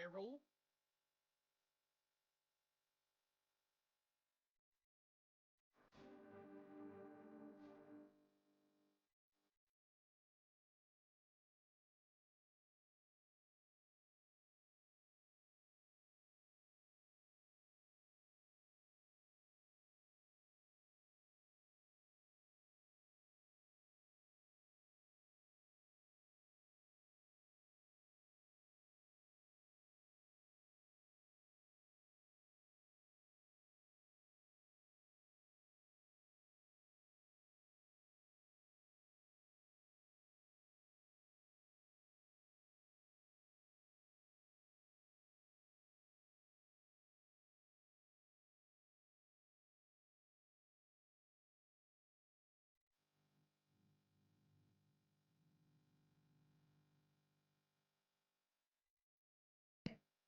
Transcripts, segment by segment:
barrel.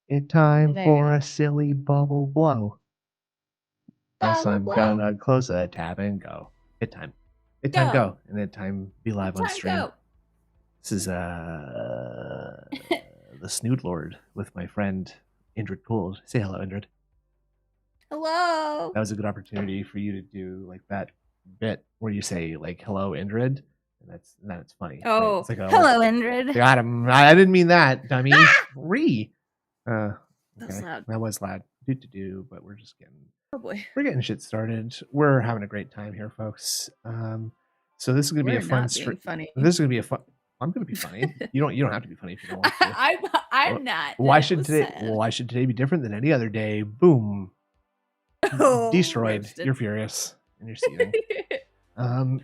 It's time There. for a silly bubble blow. Yes, I'm gonna close the tab and go. Hit time. Hit time go. And hit time be live on stream. Go. This is the Snoot Lord with my friend Indrid Gould. Say hello, Indrid. Hello. That was a good opportunity for you to do like that bit where you say like hello, Indrid. And that's funny. Oh, right? It's like hello, Indrid. Got him. I didn't mean that, dummy. Okay. That's loud. That was loud. But we're just getting. Oh boy. We're getting shit started. We're having a great time here, folks. So this is gonna be a fun stream. Funny. This is gonna be a fun. I'm gonna be funny. You don't have to be funny if you don't want to. I'm not. Why should today be different than any other day? Boom. Destroyed. Roasted. You're furious and you're seething.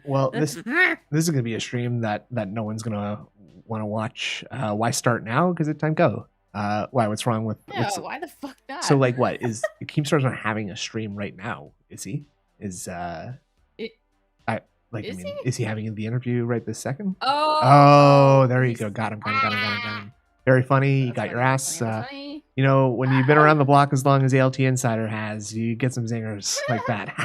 Well, this is gonna be a stream that no one's gonna want to watch. Why start now? Because it's time go. Why? What's wrong with? Why the fuck not? So like, what is Keemstar's not having a stream right now? Is he? Is he having the interview right this second? Oh, there you go. Got him. Very funny. You got your ass. You know, when you've been around the block as long as ALT Insider has, you get some zingers like that.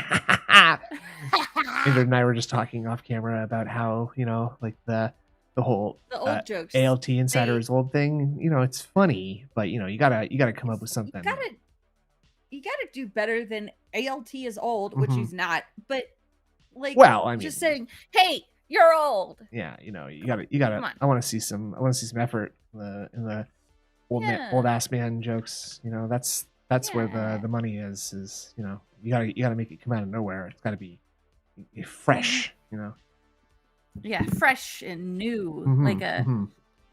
Indrid and I were just talking off camera about how, you know, like the whole old jokes. ALT Insider's old thing. You know, it's funny, but you know, you gotta come up with something. You gotta do better than ALT is old, which he's not. But like, well, I mean, just saying, hey, you're old. Yeah, you know, you gotta. I want to see some effort in the old ass man jokes. You know, that's where the money is. Is, you know, you gotta make it come out of nowhere. It's gotta be fresh. You know. Yeah, fresh and new, like a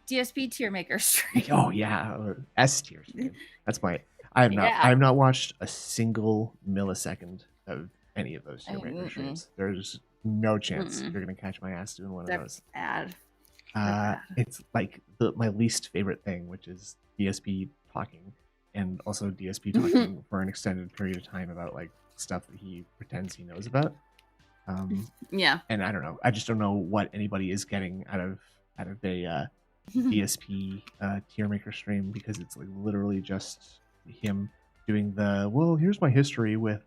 DSP tier maker stream. Oh yeah, or S tier stream. That's my. I have not watched a single millisecond of any of those tier maker streams. There's no chance you're gonna catch my ass doing one of those. Bad. It's like my least favorite thing, which is DSP talking, and also DSP talking for an extended period of time about like stuff that he pretends he knows about. Yeah. And I don't know. I just don't know what anybody is getting out of a DSP tier maker stream, because it's like literally just him doing the, well, here's my history with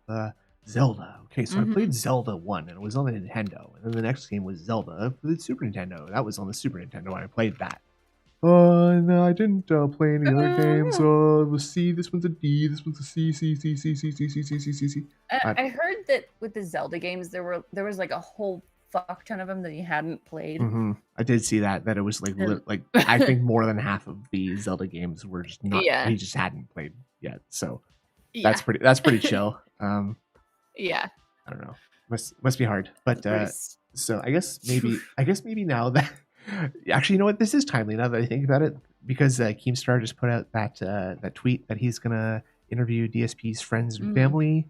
Zelda. Okay, so I played Zelda 1 and it was on the Nintendo, and then the next game was Zelda for the Super Nintendo. That was on the Super Nintendo and I played that. No, I didn't play any other games. Let's see, this one's a D, this one's a C. I heard that with the Zelda games, there was like a whole fuck ton of them that he hadn't played. I did see that it was like I think more than half of the Zelda games were just not. He just hadn't played yet. So that's pretty chill. Yeah. I don't know. Must be hard. But so I guess maybe now that actually, you know what? This is timely now that I think about it, because Keemstar just put out that tweet that he's gonna interview DSP's friends and family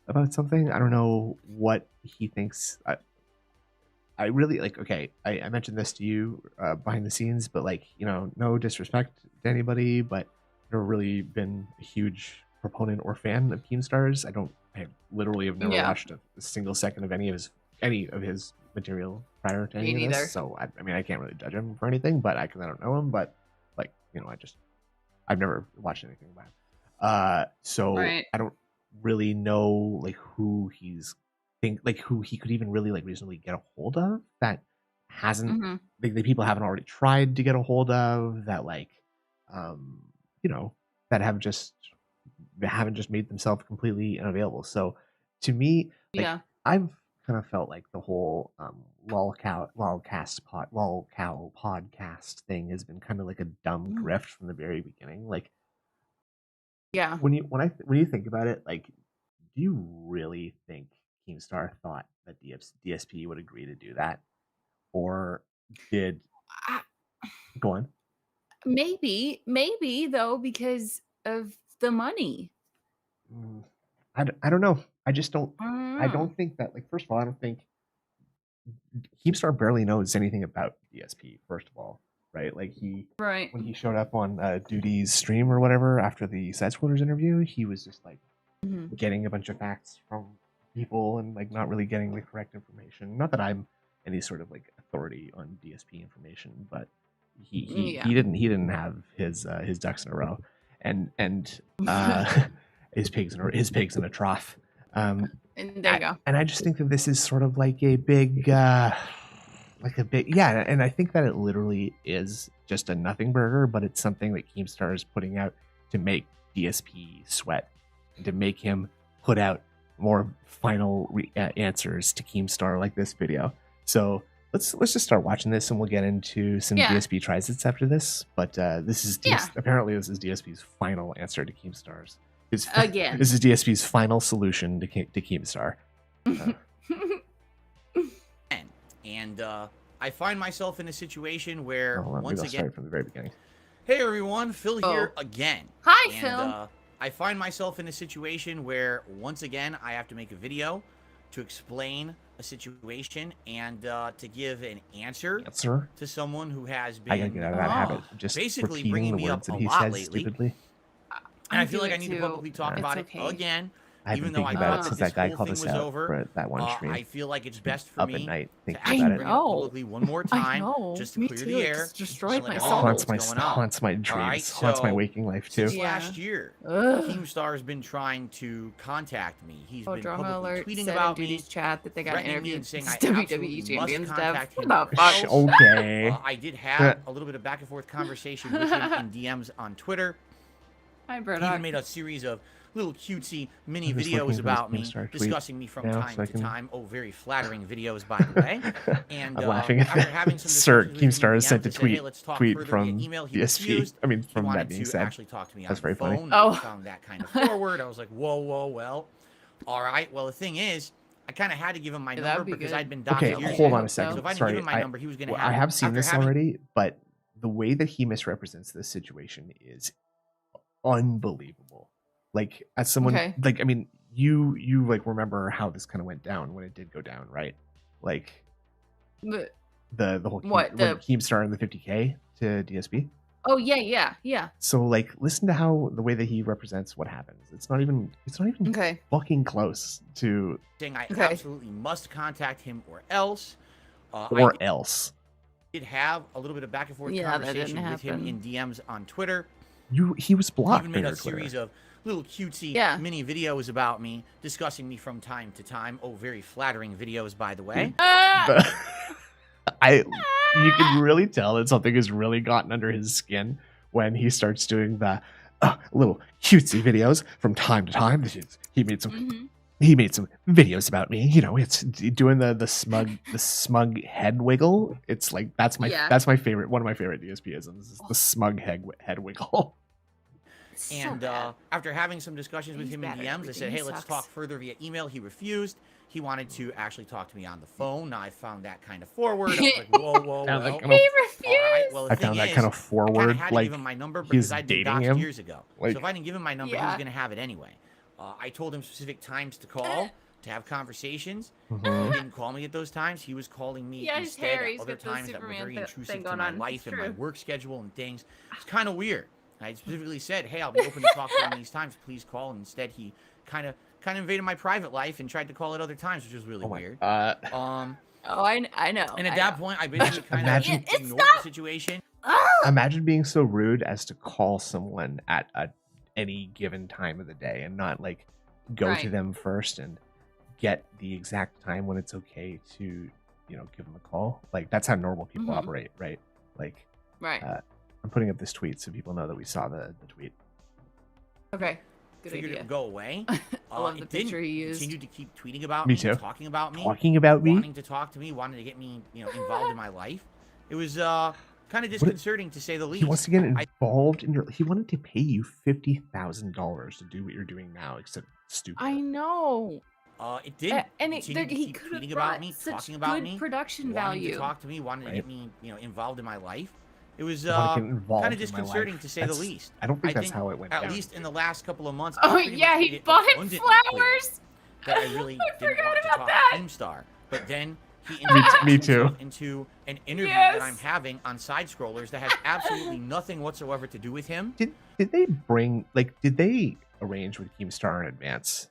about something. I don't know what he thinks. I really like. Okay, I mentioned this to you behind the scenes, but like, you know, no disrespect to anybody, but I've never really been a huge proponent or fan of Keemstar's. I literally have never watched a single second of any of his material prior to any of this. So I mean, I can't really judge him for anything, but I don't know him. But like, you know, I've never watched anything about him. So I don't really know like who who he could even really like reasonably get a hold of that hasn't like the people haven't already tried to get a hold of that, like you know, that haven't just made themselves completely unavailable. So to me, like Yeah. I've kind of felt like the whole lolcow podcast thing has been kind of like a dumb grift from the very beginning. Like, Yeah. when you think about it, like, do you really think Keemstar thought that DSP would agree to do that, or did go on? Maybe though, because of the money. I don't know. I just don't. I don't I know. don't think that. Like, first of all, I don't think Keemstar barely knows anything about DSP. First of all, right? Like Right. when he showed up on Duty's stream or whatever after the Side Scrollers interview, he was just like getting a bunch of facts from people and like not really getting the correct information. Not that I'm any sort of like authority on DSP information, but he didn't have his ducks in a row, and his pigs in a trough. And there you go. And I just think that this is sort of like a big and I think that it literally is just a nothing burger, but it's something that Keemstar is putting out to make DSP sweat and to make him put out more final answers to Keemstar like this video. So let's just start watching this, and we'll get into some DSP tries after this. But this is apparently this is DSP's final answer to Keemstar's. Again, this is DSP's final solution to Keemstar. And I find myself in a situation where once again, start from the very beginning. Hey everyone, Phil here again. Hi, and, Phil. I find myself in a situation where once again I have to make a video to explain a situation and to give an answer to someone who has been I gotta get out of that habit. Just basically bringing me up a lot lately. Stupidly. And I feel like I need to publicly talk about it again. Even though I thought since that that guy whole called thing us was out over, for that one stream. I feel like it's best for me at night to thinking actually about bring it up publicly one more time, just to clear the air. It's destroyed my It soul. Haunts my dreams, haunts my waking life too. Since last year, Keemstar has been trying to contact me. He's been publicly tweeting about me, chat that they got interviewed and saying I WWE absolutely champions must contact him. What the fuck? Okay. I did have a little bit of back and forth conversation with him in DMs on Twitter. Hi, He Braddock. even made a series of little cutesy mini videos about me, discussing me from time to time. Oh, very flattering videos, by the way. And I'm laughing at that. Sir, Keemstar has sent a tweet from DSP. I mean, from that being said, actually talk to me that's on the very funny. phone. I found that kind of forward. I was like, whoa, well, all right. Well, the thing is, I kind of had to give him my number because I'd been doxed years ago. Hold on a second. So if I didn't give him my number, he was going to have. I have seen this already, but the way that he misrepresents this situation is unbelievable. Like, as someone like, I mean, you like remember how this kind of went down when it did go down, right? Like the whole Keemstar and the 50K to DSP. Oh yeah. So like, listen to how the way that he represents what happens. It's not even fucking close to saying I absolutely must contact him or else. else. Did have a little bit of back and forth conversation with him in DMs on Twitter. He was blocked. He even made a series of little cutesy mini videos about me, discussing me from time to time. Oh, very flattering videos, by the way. You can really tell that something has really gotten under his skin when he starts doing the little cutesy videos from time to time. He made some videos about me. You know, it's doing the smug head wiggle. It's like that's my favorite. One of my favorite DSPisms is the smug head wiggle. And after having some discussions with him in DMs, I said, hey, let's talk further via email. He refused. He wanted to actually talk to me on the phone. Now, I found that kind of forward. I was like, whoa. He refused. Right, well, I found that kind of forward. I had to give him my number because I'd been doxxed years ago. Like, so if I didn't give him my number, he was going to have it anyway. I told him specific times to call, to have conversations. He didn't call me at those times. He was calling me instead at other times that were very intrusive to my life and my work schedule and things. It's kind of weird. I specifically said, hey, I'll be open to talk to him these times. Please call. And instead, he kind of invaded my private life and tried to call at other times, which was really weird. I know. And at that point, I basically kind of ignored the situation. Imagine being so rude as to call someone at any given time of the day and not like go to them first and get the exact time when it's okay to, give them a call. Like, that's how normal people operate, right? Like, I'm putting up this tweet so people know that we saw the tweet. Okay. Good Figured idea. it would go away. I love the It didn't. picture he used. Continued to keep tweeting about Me me, too. talking about me, wanting to talk to me, wanting to get me, involved in my life. It was kind of disconcerting to say the least. He wants to get involved in your. He wanted to pay you $50,000 to do what you're doing now, except stupid. I know. It did. And he could tweeting have about brought me, such talking about good me, production wanting value. to talk to me, wanting to get me, involved in my life. It was kind of disconcerting to say the least. I don't think that's how it went down. At least in the last couple of months. Oh yeah, he bought him flowers. That I really didn't want to talk to Keemstar. But then he Me too. into an interview that I'm having on side scrollers that has absolutely nothing whatsoever to do with him. Did they arrange with Keemstar in advance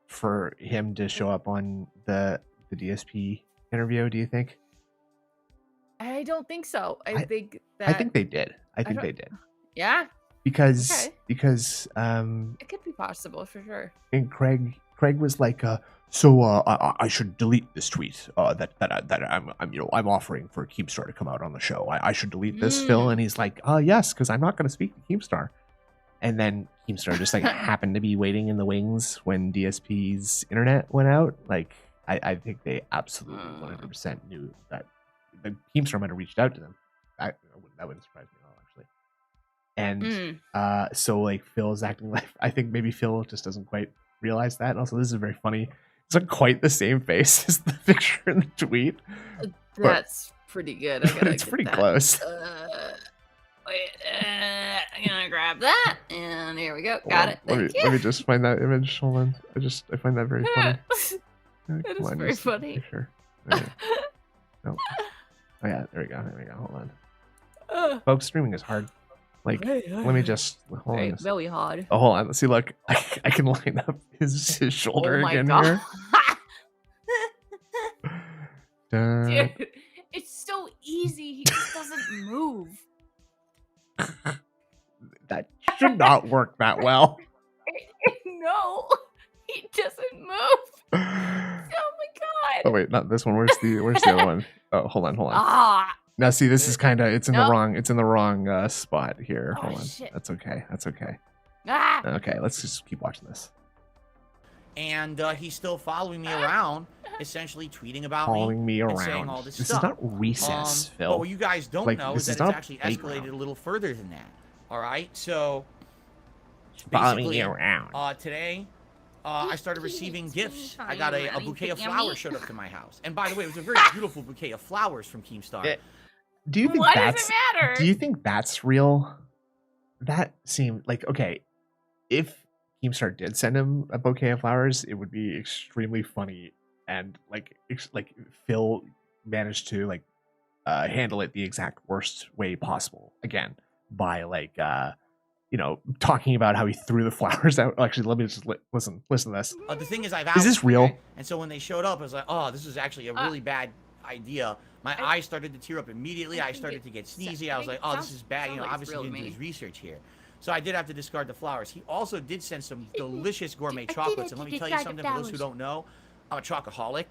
for him to show up on the DSP interview, do you think? I don't think so. I think they did. I think they did. Yeah. Because it could be possible for sure. And Craig was like, I should delete this tweet that I'm offering for Keemstar to come out on the show. I should delete this, Phil. And he's like, yes, because I'm not going to speak to Keemstar. And then Keemstar just like happened to be waiting in the wings when DSP's internet went out. Like, I think they absolutely 100% knew that the Keemstar might have reached out to them. That wouldn't surprise me at all, actually. And so like Phil's acting like, I think maybe Phil just doesn't quite realize that. And also, this is very funny. It's not quite the same face as the picture in the tweet. That's pretty good. It's pretty close. I'm gonna grab that, and here we go. Got it. Let me just find that image. Hold on. I find that very funny. That is very funny. Sure. Right. No. Oh yeah, there we go. Hold on. Folks, streaming is hard. Like, let me just hold on. Very hard. Oh, hold on. Let's see. Look, I can line up his shoulder again God. here. Dude, it's so easy. He just doesn't move. That should not work that well. No, he doesn't move. Oh my god. Oh wait, not this one. Where's the other one? Oh, hold on. Ah. Now see, this is kind of it's in the wrong spot here. Oh, hold on. shit. That's okay. Ah. Okay, let's just keep watching this. And he's still following me around, essentially tweeting about me and around. saying all this This stuff. is not recess, Phil. But what you guys don't know is that it's actually playground. escalated a little further than that. All right, so Following basically, me around. Today, I started receiving gifts. I got a bouquet of flowers showed up to my house. And by the way, it was a very beautiful bouquet of flowers from Keemstar. Do you think What does it matter? Do you think that's real? That seemed like, okay, if Keemstar did send him a bouquet of flowers, it would be extremely funny, and like Phil managed to like handle it the exact worst way possible, again, by like talking about how he threw the flowers out. Actually, let me just listen to this. The thing is, Is this real? And so when they showed up, I was like, oh, this is actually a really bad idea. My eyes started to tear up immediately. I started to get sneezy. I was like, oh, this is bad. Obviously he didn't do his research here. So I did have to discard the flowers. He also did send some delicious gourmet chocolates. And let me tell you something, for those who don't know, I'm a chocoholic.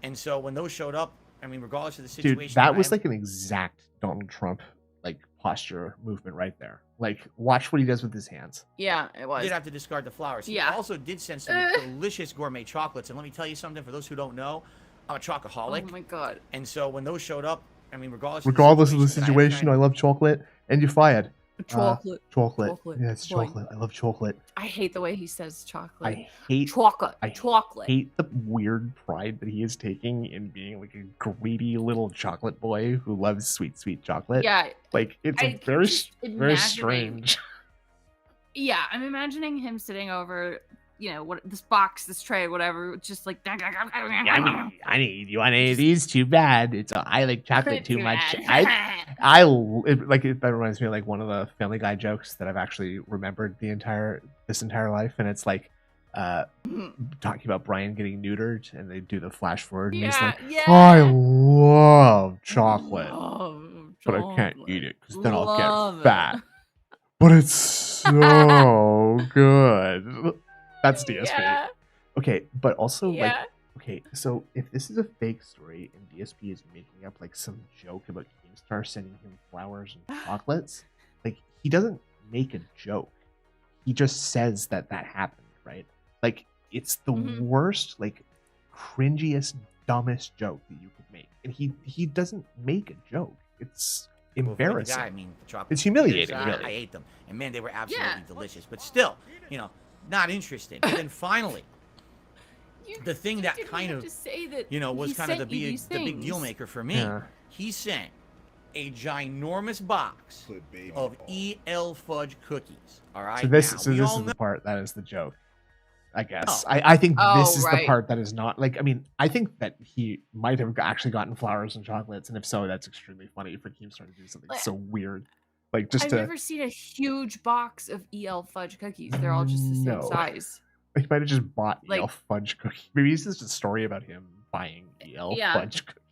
And so when those showed up, I mean, regardless of the situation. Dude, that was like an exact Donald Trump like posture movement right there. Like, watch what he does with his hands. Yeah, it was. I did have to discard the flowers. He also did send some delicious gourmet chocolates. And let me tell you something, for those who don't know, I'm a chocoholic. Oh my god. And so when those showed up, I mean, regardless of the situation, I love chocolate, and you fired. Chocolate. Chocolate. Yeah, it's chocolate. I love chocolate. I hate the way he says chocolate. I hate chocolate. I chocolate. hate the weird pride that he is taking in being like a greedy little chocolate boy who loves sweet chocolate. Yeah. Like, it's very strange. Yeah, I'm imagining him sitting over, this box, this tray, whatever, just like. I need you want any of these? Too bad. I like chocolate too much. That reminds me of like one of the Family Guy jokes that I've actually remembered this entire life, and it's like talking about Brian getting neutered, and they do the flash forward, and he's like, I love chocolate, but I can't eat it because then I'll get fat. But it's so good. That's DSP. Yeah. Okay, but also okay, so if this is a fake story and DSP is making up like some joke about Keemstar sending him flowers and chocolates, like, he doesn't make a joke. he just says that happened, right? Like, it's the worst, like, cringiest, dumbest joke that you could make. And he doesn't make a joke. It's embarrassing. Guy, I mean, it's humiliating, really. I ate them. And man, they were absolutely delicious. But still, you know, not interested. But then finally, the thing that kind of, you know, was kind of the big deal maker for me, he sent a ginormous box of EL fudge cookies. All right. So this is the part that is the joke, I guess. I think this is the part that is not, like, I mean, I think that he might have actually gotten flowers and chocolates, and if so, that's extremely funny for Keemstar to do something so weird. Like, just I've never seen a huge box of EL fudge cookies. They're all just the same size. He might have just bought EL fudge cookies. Maybe it's just a story about him buying EL fudge cookies.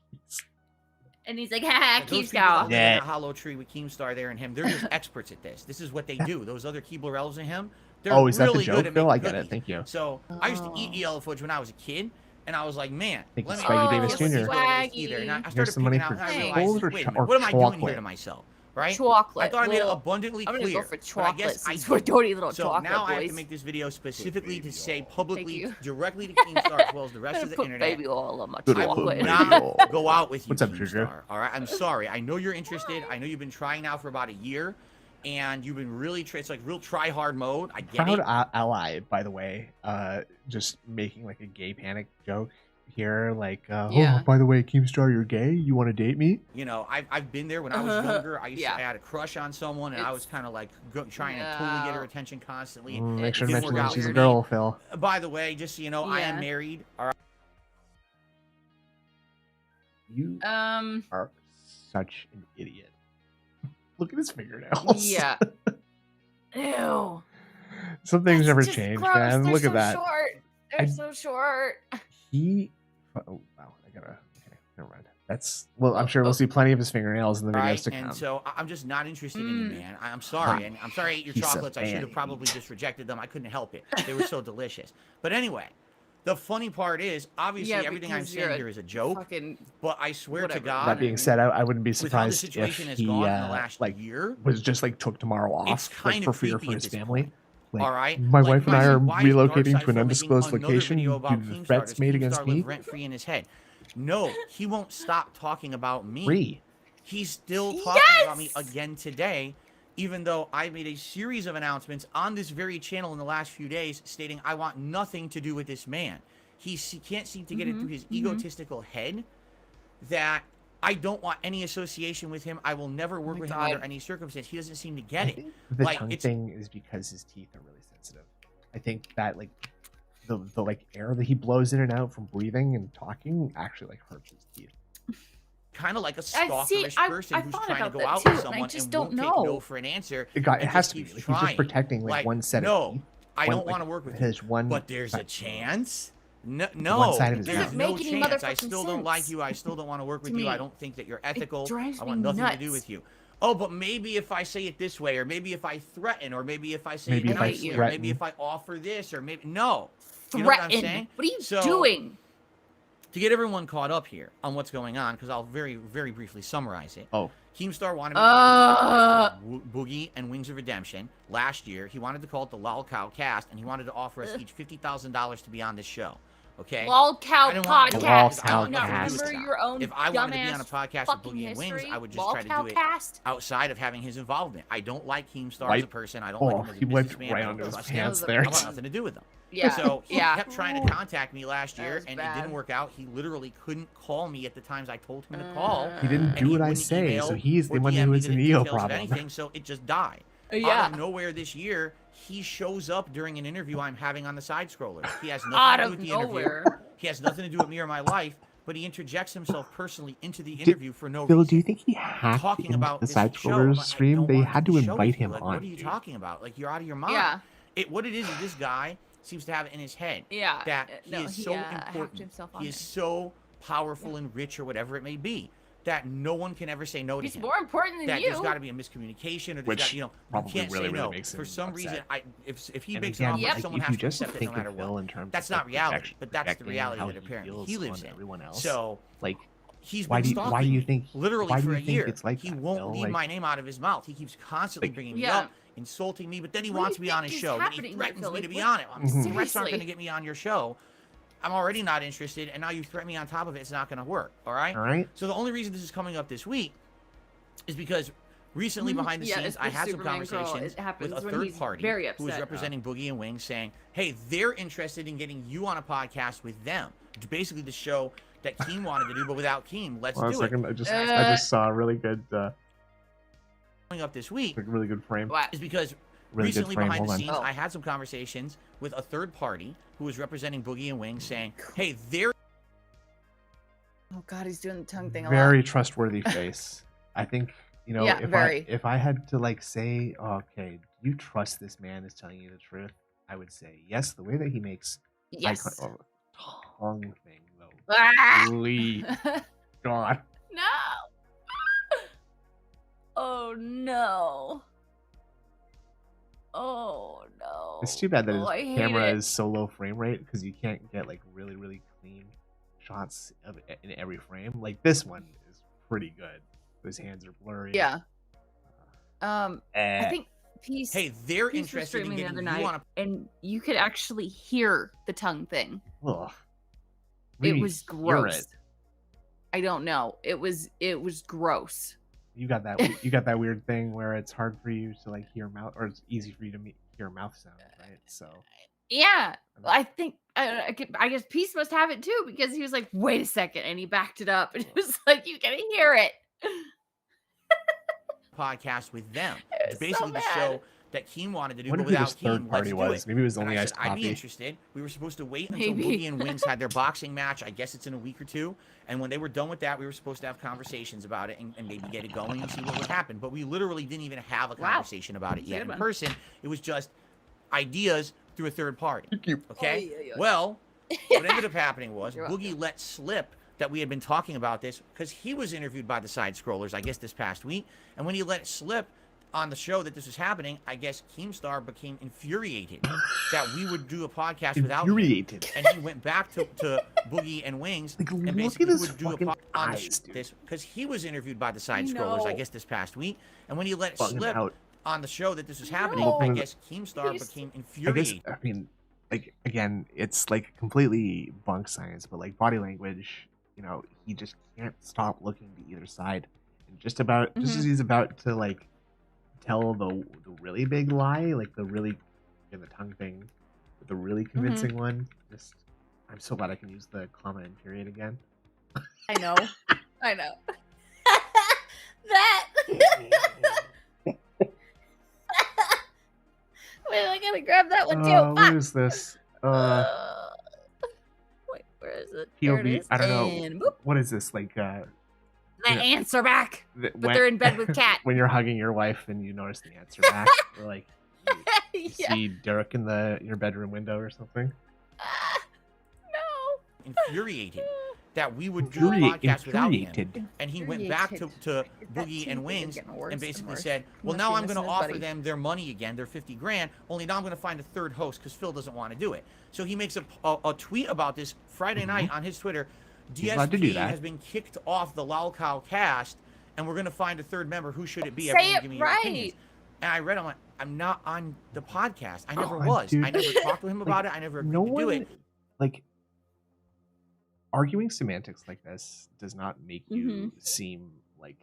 And he's like, ha, Keemstar. Yeah. Hollow tree with Keemstar there and him. They're just experts at this. This is what they do. Those other Keebler elves and him, they're is really that the joke, good at Phil? making I get cookies. it. Thank you. So I used to eat EL fudge when I was a kid, and I was like, man, let me Swaggy Davis Jr. Either. And I started picking out, and I realized, wait a minute, what am I doing here to myself? Right? Chocolate. I thought I made it abundantly clear. I'm gonna go for chocolate. I guess since we're dirty little so chocolate now boys. I have to make this video specifically to say publicly, directly to Keemstar as well as the rest of the internet. Baby oil on my I will not go out with you, Keemstar. All right, I'm sorry. I know you're interested. I know you've been trying now for about a year, and you've been really it's like real try hard mode. I get it. Proud ally, by the way. Just making like a gay panic joke here, like, oh, by the way, Keemstar, you're gay? You want to date me? You know, I've been there when I was younger. I had a crush on someone, and I was kind of like trying to totally get her attention constantly. Make sure to mention that she's a girl, Phil. By the way, just so you know, I am married. All right. You are such an idiot. Look at his fingernails. Yeah. Ew. Some things never change, man. They're Look so at that. Short. They're so short. Oh wow, okay, never mind. That's I'm sure we'll see plenty of his fingernails in the videos to come. And so I'm just not interested in you, man. I'm sorry, and I'm sorry I ate your chocolates. I should have probably just rejected them. I couldn't help it. They were so delicious. But anyway, the funny part is, obviously, everything I'm saying here is a joke. But I swear to God. That being said, I wouldn't be surprised if he was just like took tomorrow off for fear for his family. Like, all right. My wife and I are relocating to an undisclosed location due to the threats made against me. Rent-free in his head. No, he won't stop talking about me. He's still talking about me again today, even though I made a series of announcements on this very channel in the last few days stating I want nothing to do with this man. He can't seem to get it through his egotistical head that I don't want any association with him. I will never work with him under any circumstance. He doesn't seem to get it. The tongue thing is because his teeth are really sensitive. I think that like the like air that he blows in and out from breathing and talking actually like hurts his teeth. Kind of like a stalkerish person who's trying to go out with someone and won't take no for an answer. It has to be. Like, he's just protecting like one set of teeth. I don't want to work with him. But there's a chance. No, there's no chance. I still don't like you. I still don't want to work with you. I don't think that you're ethical. I want nothing to do with you. Oh, but maybe if I say it this way, or maybe if I threaten, or maybe if I say it nicely, or maybe if I offer this, or maybe no. You know what I'm saying? What are you doing? To get everyone caught up here on what's going on, because I'll very, very briefly summarize it. Oh. Keemstar wanted me to Boogie and Wings of Redemption last year. He wanted to call it the Lol Cow Cast, and he wanted to offer us each $50,000 to be on this show. Okay. Lol Cow Podcast. I don't remember your own. If I wanted to be on a podcast with Boogie and Wings, I would just try to do it outside of having his involvement. I don't like Keemstar as a person. I don't like him as a businessman. Right onto his pants there. I want nothing to do with him. Yeah. So he kept trying to contact me last year, and it didn't work out. He literally couldn't call me at the times I told him to call. He didn't do what I say, so he's the one who was an EO problem. So it just died. Out of nowhere this year, he shows up during an interview I'm having on the side scroller. He has nothing to do with the interview. He has nothing to do with me or my life, but he interjects himself personally into the interview for no reason. Bill, do you think he hacked into the side scrollers stream? They had to invite him on. What are you talking about? Like, you're out of your mind. Yeah. What it is this guy seems to have it in his head that he is so important. He is so powerful and rich or whatever it may be, that no one can ever say no to him. He's more important than that you. There's got to be a miscommunication, or there's got, you can't really, say no. Makes him for some reason, if he makes an offer, someone has to accept it no matter what. That's not reality, but that's the reality that apparently he lives in. Everyone else. So, like, He's been stalking me literally for a year. It's like he won't leave my name out of his mouth. He keeps constantly bringing me up, insulting me, but then he wants me on his show. Then he threatens me to be on it. Threats aren't going to get me on your show. I'm already not interested, and now you threaten me on top of it. It's not going to work, all right? All right. So the only reason this is coming up this week is because recently behind the scenes, I had some conversations with a third party who was representing Boogie and Wings saying, hey, they're interested in getting you on a podcast with them. It's basically the show that Keem wanted to do, but without Keem. Let's do it. I just saw a really good coming up this week. Really good frame. Is because recently behind the scenes, I had some conversations with a third party who was representing Boogie and Wings saying, hey, they're... Oh, God, he's doing the tongue thing a lot. Very trustworthy face. I think, you know, if I had to, like, say, okay, do you trust this man is telling you the truth? I would say yes. The way that he makes tongue thing, though. Holy God. No. Oh, no. Oh, no. It's too bad that his camera is so low frame rate because you can't get, like, really, really clean shots of it in every frame. Like, this one is pretty good. His hands are blurry. Yeah. I think Hey, they're interested in getting you on and you could actually hear the tongue thing. Ugh. It was gross. I don't know. It was gross. You got that weird thing where it's hard for you to like hear mouth, or it's easy for you to hear mouth sounds, right? So yeah, I think I guess Peace must have it too, because he was like, "Wait a second," and he backed it up, and it was like, "You can hear it." Podcast with them. It's basically the show that Keem wanted to do, but without Keem, let's do it. Maybe it was only Iced Coffee. I'd be interested. We were supposed to wait until Boogie and Wings had their boxing match. I guess it's in a week or two. And when they were done with that, we were supposed to have conversations about it and maybe get it going and see what would happen. But we literally didn't even have a conversation about it yet in person. It was just ideas through a third party. Okay? Well, what ended up happening was Boogie let slip that we had been talking about this because he was interviewed by the Side Scrollers, I guess, this past week. And when he let it slip on the show that this was happening, I guess Keemstar became infuriated that we would do a podcast without him. And he went back to Boogie and Wings and basically would do a podcast on this because he was interviewed by the Side Scrollers, I guess, this past week. And when he let it slip on the show that this was happening, I guess Keemstar became infuriated. I mean, like, again, it's like completely bunk science, but like body language, you know, he just can't stop looking to either side. And just as he's about to like tell the really big lie, like the really in the tongue thing, the really convincing one. Just, I'm so glad I can use the comma and period again. I know. That. Wait, I gotta grab that one too. What is this? Wait, where is it? POV. I don't know. What is this? Like, the answer back. But they're in bed with Cat. When you're hugging your wife and you notice the answer back, or like you see Derek in your bedroom window or something. No. Infuriated that we would do a podcast without him. And he went back to Boogie and Wings and basically said, well, now I'm going to offer them their money again, their 50 grand, only now I'm going to find a third host because Phil doesn't want to do it. So he makes a tweet about this Friday night on his Twitter. DSP has been kicked off the Lalcow cast, and we're going to find a third member. Who should it be? Say it right. And I read, I'm like, I'm not on the podcast. I never was. Dude. I never talked to him about it. I never agreed to do it. Like, arguing semantics like this does not make you seem like,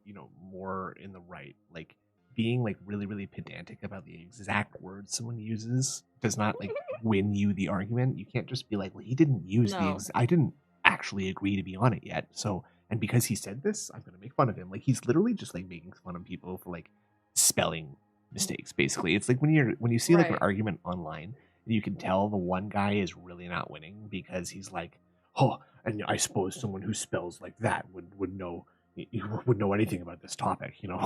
you know, more in the right. Like, being like really, really pedantic about the just words someone uses does not like win you the argument. You can't just be like, well, he didn't use I didn't actually agree to be on it yet. So, and because he said this, I'm going to make fun of him. Like, he's literally just like making fun of people for like spelling mistakes. Basically, it's like when you see like an argument online, and you can tell the one guy is really not winning because he's like, oh, and I suppose someone who spells like that would know anything about this topic. You know,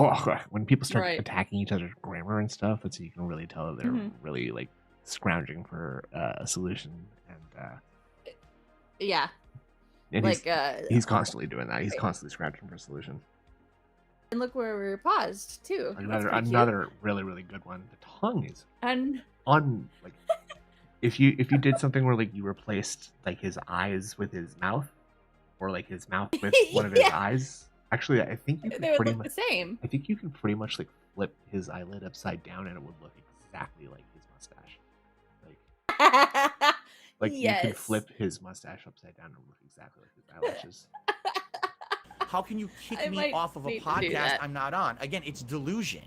when people start attacking each other's grammar and stuff, that's you can really tell that they're really like scrounging for a solution. And yeah. And like he's constantly doing that. He's constantly scratching for a solution. And look where we're paused too. Another really, really good one. The tongue is on like if you did something where like you replaced like his eyes with his mouth, or like his mouth with one of his eyes. Actually, I think you can They would pretty look much. the same. I think you can pretty much like flip his eyelid upside down, and it would look exactly like his mustache. Like you can Yes. flip his mustache upside down and look exactly like his eyelashes. How can you kick I me might off of a need to do podcast that. I'm not on? Again, it's delusion.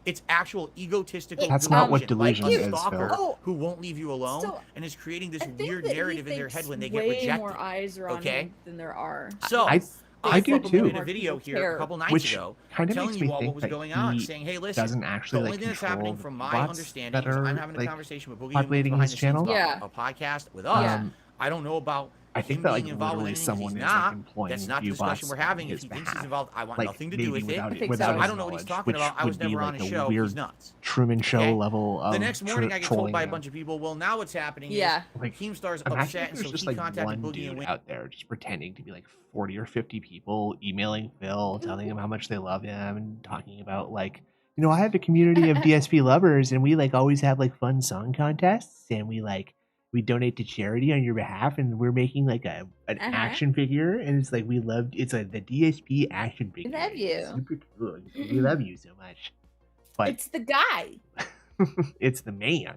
It's actual egotistical That's delusion. not what delusion like a is, stalker Phil. who won't leave you alone So, and is creating this I think weird that he narrative in their head thinks when they get way rejected. more eyes are on Okay? him than there are. So, I do fucking too. made a video here a couple nights Which ago kind of telling makes you me all what think was that going on, he saying, hey, listen, doesn't actually the like only thing that's control happening the from my bots understanding that is are I'm having a like conversation with Boogie populating behind his the scenes channel. about Yeah. a podcast with us. Yeah. I don't know about I him think that like being involved with literally anything 'cause someone he's is like not. employing That's not the view discussion bots we're on having. his If he thinks he's behalf. involved, I want Like nothing to do maybe with it. without I think without so. his I don't know what he's knowledge, talking which about. I was would be never on like his a show. weird He's nuts. Truman Show Okay? level of The next morning, I get told by a trolling bunch of people, well, now what's happening Yeah. is Like, Keemstar's Imagine upset, if and there's so just he like contacted one Boogie dude and Wing. out there just pretending to be like 40 or 50 people emailing Phil, telling him how much they love him and talking about like, you know, I have a community of DSP lovers and we like always have like fun song contests and we donate to charity on your behalf and we're making like an action figure and it's like it's like the DSP action figure. We love It's you. super cool. We love you so much. But It's the guy. it's the man.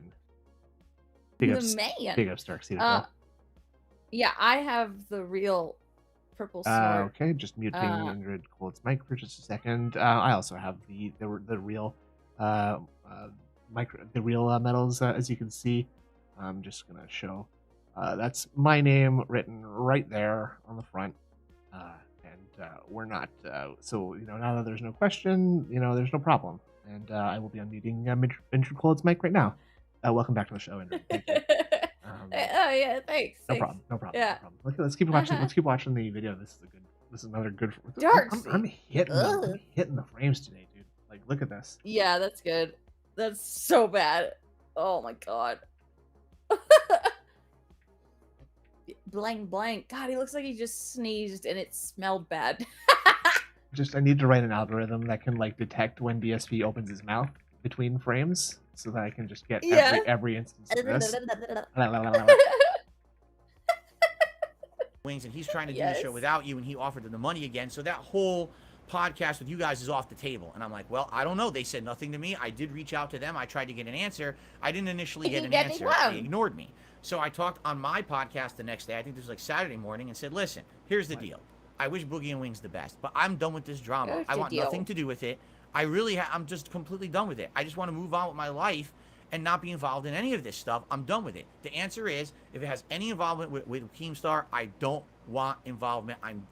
Big The ups, man. Big ups, Dark Citadel. Yeah, I have the real purple snort. Okay, just muting Ingrid Cold's mic for just a second. I also have the real metals as you can see. I'm just gonna show. That's my name written right there on the front, and we're not. So you know, now that there's no question, you know, there's no problem, and I will be unmuting Ingrid Cold's mic right now. Welcome back to the show, Ingrid. Thank you. Oh yeah, thanks. No thanks. problem. No problem. Yeah. No problem. Let's keep watching. Let's keep watching the video. This is another good. Dark. I'm hitting. I'm hitting the frames today, dude. Like, look at this. Yeah, that's good. That's so bad. Oh my god. Blank blank. God, he looks like he just sneezed and it smelled bad. I need to write an algorithm that can like detect when DSP opens his mouth between frames, so that I can just get every instance of this. Wings, and he's trying to do the show without you, and he offered them the money again. So that whole podcast with you guys is off the table. And I'm like, well, I don't know. They said nothing to me. I did reach out to them. I tried to get an answer. I didn't initially get an answer. They ignored me. So I talked on my podcast the next day. I think this was like Saturday morning, and said, listen, here's the deal. I wish Boogie and Wings the best, but I'm done with this drama. I want nothing to do with it. I really, I'm just completely done with it. I just want to move on with my life and not be involved in any of this stuff. I'm done with it. The answer is, if it has any involvement with Keemstar, I don't want involvement. I'm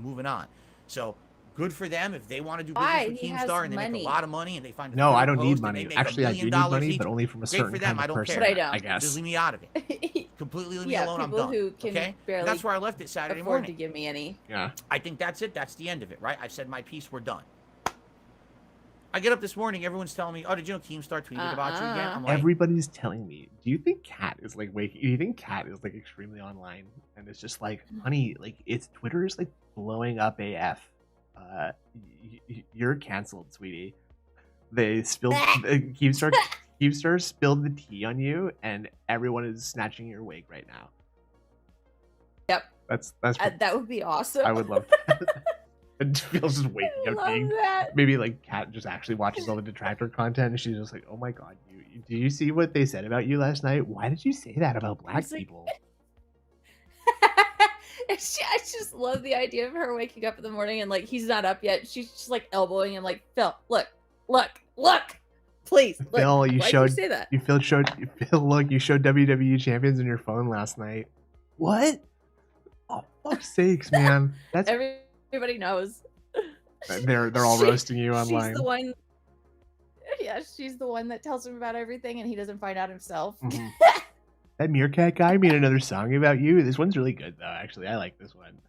moving on. So good for them if they want to do business with Keemstar and they make a lot of money and they find. No, I don't need money. Actually, I do need money, but only from a certain kind of person. But I don't. I guess. Just leave me out of it. Completely leave me alone. I'm done. Who can okay, barely that's where I left it Saturday afford morning. to give me any. Yeah. I think that's it. That's the end of it, right? I've said my piece. We're done. I get up this morning, everyone's telling me, oh, did you know Keemstar tweeted about you again? I'm like, everybody's telling me, do you think Kat is like waking? Do you think Kat is like extremely online and it's just like, honey, like it's Twitter is like blowing up AF. You're canceled, sweetie. They spilled Keemstar spilled the tea on you, and everyone is snatching your wig right now. Yep. That's that would be awesome. I would love that. And feels just waking up being maybe like Kat just actually watches all the Detractor content and she's just like, oh my god, do you see what they said about you last night? Why did you say that about black people? I just love the idea of her waking up in the morning and like he's not up yet. She's just like elbowing him like, Phil, look, please. Look. Phil, you showed say that? Phil, look, you showed WWE champions on your phone last night. What? Oh, fuck's sakes, man. That's everybody knows. They're all roasting you online. She's the one. Yeah, she's the one that tells him about everything, and he doesn't find out himself. Mm-hmm. That Meerkat guy made another song about you. This one's really good, though. Actually, I like this one.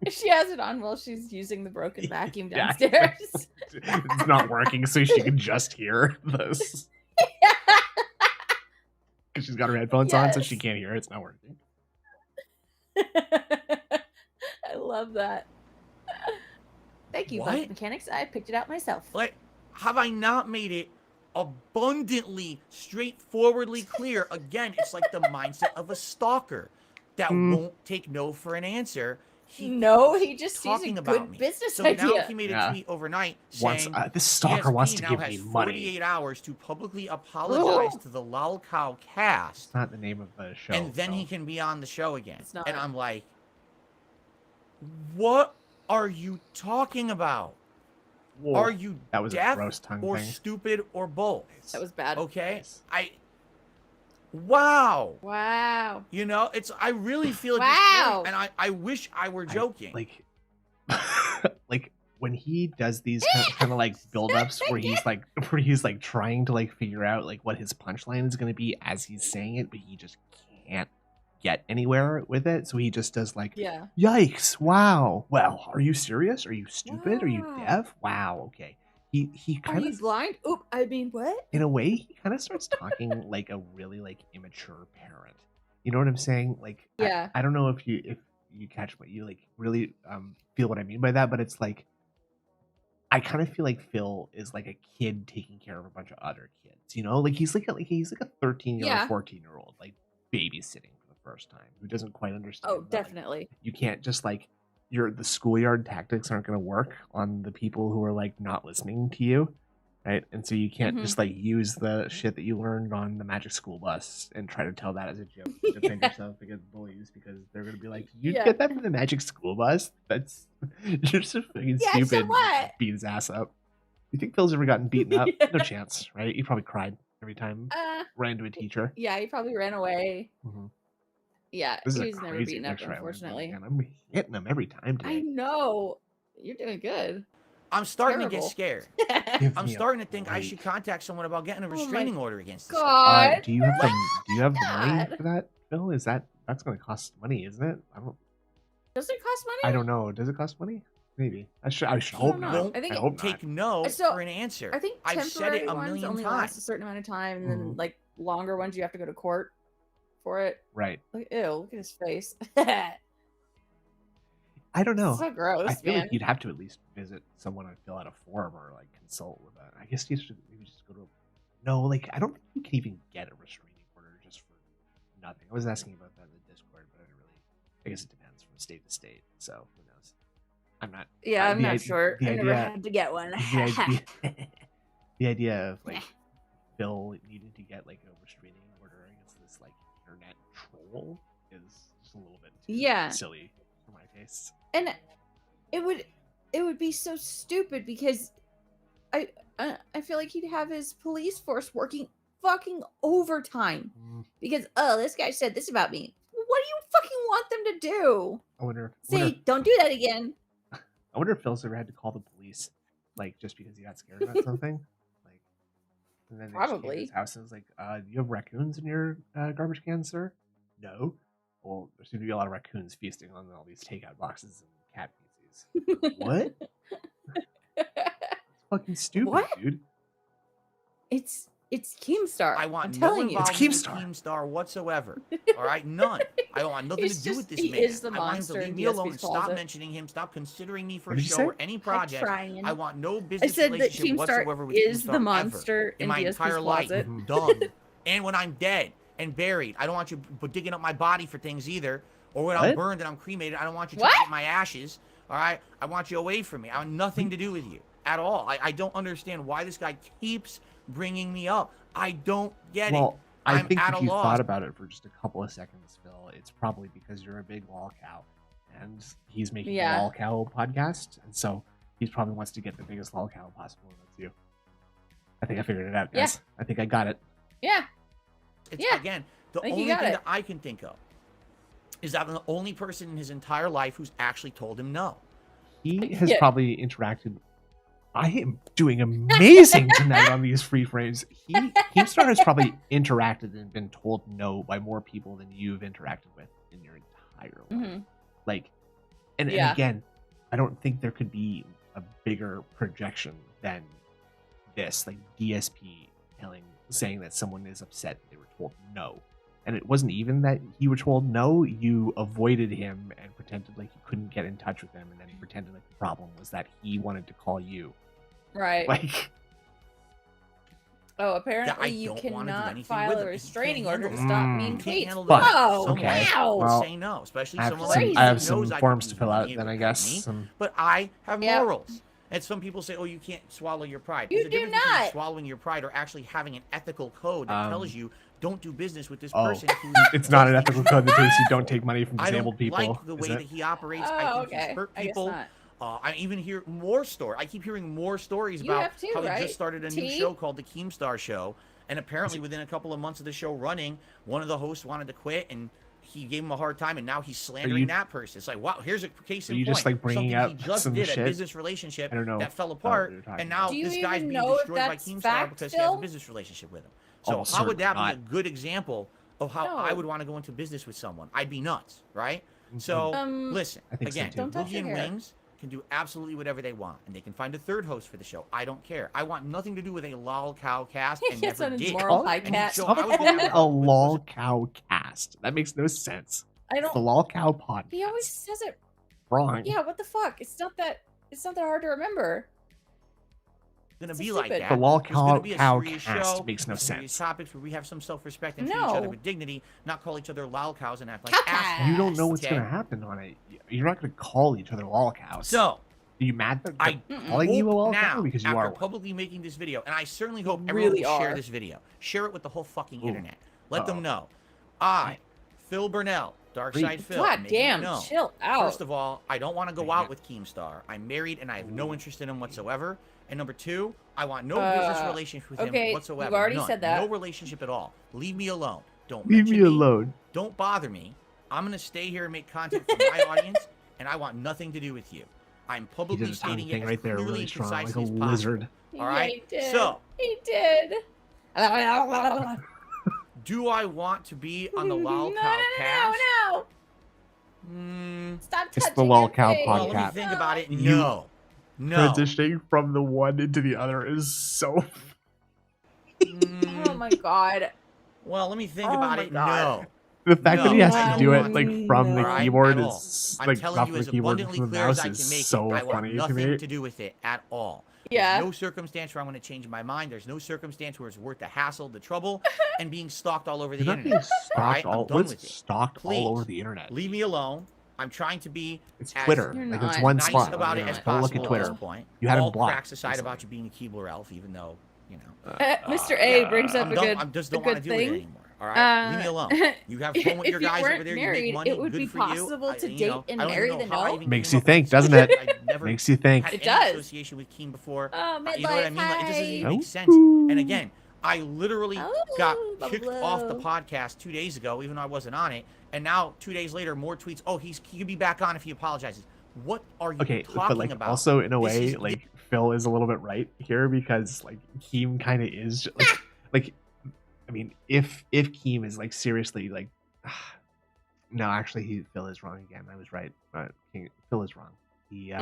She has it on while she's using the broken vacuum downstairs. It's not working, so she can just hear this. Because she's got her headphones on, so she can't hear it. It's not working. I love that. Thank you, Bike Mechanics. I picked it out myself. Like, have I not made it abundantly, straightforwardly clear? Again, it's like the mindset of a stalker that won't take no for an answer No, he just sees a talking about good me. business So idea. now he made a tweet overnight saying this stalker wants to now give has me money. 48 hours to publicly apologize to the Lol Cow cast. It's not the name of the show. And then he can be on the show again. It's not. And I'm like, what are you talking about? Whoa, are you that was deaf a gross tongue or thing. stupid or both? That was bad. Okay? Nice. Wow. Wow. You know, I really feel Wow. and I wish I were joking. Like when he does these kind of like build-ups where he's like trying to like figure out like what his punchline is going to be as he's saying it, but he just can't get anywhere with it, so he just does like, yikes, wow, well, are you serious, are you stupid, are you deaf, wow, okay. He kind of, are you blind? Oop, I mean, what? In a way, he kind of starts talking like a really like immature parent. You know what I'm saying? Like, I don't know if you catch what you like really feel what I mean by that, but it's like I kind of feel like Phil is like a kid taking care of a bunch of other kids. You know, like he's like a 13-year-old, 14-year-old like babysitting for the first time who doesn't quite understand. Oh, definitely. Like, you can't just like the schoolyard tactics aren't going to work on the people who are like not listening to you, right? And so you can't just like use the shit that you learned on the magic school bus and try to tell that as a joke to defend yourself against bullies, because they're going to be like, you get that from the magic school bus? That's you're so fucking stupid. So what? Beat his ass up. You think Phil's ever gotten beaten up? No chance, right? He probably cried every time ran into a teacher. Yeah, he probably ran away. Yeah, this he's never beaten up, unfortunately. And I'm hitting him every time today. I know. You're doing good. I'm starting to get scared. I'm starting to think I should contact someone about getting a restraining order against this guy. Do you have the money for that, Phil? That's going to cost money, isn't it? Does it cost money? I don't know. Does it cost money? Maybe. I should hope not. I think I hope take no for an answer. I think I've said it a million only times. last a certain amount of time, and then like longer ones you have to go to court for it. Right. Like, ew, look at his face. I don't know. So gross, I feel man. like you'd have to at least visit someone and fill out a form or like consult with that. I guess you should maybe just go to. No, like I don't think you can even get a restraining order just for nothing. I was asking about that in the Discord, but I didn't really. I guess it depends from state to state. So who knows? I'm not. Yeah, I'm not sure. I never had to get one. The idea of like Phil needing to get like a restraining order against this like internet troll is just a little bit too silly for my taste. And it would be so stupid because I feel like he'd have his police force working fucking overtime because this guy said this about me. What do you fucking want them to do? I wonder. Don't do that again. I wonder if Phil's ever had to call the police, like just because he got scared about something. Like, and then they just came to his house and was like, "Do you have raccoons in your garbage can, sir?" No. Well, there seem to be a lot of raccoons feasting on all these takeout boxes and cat feces. What? It's fucking stupid, dude. It's Keemstar. I want no involvement in Keemstar whatsoever. All right, none. I don't want nothing to do with this man. Is the I want him to leave me alone and stop mentioning him. Stop considering me for a show or any project. I want no business relationship whatsoever with Keemstar. Is the monster in my entire life. Done. And when I'm dead and buried, I don't want you digging up my body for things either. Or when I'm burned and I'm cremated, I don't want you to get my ashes. All right, I want you away from me. I want nothing to do with you at all. I don't understand why this guy keeps bringing me up. I don't get it. I think if you thought about it for just a couple of seconds, Phil, it's probably because you're a big lol cow, and he's making a lol cow podcast, and so he probably wants to get the biggest lol cow possible, and that's you. I think I figured it out, guys. I think I got it. Yeah. Again, the only thing that I can think of is that I'm the only person in his entire life who's actually told him no. He has probably interacted. I am doing amazing tonight on these free frames. Keemstar has probably interacted and been told no by more people than you've interacted with in your entire life. Like, and again, I don't think there could be a bigger projection than this. Like DSP saying that someone is upset they were told no. And it wasn't even that you were told no, you avoided him and pretended like you couldn't get in touch with him, and then pretended like the problem was that he wanted to call you. Right. Like, Oh, apparently you don't wanna do cannot anything file with a them. If you restraining can't order to handle stop Mm. mean You can't tweets. handle Fuck. that. Oh, Someone Okay. wow. will Well, say no, especially I have someone some, like me I have who some knows I forms could to use fill out. money, it Then would I help guess. me, but I have Yep. morals. And some people say, oh, you can't swallow your pride. You There's a do difference between not. swallowing your pride or actually having an ethical code that tells you don't do business with this Oh, person who it's not does an things ethical you code that don't says you like. don't take money from I disabled don't people. like the way that he operates. I Oh, think he's okay. hurt I guess people. not. I even hear more stories. I keep hearing more stories You about have too, how he right? just started a new T? show called the Keemstar Show, and apparently within a couple of months of the show running, one of the hosts wanted to quit, and he gave him a hard time, and now he's slandering that person. It's like, wow, here's a case in point. Are you just like bringing Something out he just some did shit? a business relationship I don't know that fell what apart, you're talking and now Do you this guy's even being know if destroyed by that's Keemstar fact, because he has a Phil? business relationship with him. So Almost how would that certainly be a not. good example of how I No. would want to go into business with someone? I'd be nuts, right? So Mm-hmm. listen, I think so, again, too. Don't touch Boogie your and hair. Wings can do absolutely whatever they want, and they can find a third host for the show. I don't care. I want nothing to do with a lol cow cast, and Yes, never on his did. moral Oh, high And cat. so Stop I was calling gonna it a help with- lol cow cast. That makes no sense. I It's the don't. lol cow podcast. He always says it. Wrong. Yeah, what the fuck? It's not that. It's not that hard to remember. gonna So be like stupid. that. The lol There's gonna cow be a serious cast show makes no with serious sense. topics where we have some self-respect and treat each other No. with dignity, not call each other lol cows and act like Cow assholes. You don't know what's Okay. gonna happen on it. You're not gonna call each other lol cows. So Are you mad that I they're calling you a lol now, cow because you after are one? publicly making this video, and I certainly hope You everyone really will share are. this video. Share it with the whole fucking Ooh. internet. Let them Uh-oh. know. I, Phil Burnell, Darkside Phil. God making it damn, known. chill out. First of all, I don't want to go Dang out it. with Keemstar. I'm married and I have no interest in him whatsoever. And number two, I want no business relationship with okay, him you've whatsoever. already None. said that. No relationship at all. Leave me alone. Don't Leave mention me alone. Don't bother me. I'm gonna stay here and make content for my audience, and I want nothing to do with you. I'm He publicly did a tongue stating it thing as right there, clearly really and strong, like a concisely as possible. lizard. All right. He did. So, He did. do I want to be on the Lol No, Cow no, cast? no, Mm, Stop It's touching the Lol your Cow face. well, let me podcast. think about it. You- No. No. Transitioning from the one into the other is so. Mm, Oh my god. well, let me think Oh about my it. God. No. The fact that he has No, to do I it don't like want from the to. keyboard At all. is I'm like telling not you from the as keyboard abundantly from the clear as mouse I is can make so it. I want funny to nothing me. to do with it at all. Yeah. There's no circumstance where I'm going to change my mind. There's no circumstance where it's worth the hassle, the trouble, and being stalked all over the You're not internet. being stalked Alright, I'm all. done What's with it. stalked Please, all over the internet? Leave me alone. I'm trying to be It's as Twitter. You're Like it's not. one nice spot. on about the it as internet. Don't look possible at at Twitter. this point. You had him All blocked cracks aside recently. about you being a Keebler elf, even though, you know. Mr. A brings up I'm a done. good, I just a don't want good to deal with it thing. anymore. All right, leave me alone. You have fun with If your you guys weren't over there. You married, make money. it would Good be for you. possible to you know, date and I don't marry even the know how I no? even Makes came you up with think, this doesn't subject. it? I've never Makes you think. had It any does. association with Keem before. Oh, You know what I midlife, mean? Like, it just doesn't hi. make sense. And again, I literally got Oh, kicked off the hello. podcast 2 days ago, even though I wasn't on it. And now 2 days later, more tweets. Oh, he could be back on if he apologizes. What are you Okay, talking but like about? also in a This way, is- like Phil is a little bit right here because like Keem kind of is like I mean, if Keem is like seriously like no, actually Phil is wrong again. I was right. Phil is wrong. He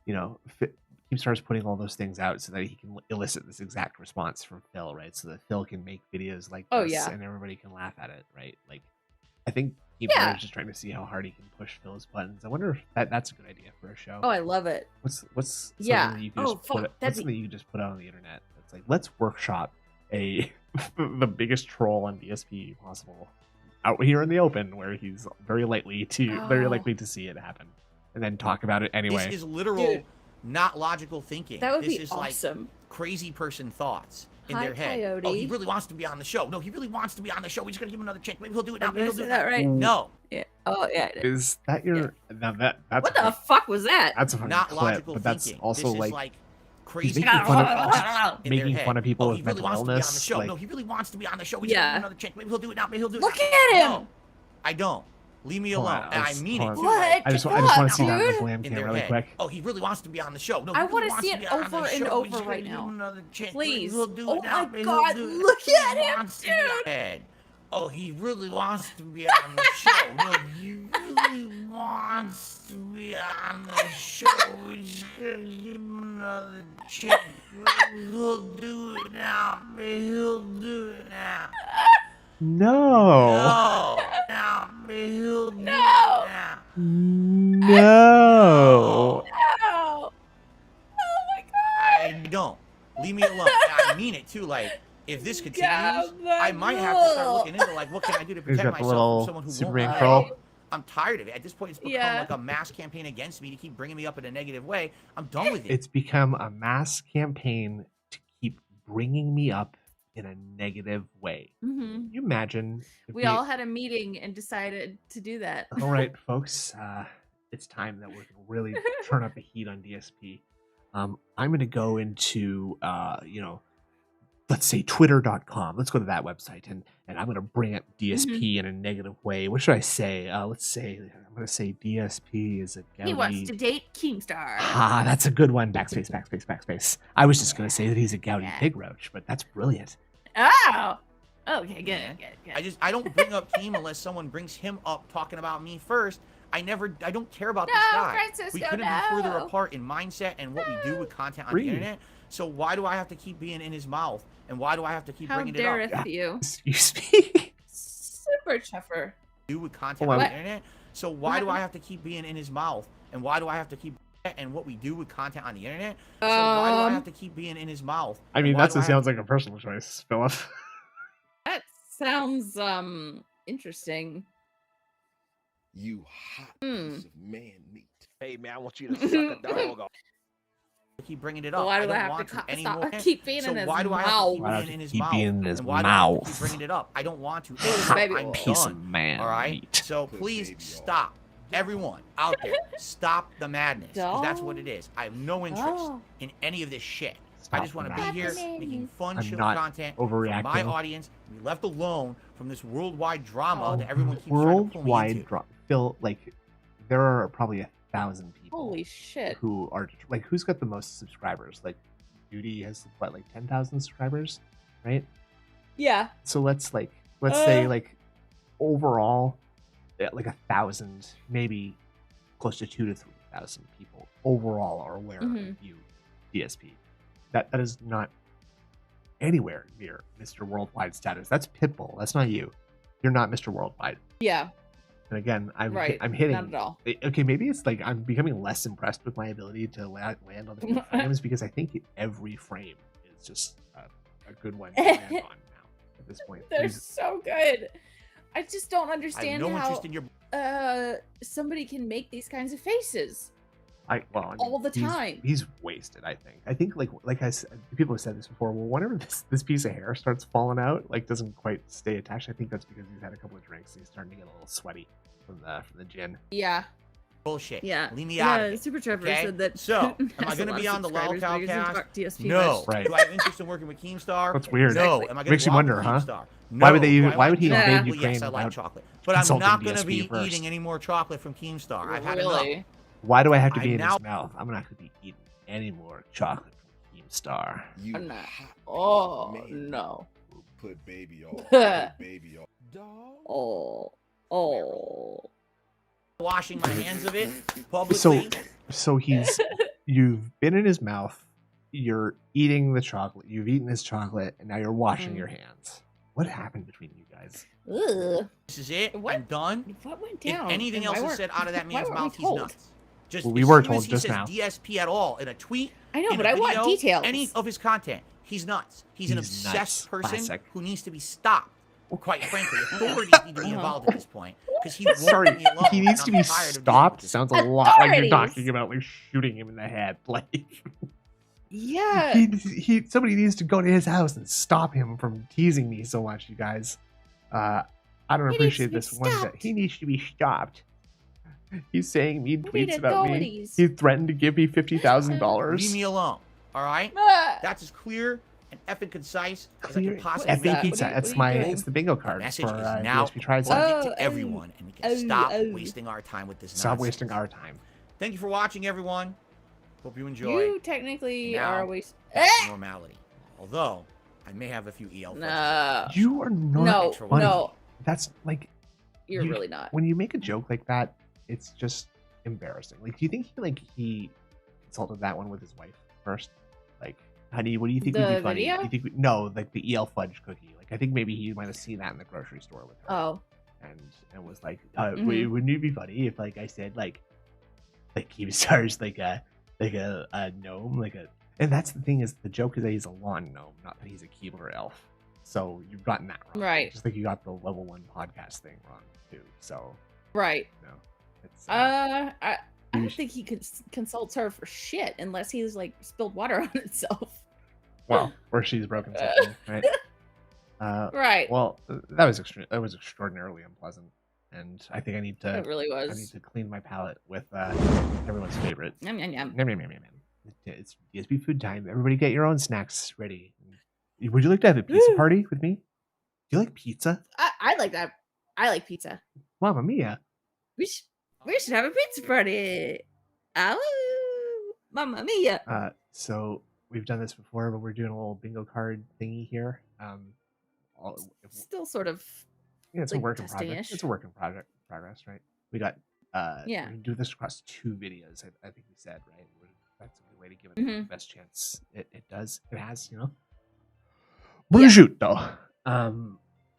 you know, Keem starts putting all those things out so that he can elicit this exact response from Phil, right? So that Phil can make videos like Oh, this yeah. and everybody can laugh at it, right? Like I think Keem Yeah. is just trying to see how hard he can push Phil's buttons. I wonder if that's a good idea for a show. Oh, I love it. What's Yeah. something that you can Oh, just put fuck, what's that'd be- something you can just put out on the internet? It's like let's workshop a the biggest troll on DSP possible out here in the open where he's very likely to see it happen and then talk about it anyway. This is literal, Dude. not logical thinking. That would this be is like awesome. crazy person thoughts in Hi, their head. Coyote. Oh, he really wants to be on the show. No, he really wants to be on the show. We just gotta give him another chance. Maybe he'll do it now. Maybe Did I he'll do say it that now. right? No, Yeah. Oh, yeah. it is. Is that your now that's What a the fuck was that? that's a fucking not clip, logical but that's thinking. also this is like crazy making fun of- thoughts in their making head. fun of people oh, with he really mental wants to be on the illness, show. like- No, he really wants to be on the show. We just Yeah. give him another chance. Maybe he'll do it now. Maybe he'll do it Look now. at him. No, I don't. Leave me Hold on, alone. And I mean it. hold too, on. like, I just Fuck, want to see that on the dude. glam in cam their really head. quick. Oh, he really wants to be on the show. No, I he really wanna wants see to it be on the over and show. We over just gotta right give him now. another chance. Please. He'll do Oh it now. my Maybe God, he'll do it. look He at him, wants to be dude. ahead. Oh, he really wants to be on the show. No, he really wants to be on the show. We just gotta give him another chance. Maybe he'll do it now. Maybe he'll do it now. No. No, maybe he'll do it No. now. No. No. Oh my god. I don't. Leave me alone. And I mean it too. Like, if this continues, I might have to start looking into like what can I do to protect myself from someone who Superman won't. troll. I'm tired of it. At this point, it's become like a mass campaign against me to keep bringing me up in a negative way. I'm done with it. It's become a mass campaign to keep bringing me up in a negative way. Mm-hmm. You imagine? We all had a meeting and decided to do that. All right, folks. It's time that we're going to really turn up the heat on DSP. I'm going to go into, let's say twitter.com. Let's go to that website and I'm going to bring up DSP in a negative way. What should I say? Let's say, I'm going to say DSP is a gouty. He wants to date Keemstar. Ah, that's a good one. Backspace, backspace, backspace. I was just going to say that he's a gouty pig roach, but that's brilliant. Oh! Okay, good. I don't bring up Keem unless someone brings him up talking about me first. I don't care about this guy. Francisco, we couldn't be further apart in mindset and what we do with content on the internet. So why do I have to keep being in his mouth? And why do I have to keep bringing it up? How dareth you? Excuse me? Super chuffer. Do with content on the internet. So why do I have to keep being in his mouth? And why do I have to keep and what we do with content on the internet? So why do I have to keep being in his mouth? I mean, that sounds like a personal choice, Philip. That sounds interesting. You hot piece of man meat. Hey man, I want you to suck a dog off. Keep bringing it up. Why do I I don't have want to to anymore. keep being in his why do I have to keep being in his mouth? And why do I have to keep bringing it up? I don't want to. I'm Piece done. of man All right. meat. So please stop. Everyone out there, stop the madness. 'Cause that's what it is. I have no interest in any of this shit. I just want to be here making fun, chill content for my audience. Be left alone from this worldwide drama that everyone keeps trying to pull me into. Drama. Phil, like, there are probably 1,000 people. Holy shit. Who are like, who's got the most subscribers? Like, Duty has what, like 10,000 subscribers, right? Yeah. So let's say like overall, like 1,000, maybe close to 2,000 to 3,000 people overall are aware of you, DSP. That is not anywhere near Mr. Worldwide status. That's Pitbull. That's not you. You're not Mr. Worldwide. Yeah. And again, I'm hitting. Not at all. Okay, maybe it's like I'm becoming less impressed with my ability to land on the good frames because I think every frame is just a good one to land on now at this point. They're so good. I just don't understand I have no how interest in your... somebody can make these kinds of faces. All the time. He's wasted. I think like I said, people have said this before. Well, whenever this piece of hair starts falling out, like doesn't quite stay attached, I think that's because he's had a couple of drinks and he's starting to get a little sweaty from the gin. Yeah. Bullshit. Yeah. Leave me out of it. Super Trevor okay? said that. So, am I going to be on the LolCowcast? No. Right. Do I have interest in working with Keemstar? That's weird. No. Am I going Makes to you wonder, huh? No. Why would he invade Ukraine? Yes, I like chocolate. But I'm not going to be eating any more chocolate from Keemstar. I've had enough. Why do I have to be in his mouth? I'm not going to be eating any more chocolate from Keemstar. I'm not. Oh, no. Put baby on. Put baby on. Dog. Oh. Washing my hands of it publicly. So you've been in his mouth, you're eating the chocolate, you've eaten his chocolate, and now you're washing your hands. What happened between you guys? Ugh. This is it. I'm done. What went down? If anything else is said out of that man's mouth, he's nuts. Well, we were told just now. He says DSP at all in a tweet. I know, but I want details. Any of his content, he's nuts. He's an obsessed person who needs to be stopped. Quite frankly, authorities need to be involved at this point because he won't be alone. He needs to be stopped. Sounds a lot like you're talking about like shooting him in the head. Like, yeah, somebody needs to go to his house and stop him from teasing me so much, you guys. I don't appreciate this one bit. He needs to be stopped. He's saying mean tweets about me. He threatened to give me $50,000. Leave me alone. All right, that's as clear and effing concise as I can possibly make it. It's the bingo card. The message for, is now to everyone, and we can stop wasting our time with this nonsense. Stop wasting our time. Thank you for watching, everyone. Hope you enjoy. You technically are wasting normality. Although I may have a few EL. No, you are not. No, that's like you're really not. When you make a joke like that, it's just embarrassing. Like, do you think he consulted that one with his wife first? Like, honey, what do you think would be funny? Video? Do you think no, like the EL fudge cookie. Like, I think maybe he might have seen that in the grocery store with her. Oh, and was like, wouldn't it be funny if like I said like Keemstar's like a gnome, and that's the thing is the joke is that he's a lawn gnome, not that he's a Keebler elf. So you've gotten that wrong. Right. Just like you got the level 1 podcast thing wrong too. So right. no, it's I don't think he consults her for shit unless he's like spilled water on himself. well, or she's broken something, right? Right. Well, that was extraordinarily unpleasant, and I think I need to. It really was. I need to clean my palate with everyone's favorite. Yum, yum, yum. Yum, yum, yum, yum, yum. It's DSP food time. Everybody, get your own snacks ready. Would you like to have a pizza party with me? Do you like pizza? I like that. I like pizza. Mamma mia! We should have a pizza party. Oh, mamma mia! So we've done this before, but we're doing a little bingo card thingy here. Still sort of. Yeah, it's like a work in testing-ish. progress. It's a work in progress, right? We got Yeah. we can do this across 2 videos. I think we said, right? That's a good way to give it the best chance. It has, prosciutto.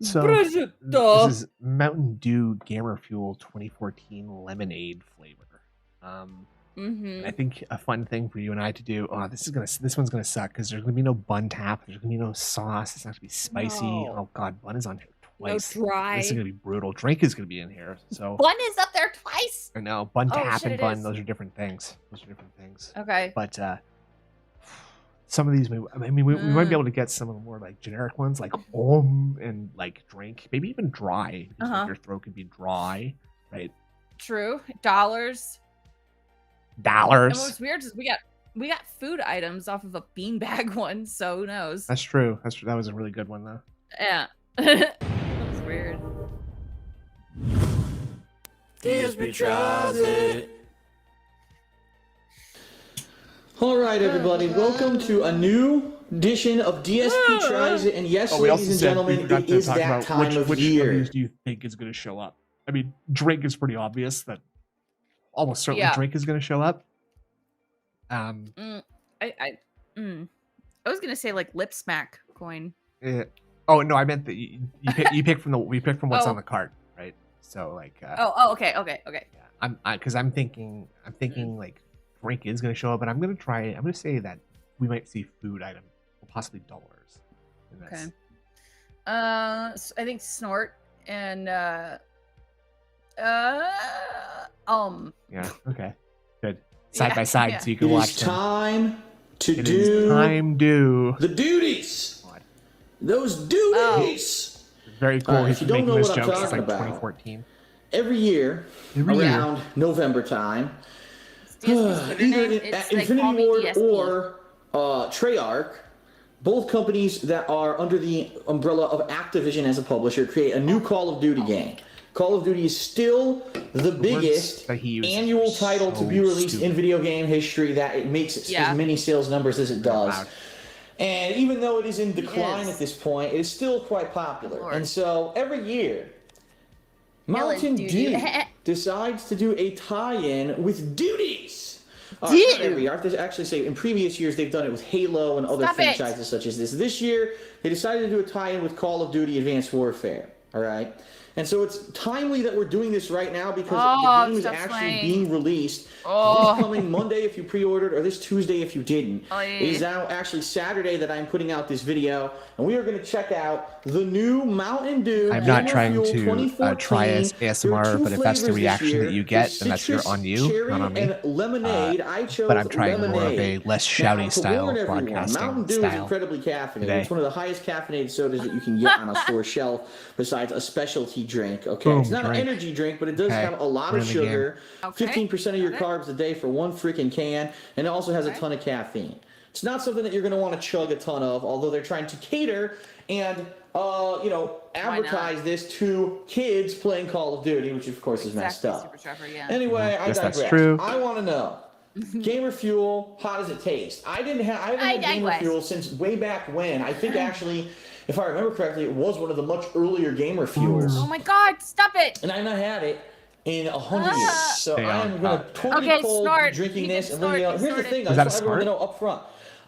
So Prosciutto. this is Mountain Dew Gamer Fuel 2014 lemonade flavor. I think a fun thing for you and I to do. Oh, this one's gonna suck because there's gonna be no bun tap. There's gonna be no sauce. It's not gonna be spicy. No. Oh God, bun is on here twice. No dry. This is gonna be brutal. Drink is gonna be in here. So Bun is up there twice. I know bun tap shit, and it bun. is. Those are different things. Okay. But some of these, we might be able to get some of the more like generic ones, like and like drink, maybe even dry. Because like, your throat could be dry, right? True. Dollars. And what's weird is we got food items off of a beanbag one, so who knows? That's true. That was a really good one though. Yeah. That was weird. DSP tries it. Alright everybody, welcome to a new edition of DSP Tries It, and yes, ladies and gentlemen, it is that time of which year. of these do you think is going to show up? I mean, drink is pretty obvious that almost certainly drink is going to show up. I was gonna say like lip smack coin. Oh no, I meant that you pick from what's on the card, right? So like. Okay. Yeah, I'm thinking like drink is going to show up, but I'm going to say that we might see food item or possibly dollars in this. Okay. I think snort and Yeah. Okay. Good. Side by side, so you can watch them. Time to It do is time to the duties. What? Those duties. Very cool. If He's you been don't making know this what I'm joke since talking like about, 2014. Every year around November time, either Infinity Ward or Treyarch, both companies that are under the umbrella of Activision as a publisher, create a new Call of Duty game. Call of Duty is still the biggest annual title to be released in video game history, that it makes as many sales numbers as it does. And even though it is in decline at this point, it is still quite popular. And so every year, Mountain Dew decides to do a tie-in with duties. Not every year. I have to actually say, in previous years, they've done it with Halo and other franchises such as this. This year, they decided to do a tie-in with Call of Duty Advanced Warfare. All right? And so it's timely that we're doing this right now because the game is actually being released this coming Monday if you pre-ordered, or this Tuesday if you didn't. It is now actually Saturday that I'm putting out this video, and we are going to check out the new Mountain Dew. I'm not trying to try as ASMR, but if that's the reaction that you get, then that's on you, not on me. Lemonade. I chose but I'm trying lemonade. more of a less shouty style broadcasting Mountain Dew is incredibly caffeinated. Today. It's one of the highest caffeinated sodas that you can get on a store shelf, besides a specialty drink. Okay, Boom, it's not an energy drink, but it does have a lot of sugar. 15% of your carbs a day for one freaking can, and it also has a ton of caffeine. It's not something that you're going to want to chug a ton of, although they're trying to cater and advertise this to kids playing Call of Duty, which of course is messed up. Anyway, I digress. That's true. I want to know, Gamer Fuel, how does it taste? I haven't had Gamer Fuel since way back when. I think actually, if I remember correctly, it was one of the much earlier Gamer Fuels. Oh my God! Stop it! And I've not had it in 100 years. So I'm going to totally cold drinking this and leaving it out. Here's the thing, I just want everyone to know up front.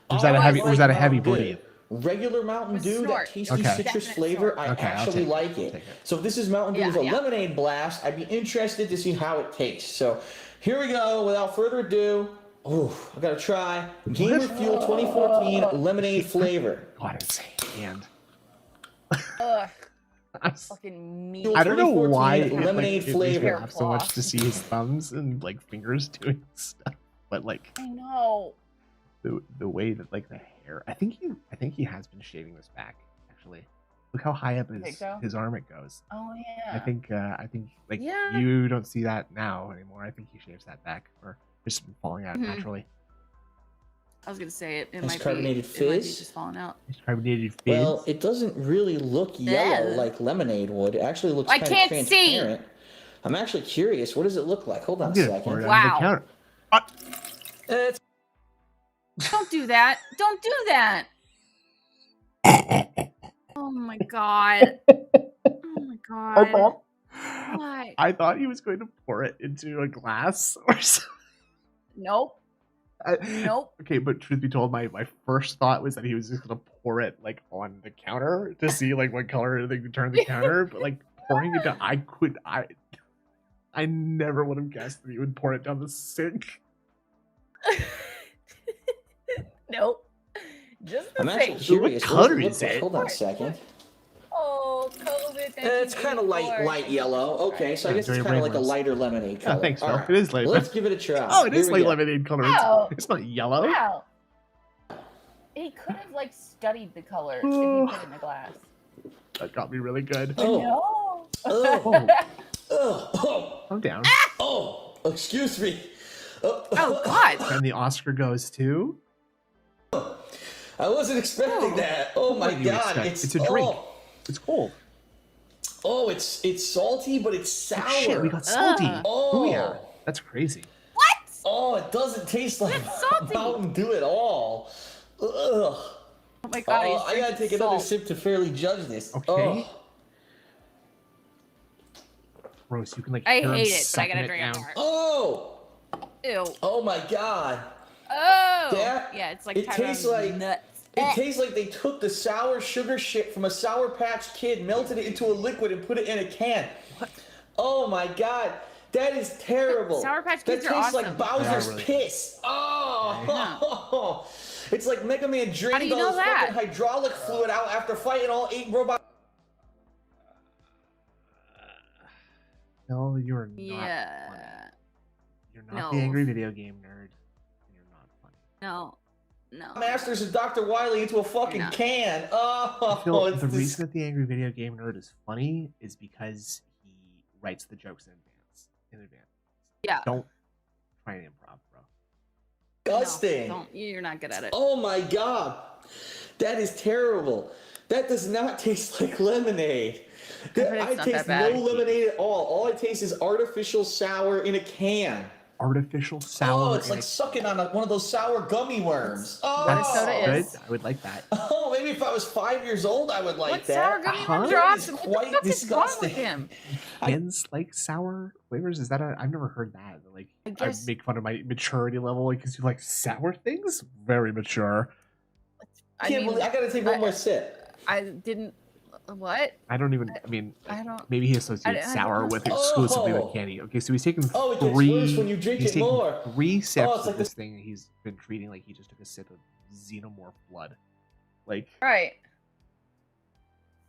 Was that a heavy booty? Regular Mountain Dew, that tasty citrus flavor, I actually like it. So if this is Mountain Dew with a lemonade blast, I'd be interested to see how it tastes. So here we go, without further ado. Oh, I gotta try Gamer Fuel 2014 lemonade flavor. God, it's hand. Fucking meat. I don't know why lemonade flavor so much to see his thumbs and like fingers doing stuff, but like I know the way that like the hair. I think he has been shaving this back. Actually, look how high up his arm it goes. Oh yeah. I think like you don't see that now anymore. I think he shaves that back or just falling out naturally. I was gonna say it might carbonated be, fizz? it might be just falling out. It's carbonated fizz. Well, it doesn't really look yellow like lemonade would. It actually looks kind of transparent. I'm actually curious. What does it look like? Hold on a second. Wow. Don't do that. Don't do that. Oh my god. Oh my god. What? I thought he was going to pour it into a glass or something. Nope. Nope. Okay, but truth be told, my first thought was that he was just gonna pour it like on the counter to see like what color they could turn the counter. But like pouring it down, I never would have guessed that he would pour it down the sink. Nope. Just the I'm sink. actually curious. What color is it? Hold on a second. Oh, COVID. It's kind of light yellow. Okay, so I guess it's kind of like a lighter lemonade color. Yeah, thanks, Phil. Right. It is light. Let's give it a try. Oh, it is like lemonade color. Wow. It's not yellow. Wow. He could have like studied the color if he put it in a glass. That got me really good. Oh. I'm down. Oh, excuse me. Oh God. And the Oscar goes to. I wasn't expecting that. Oh my God! It's a drink. It's cold. Oh, it's salty, but it's sour. Oh, shit, we got salty. Oh yeah, that's crazy. What? Oh, it doesn't taste like salty. Mountain Dew at all. Ugh. Oh my God! I gotta take another sip to fairly judge this. Okay. Oh. Gross. You can like. I hate it, but I gotta drink it more. Oh. Ew. Oh my God. Oh. Yeah, it's like it tastes like nuts. It tastes like they took the sour sugar shit from a Sour Patch Kid, melted it into a liquid, and put it in a can. What? Oh my God, that is terrible. Sour Patch Kids that are tastes awesome. like Bowser's really piss. Oh, it's like Mega Man drained all his fucking hydraulic fluid out after fighting all 8 robots. No, you're not. Yeah. Funny. You're not the angry video game nerd. You're not funny. No. Masters of Dr. Wily into a fucking can. Oh, the reason that the angry video game nerd is funny is because he writes the jokes in advance. Yeah. Don't try and improv, bro. Disgusting. No, you're not good at it. Oh my God, that is terrible. That does not taste like lemonade. I taste no lemonade at all. All I taste is artificial sour in a can. Artificial sour. Oh, it's like sucking on one of those sour gummy worms. Oh, that's soda is. good. I would like that. Oh, maybe if I was 5 years old, I would like that. Sour gummy worms are awesome. Quite What the fuck disgusting. is wrong with him? Kids like sour flavors? Is that I've never heard that. Like, I make fun of my maturity level because you like sour things. Very mature. I gotta take one more sip. I didn't. What? I don't even. I mean, I don't. Maybe he associates sour with exclusively with candy. Okay, so he's taken it gets worse when you drink it more. 3 sips of this thing. He's been treating like he just took a sip of xenomorph blood. Like, right.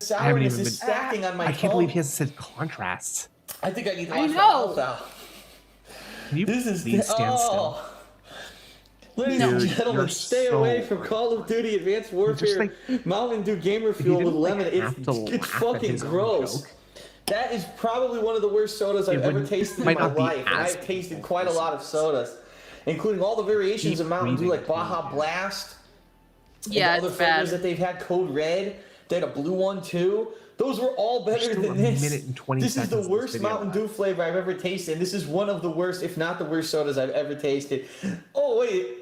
Sourness is stacking on my tongue. I can't believe he hasn't said contrasts. I think I need to wash my mouth out. Can you please stand still? Ladies and gentlemen, stay away from Call of Duty Advanced Warfare Mountain Dew Gamer Fuel with lemon. It's fucking gross. That is probably one of the worst sodas I've ever tasted in my life. And I've tasted quite a lot of sodas, including all the variations of Mountain Dew, like Baja Blast. Yeah, and the other flavors that they've had, Code Red. They had a blue one too. Those were all better than this. This is the worst Mountain Dew flavor I've ever tasted. And this is one of the worst, if not the worst, sodas I've ever tasted. Oh wait.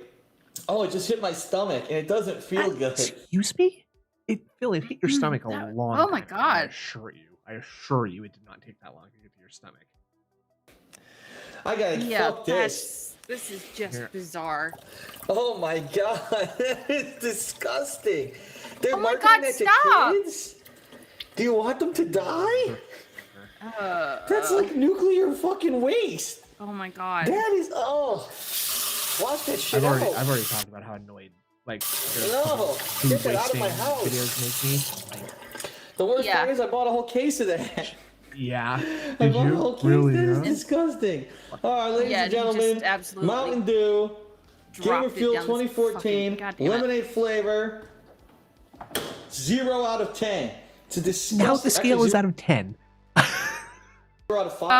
Oh, it just hit my stomach, and it doesn't feel good. Excuse me? Phil, it hit your stomach a long time. Oh my God. I assure you it did not take that long to get to your stomach. I gotta fuck this. This is just bizarre. Oh my God. It's disgusting. They're oh my God, stop. Kids? Do you want them to die? That's like nuclear fucking waste. Oh my God. That is, watch that shit I've already talked about how annoyed, like, get that out of my house. videos make me. Like, The worst part is I bought a whole case of that. Yeah. I bought a whole case. Really? That is disgusting. All right, ladies and gentlemen, Mountain Dew, Gamer Fuel 2014, lemonade flavor, 0 out of 10. It's a disgusting. Now the scale is out of 10. 0 out of 5.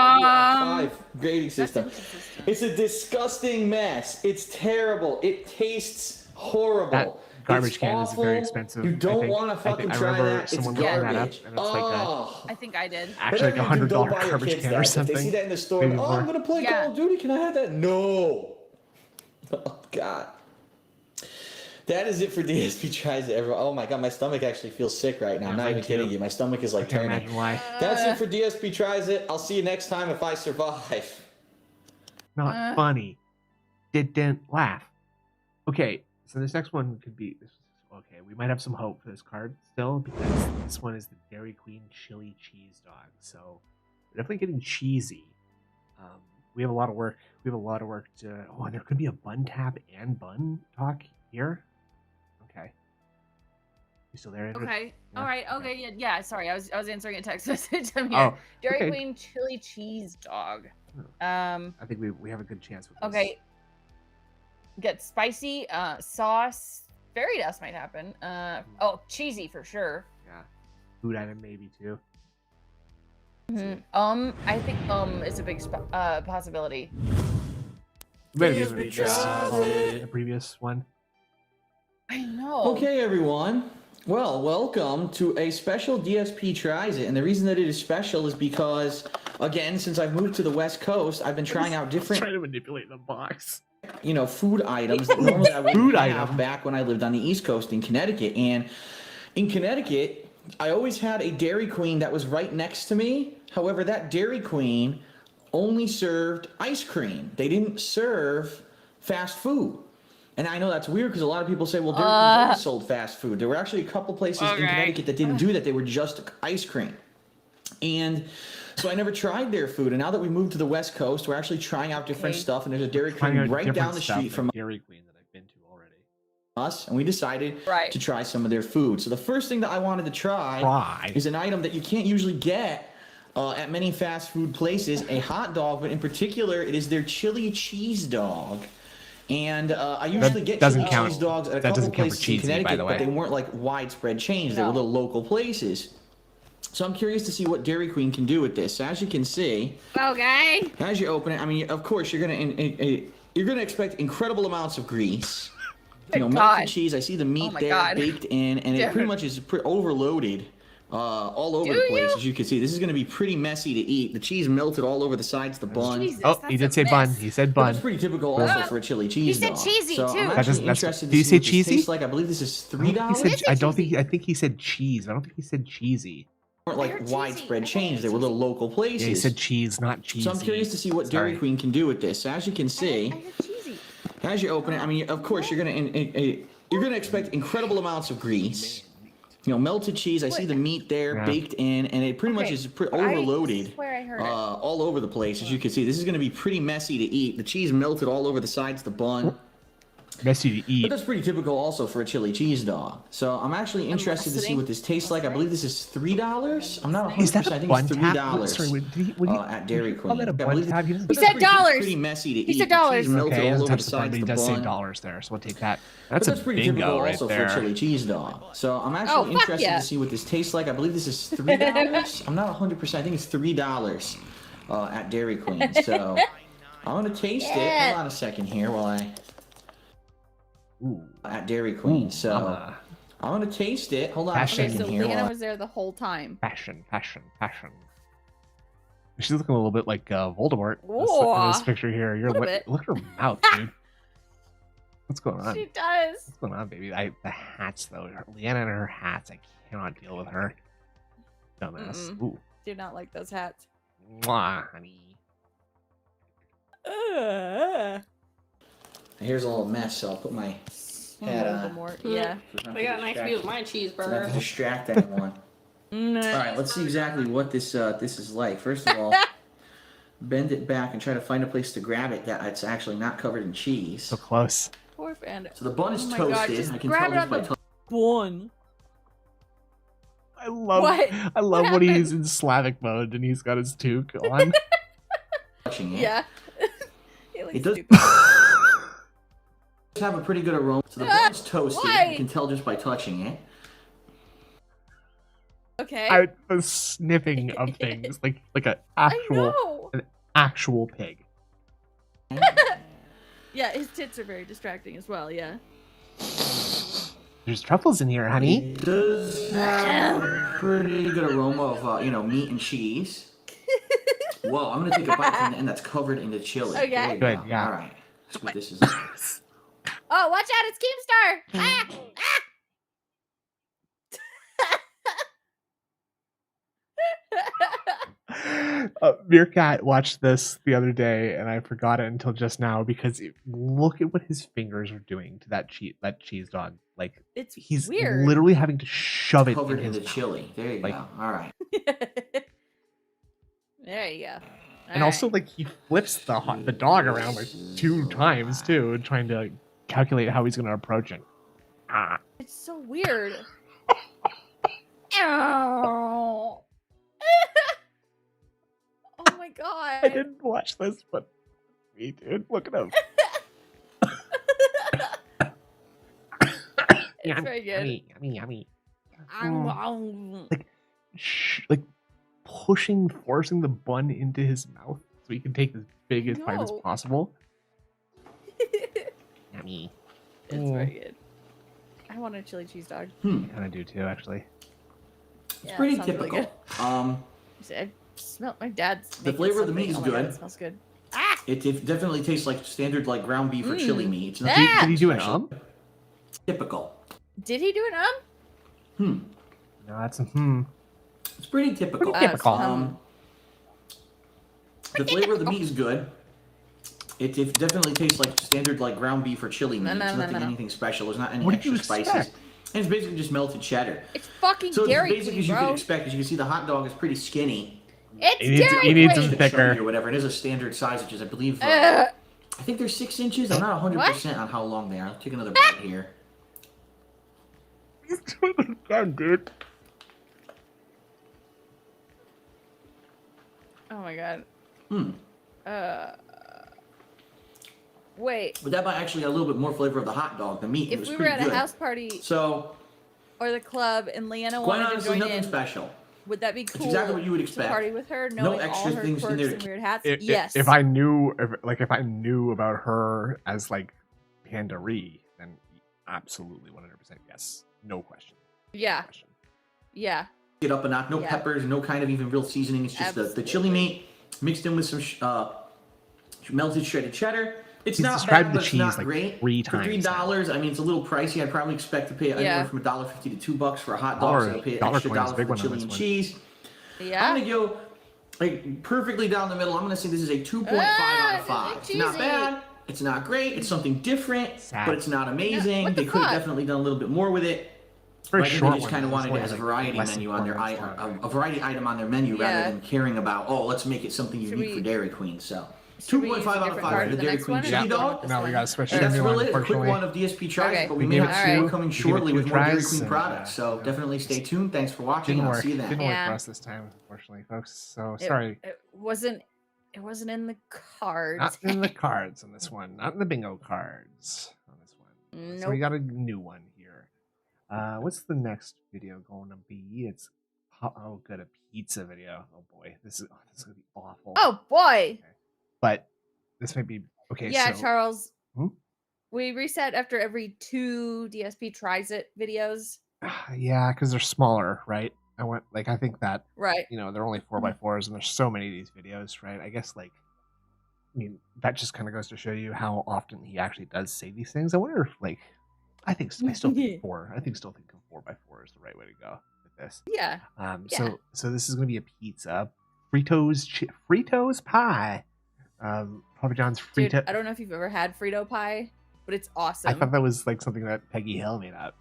5 grading system. It's a disgusting mess. It's terrible. It tastes horrible. That garbage can is very expensive. You don't want to fucking try that. It's garbage. I think I did. Actually, like $100 garbage can or something. If they see that in the store, I'm gonna play Call of Duty. Can I have that? No. Oh God. That is it for DSP Tries It. Everyone. Oh my God, my stomach actually feels sick right now. I'm not even kidding you. My stomach is like turning. Imagine why. That's it for DSP Tries It. I'll see you next time if I survive. Not funny. Didn't laugh. Okay, so this next one could be. Okay, we might have some hope for this card still because this one is the Dairy Queen Chili Cheese Dog. So we're definitely getting cheesy. We have a lot of work. We have a lot of work to. Oh, and there could be a bun tap and bun talk here. Okay. You still there, Andrew? Okay. Yeah. All right. Okay. Yeah. Sorry, I was answering a text message. I'm here. Oh, Dairy Queen Chili Cheese Dog. I think we have a good chance with this. Okay. Get spicy sauce. Fairy dust might happen. Cheesy for sure. Yeah. Food item maybe too. I think is a big possibility. Maybe the previous one. I know. Okay, everyone. Well, welcome to a special DSP Tries It. And the reason that it is special is because, again, since I've moved to the West Coast, I've been trying out different... Trying to manipulate the box. You know, food items that normally I wouldn't have back when I lived on the East Coast in Connecticut. And in Connecticut, I always had a Dairy Queen that was right next to me. However, that Dairy Queen only served ice cream. They didn't serve fast food. And I know that's weird because a lot of people say, well, Dairy Queen always sold fast food. There were actually a couple places in Connecticut that didn't do that. They were just ice cream. And so I never tried their food. And now that we moved to the West Coast, we're actually trying out different stuff. And there's a Dairy Queen right down the street from Dairy Queen that I've been to already. Us. And we decided to try some of their food. So the first thing that I wanted to try is an item that you can't usually get at many fast food places, a hot dog. But in particular, it is their chili cheese dog. And I usually get chili cheese dogs at a couple places in Connecticut, but they weren't like widespread chains. They were little local places. So I'm curious to see what Dairy Queen can do with this. So as you can see, as you open it, I mean, of course, you're gonna expect incredible amounts of grease. You know, melted cheese. I see the meat there baked in, and it pretty much is overloaded. All over the place, as you can see. This is going to be pretty messy to eat. The cheese melted all over the sides of the bun. Jesus, he did say bun. He said bun. That's pretty typical also for a chili cheese dog. He said cheesy, so too. I'm actually interested to do you see say what this cheesy? tastes like. I believe this is $3. I think he said cheese. I don't think he said cheesy. They weren't like widespread chains. They were little local places. Yeah, he said cheese, not cheesy. So I'm curious to see what Dairy Queen can do with this. So as you can see, as you open it, I mean, of course, you're gonna expect incredible amounts of grease. You know, melted cheese. I see the meat there baked in, and it pretty much is overloaded all over the place, as you can see. This is going to be pretty messy to eat. The cheese melted all over the sides of the bun. Messy to eat. But that's pretty typical also for a chili cheese dog. So I'm actually interested to see what this tastes like. I believe this is $3. I'm not 100%. I think it's $3 at Dairy Queen. He said dollars. Pretty messy to eat. He said dollars. Okay, all over the sides he of the does say bun. dollars there, so we'll take that. That's pretty typical right also there. for a chili cheese dog. So I'm actually interested to see what this tastes like. I believe this is $3. I'm not 100%. I think it's $3 at Dairy Queen. So I'm gonna taste it. Hold on a second here while I. At Dairy Queen. So I'm gonna taste it. Hold on a second here. Leanna was there the whole time. Passion. She's looking a little bit like Voldemort in this picture here. Look at her mouth, dude. What's going on? She does. What's going on, baby? The hats, though. Leanna and her hats. I cannot deal with her. Dumbass. Ooh. Do not like those hats. Mwah, honey. Here's a little mess, so I'll put my hat on. Yeah. I got a nice view of my cheeseburger. Not to distract anyone. Alright, let's see exactly what this is like. First of all, bend it back and try to find a place to grab it that it's actually not covered in cheese. So close. Poor Bandit. So the bun is toasted. I can tell this by bun. I love What? I love when he's in Slavic mode and he's got his toque on. Touching it. Yeah. He looks It does stupid. have a pretty good aroma. So the bun's toasted. Why? You can tell just by touching it. Okay. The sniffing of things like an I know. actual pig. Yeah, his tits are very distracting as well. Yeah. There's truffles in here, honey. It does have a pretty good aroma of meat and cheese. Whoa, I'm gonna take a bite from the end that's covered in the chili. Okay. There you Good, go. yeah. All right. That's what this is. Oh, watch out! It's Keemstar. Ah! Meerkat watched this the other day, and I forgot it until just now because look at what his fingers are doing to that cheese dog. Like It's he's weird. literally having to shove it Covered in his the mouth. chili. There you go. All right. There you go. And also, like, he flips the dog around like 2 times too, trying to calculate how he's going to approach it. Ah. It's so weird. Ow. Oh my god. I didn't watch this, but me, dude, look at him. It's very good. Yummy. Mm. Like forcing the bun into his mouth so he can take as big as bite as No. possible. Yummy. It's very good. I want a chili cheese dog. I kind of do too, actually. It's pretty typical. I smell my dad's. The flavor of the meat is good. It smells good. It definitely tastes like standard like ground beef or chili meat. It's not Did he do an special. Typical. Did he do an No, that's It's pretty typical. Pretty typical. The flavor of the meat is good. It definitely tastes like standard like ground beef or chili meat. It's nothing anything special. There's not any What did you extra spices. expect? And it's basically just melted cheddar. It's fucking So it's Dairy basic Queen, as you bro. could expect. As you can see, the hot dog is pretty skinny. It's He needs- Dairy he needs Queen. him thicker. Or whatever. It is a standard size, which is I believe. Ugh. I think they're 6 inches. I'm not 100% on how long they are. Let's take another bite here. God, dude. Oh my god. Hmm. Wait. But that might actually have a little bit more flavor of the hot dog. The meat. It If was we were pretty at a good. house party So, or the club and Leanna quite wanted to honestly, join nothing in, special. would that be cool? exactly what you would To expect. party with her, No knowing extra all her things in quirks there. and weird hats. If, Yes. if I knew about her as like Pandaree, then absolutely 100% yes, no question. Yeah. Yeah. Get up a notch. No Yeah. peppers. No kind of even real seasoning. It's just the chili meat mixed in with some melted shredded cheddar. It's He's not described bad, the but it's cheese not like great. 3 For times. $3, I mean, it's a little pricey. I'd probably expect to pay anywhere from $1.50 to $2 for a hot dog. So I'll pay an extra $1 is a $1 big for one on chili this and one. cheese. Yeah. I'm gonna go like perfectly down the middle. I'm gonna say this is a 2.5 out of 5. It's not cheesy. bad. It's not great. It's something different, Sad. but it's not amazing. what the They could have fuck? definitely done a little bit more with it. Very I think short they just one. kind of It's wanted it only as a like variety less than menu on their 4 minutes long. a variety item on their menu rather Yeah. than caring about, oh, let's make it something Should unique we- for Dairy Queen. So should we 2.5 use a out of different 5 card for for the the Dairy next Queen one? chili Or do you dog. want this Now we one? gotta switch And to that's the new really one, it. A quick unfortunately. one of DSP tries, Okay. but we We may gave have it two two. coming We gave it shortly 2 with more Dairy tries, Queen and, products. So yeah. definitely stay tuned. Thanks for watching. Didn't I'll work. see you then. Didn't work Yeah. for us this time, unfortunately, folks. So It- sorry. It wasn't in the cards. Not in the cards on this one. Not in the bingo cards on this one. So we Nope. got a new one here. What's the next video going to be? It's good, a pizza video. Oh boy, this is gonna be awful. Oh boy. But this might be okay. Yeah, so, Charles. Hmm? We reset after every 2 DSP tries it videos. Yeah, because they're smaller, right? I think that Right. they're only 4x4s, and there's so many of these videos, right? I guess that just kind of goes to show you how often he actually does say these things. I wonder if I still think 4. I still think 4x4 is the right way to go with this. Yeah. Yeah. So this is gonna be a pizza, Fritos pie, Papa John's Dude, Frito. I don't know if you've ever had Frito pie, but it's awesome. I thought that was like something that Peggy Hill made up.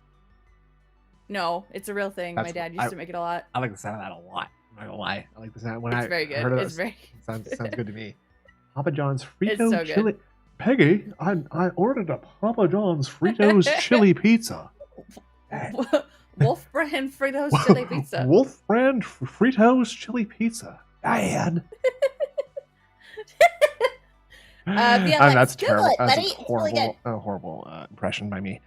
No, it's a real thing. My That's- dad used to make it a lot. I like the sound of that a lot. I'm not gonna lie. I like the sound when It's I very good. heard of It's it. very Sounds good to me. Papa John's It's Frito so good. chili. Peggy, I ordered a Papa John's Fritos chili pizza. Wolf brand Fritos chili pizza. Wolf brand Fritos chili pizza. Dad. That's terrible. That's a horrible impression by me.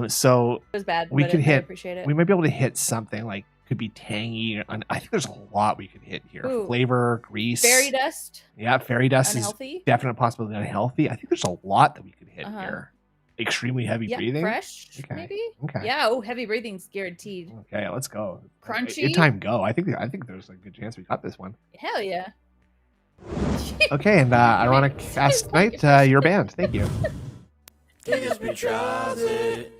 So it was bad. We could hit. I appreciate it. We might be able to hit something like could be tangy. I think there's a lot we could hit here. Ooh. Flavor, grease, fairy dust. Yeah, fairy dust unhealthy? Is definite possibility unhealthy. I think there's a lot that we could hit here. Extremely heavy breathing. Fresh, maybe. Okay. Yeah. Oh, heavy breathing's guaranteed. Okay, let's go. Crunchy. Your time go. I think there's a good chance we got this one. Hell yeah. Okay, and Ironic Cast Night, you're banned. Thank you. DSP tries it.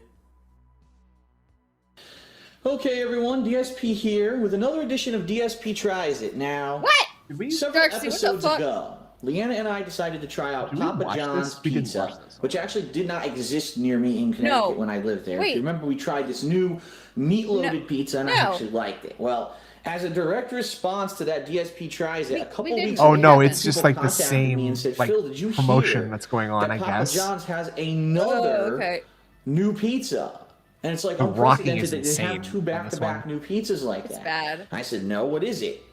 Okay, everyone, DSP here with another edition of DSP Tries It. Now, what? Several episodes ago, Leanna and I decided to try out Papa John's Pizza, which actually did not exist near me in Connecticut when I lived there. If you remember, we tried this new meat-loaded pizza, and I actually liked it. Well, as a direct response to that DSP Tries It, a couple weeks ago, no, it's just like the same said, like Phil, did you promotion that's going on, I guess. Papa John's has another new pizza. And it's like the rocking is that insane. They have two back-to-back new pizzas like that. It's bad. I said, no, what is it?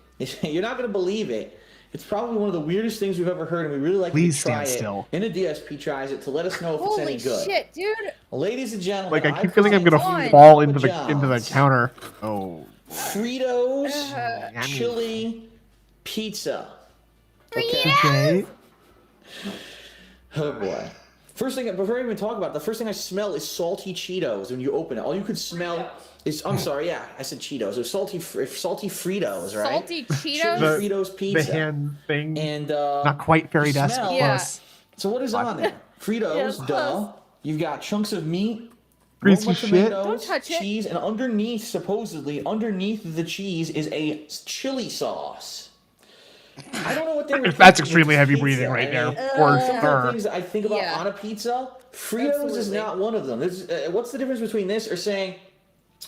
You're not going to believe it. It's probably one of the weirdest things we've ever heard, and we really like to try it in a DSP Tries It to let us know if it's any good. Holy shit, dude! Ladies and gentlemen, like I keep feeling I'm gonna fall into the counter. Oh. Fritos chili pizza. Okay. Oh boy. First thing, before I even talk about it, the first thing I smell is salty Cheetos when you open it. All you could smell is, I'm sorry, yeah, I said Cheetos. It was salty Fritos, right? Salty Cheetos? Fritos pizza. The hand thing. And, not quite fairy dust, but close. So what is on there? Fritos, duh. You've got chunks of meat, greasy shit. Don't touch it. cheese, and underneath, supposedly, underneath the cheese is a chili sauce. I don't know what they were That's extremely heavy breathing right there, for Some of the sure. things that I think about on a pizza, Fritos is not one of them. What's the difference between this or saying,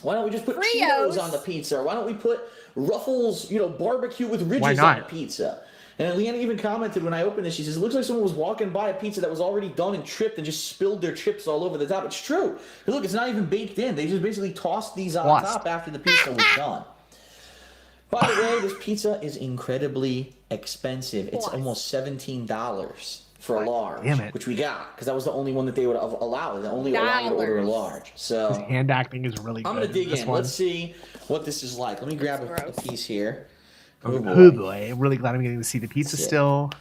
why don't we just put Cheetos on the pizza? Or why don't we put Ruffles, barbecue with ridges on a pizza? And Leanna even commented when I opened this, she says, it looks like someone was walking by a pizza that was already done and tripped and just spilled their chips all over the top. It's true. Look, it's not even baked in. They just basically tossed these on top after the pizza was done. By the way, this pizza is incredibly expensive. It's almost $17 for a large, which we got because that was the only one that they would have allowed. They only allowed you to order a large. So his hand acting is really good. I'm gonna dig in. Let's see what this is like. Let me grab a piece here. Oh boy! I'm really glad I'm getting to see the pizza still.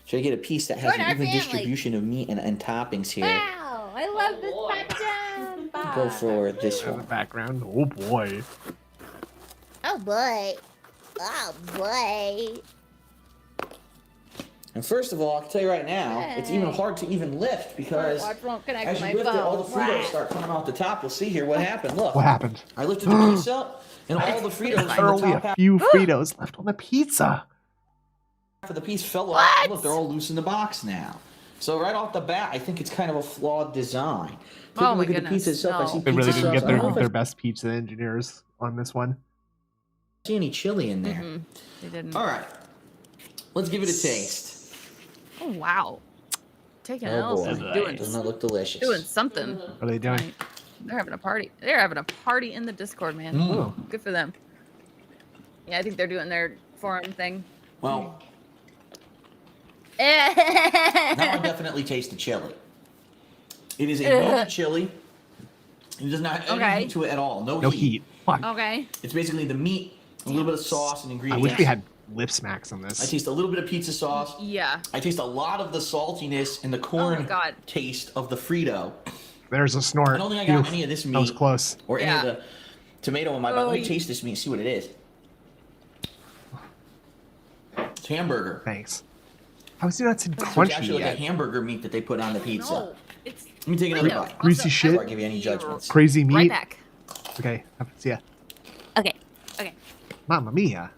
Should I get a piece that has an even distribution of meat and toppings here? Wow! I love this pizza. Go for this one. Background. Oh boy! Oh boy! Oh boy! And first of all, I can tell you right now, it's even hard to even lift because as you lift it, all the Fritos start coming off the top. You'll see here what happened. Look. What happened? I lifted the piece up, and all the Fritos There are only a few Fritos left on the pizza. After the piece fell off, look, they're all loose in the box now. So right off the bat, I think it's kind of a flawed design. Take a look at the pizza itself. I see they really didn't get sauce. their best pizza engineers on this one. I see any chili in there. They didn't. All right, let's give it a taste. Oh wow! Taking Oh else boy, doing doesn't that look delicious? doing something. What are they doing? Right. They're having a party. They're having a party in the Discord, man. Oh. Good for them. Yeah, I think they're doing their forum thing. Well, now I definitely taste the chili. It is a meaty chili. It does not have any heat to it at all. No heat. Fuck. Okay. It's basically the meat, a little bit of sauce and I ingredients. wish we had lip smacks on this. I taste a little bit of pizza sauce. Yeah. I taste a lot of the saltiness and the corn taste of the Frito. There's a snort. I don't think I got any of this meat. That was close. Or any of the tomato in my mouth. Let me taste this meat and see what it is. It's hamburger. Thanks. How is it not said It's crunchy actually yet? like a hamburger meat that they put on the pizza. No, it's Let me take another bite. Greasy shit. Before I give you any judgments. Crazy meat. Right back. Okay. See ya. Okay. Okay. Mamma mia.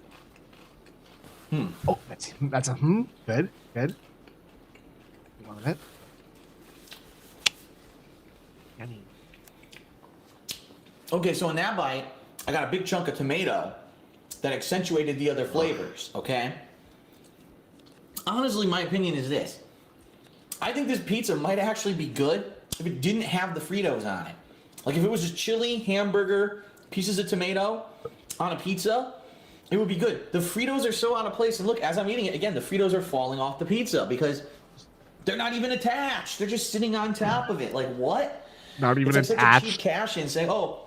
Oh, that's a Good. Good. One minute. Yummy. Okay, so in that bite, I got a big chunk of tomato that accentuated the other flavors, okay? Honestly, my opinion is this. I think this pizza might actually be good if it didn't have the Fritos on it. Like if it was just chili, hamburger, pieces of tomato on a pizza, it would be good. The Fritos are so out of place. And look, as I'm eating it, again, the Fritos are falling off the pizza because they're not even attached. They're just sitting on top of it. Like, what? Not even it's like attached. Such a cheap cash-in saying, oh,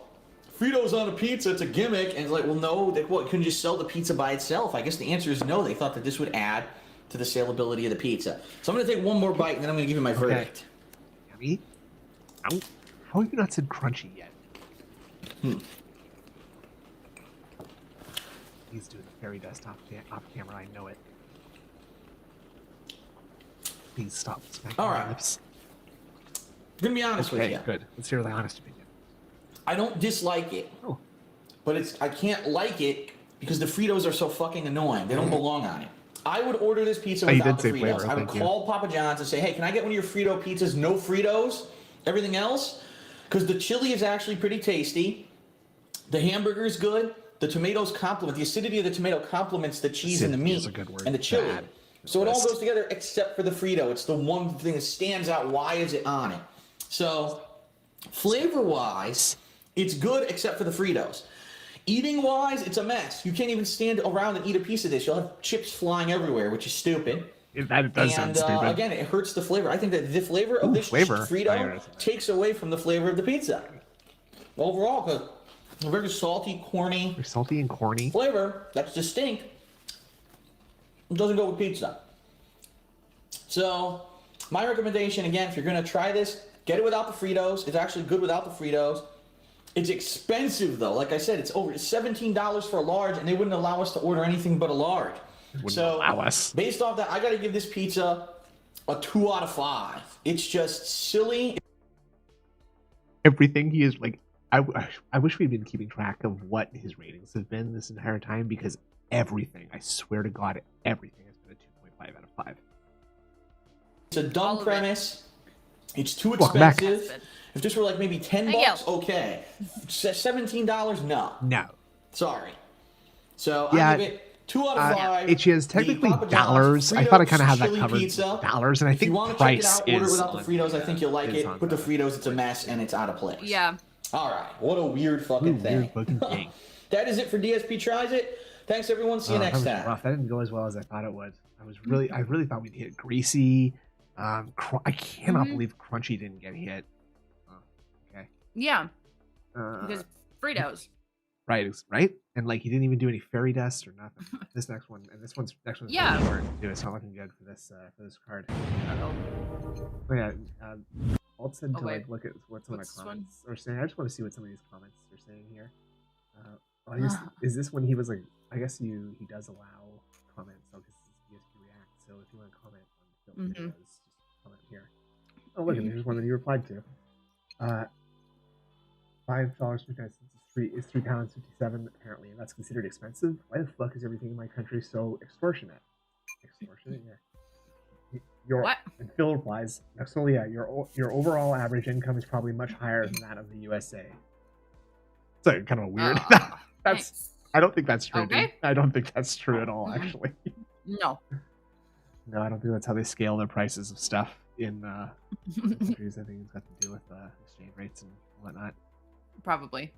Fritos on a pizza, it's a gimmick. And it's like, well, no, they couldn't just sell the pizza by itself. I guess the answer is no. They thought that this would add to the saleability of the pizza. So I'm going to take one more bite, and then I'm going to give you my verdict. Yummy. How have you not said crunchy yet? He's doing the fairy dust off camera. I know it. Please stop smacking my lips. I'm going to be honest with you. Good. Let's hear the honest opinion. I don't dislike it. Oh. But I can't like it because the Fritos are so fucking annoying. They don't belong on it. I would order this pizza without the Fritos. Flavor, I would call Papa John's and say, hey, can I get one of your Frito pizzas, no Fritos? Everything else? Because the chili is actually pretty tasty. The hamburger is good. The tomatoes complement, the acidity of the tomato complements the cheese and the meat and the chili. So it all goes together except for the Frito. It's the one thing that stands out. Why is it on it? So flavor-wise, it's good except for the Fritos. Eating-wise, it's a mess. You can't even stand around and eat a piece of this. You'll have chips flying everywhere, which is stupid. That does sound stupid. Again, it hurts the flavor. I think that the flavor of this Frito takes away from the flavor of the pizza. Overall, because a very salty, corny. Very salty and corny. Flavor that's distinct. It doesn't go with pizza. So, my recommendation, again, if you're going to try this, get it without the Fritos. It's actually good without the Fritos. It's expensive, though. Like I said, it's over $17 for a large, and they wouldn't allow us to order anything but a large. So, allow us. Based off that, I got to give this pizza a 2 out of 5. It's just silly. Everything he is like, I wish we'd been keeping track of what his ratings have been this entire time, because everything, I swear to God, everything has been a 2.5 out of 5. It's a dumb premise. It's too expensive. If this were like maybe $10, okay. $17, no. No. Sorry. So I give it 2 out of 5. It is technically dollars. I thought I kind of had that covered. Pizza. Dollars, and I think price is. Order without the Fritos. I think you'll like it. With the Fritos, it's a mess and it's out of place. Yeah. All right. What a weird fucking thing. That is it for DSP Tries It. Thanks everyone. See you next time. Rough. That didn't go as well as I thought it would. I really thought we'd hit greasy. I cannot believe crunchy didn't get hit. Okay. Yeah. Because Fritos. Right. And like he didn't even do any fairy dust or nothing. This next one yeah. Really hard to do. It's not looking good for this card. Oh yeah. Alt said to like look at what some of my comments are saying. I just want to see what some of these comments are saying here. Is this when he was like? I guess he does allow comments, so because this is DSP React. So if you want to comment on the videos, just comment here. Oh look, there's one that he replied to. $5.59 is £3.57 apparently, and that's considered expensive. Why the fuck is everything in my country so extortionate? Extortionate, yeah. What? And Phil replies, so yeah, your overall average income is probably much higher than that of the USA. So kind of weird. Thanks. I don't think that's true. Okay. Dude. I don't think that's true at all, actually. No. No, I don't think that's how they scale their prices of stuff in countries. I think it's got to do with exchange rates and whatnot. Probably.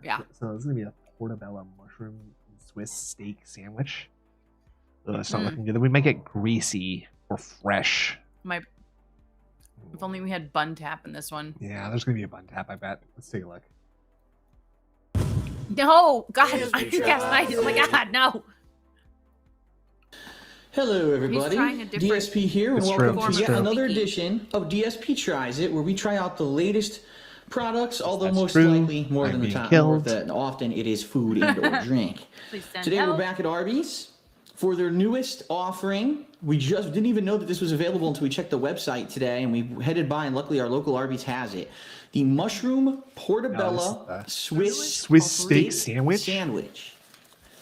Yeah. So this is gonna be a portobello mushroom and Swiss steak sandwich. It's not looking good. Then we might get greasy or fresh. If only we had bun tap in this one. Yeah, there's gonna be a bun tap, I bet. Let's take a look. No, God, oh my God, no. Hello, everybody. DSP here, and welcome to yet another edition of DSP Tries It, where we try out the latest products, although most likely more than the time, more than often it is food and or drink. Today we're back at Arby's for their newest offering. We just didn't even know that this was available until we checked the website today, and we headed by, and luckily our local Arby's has it. The mushroom portobello Swiss steak sandwich.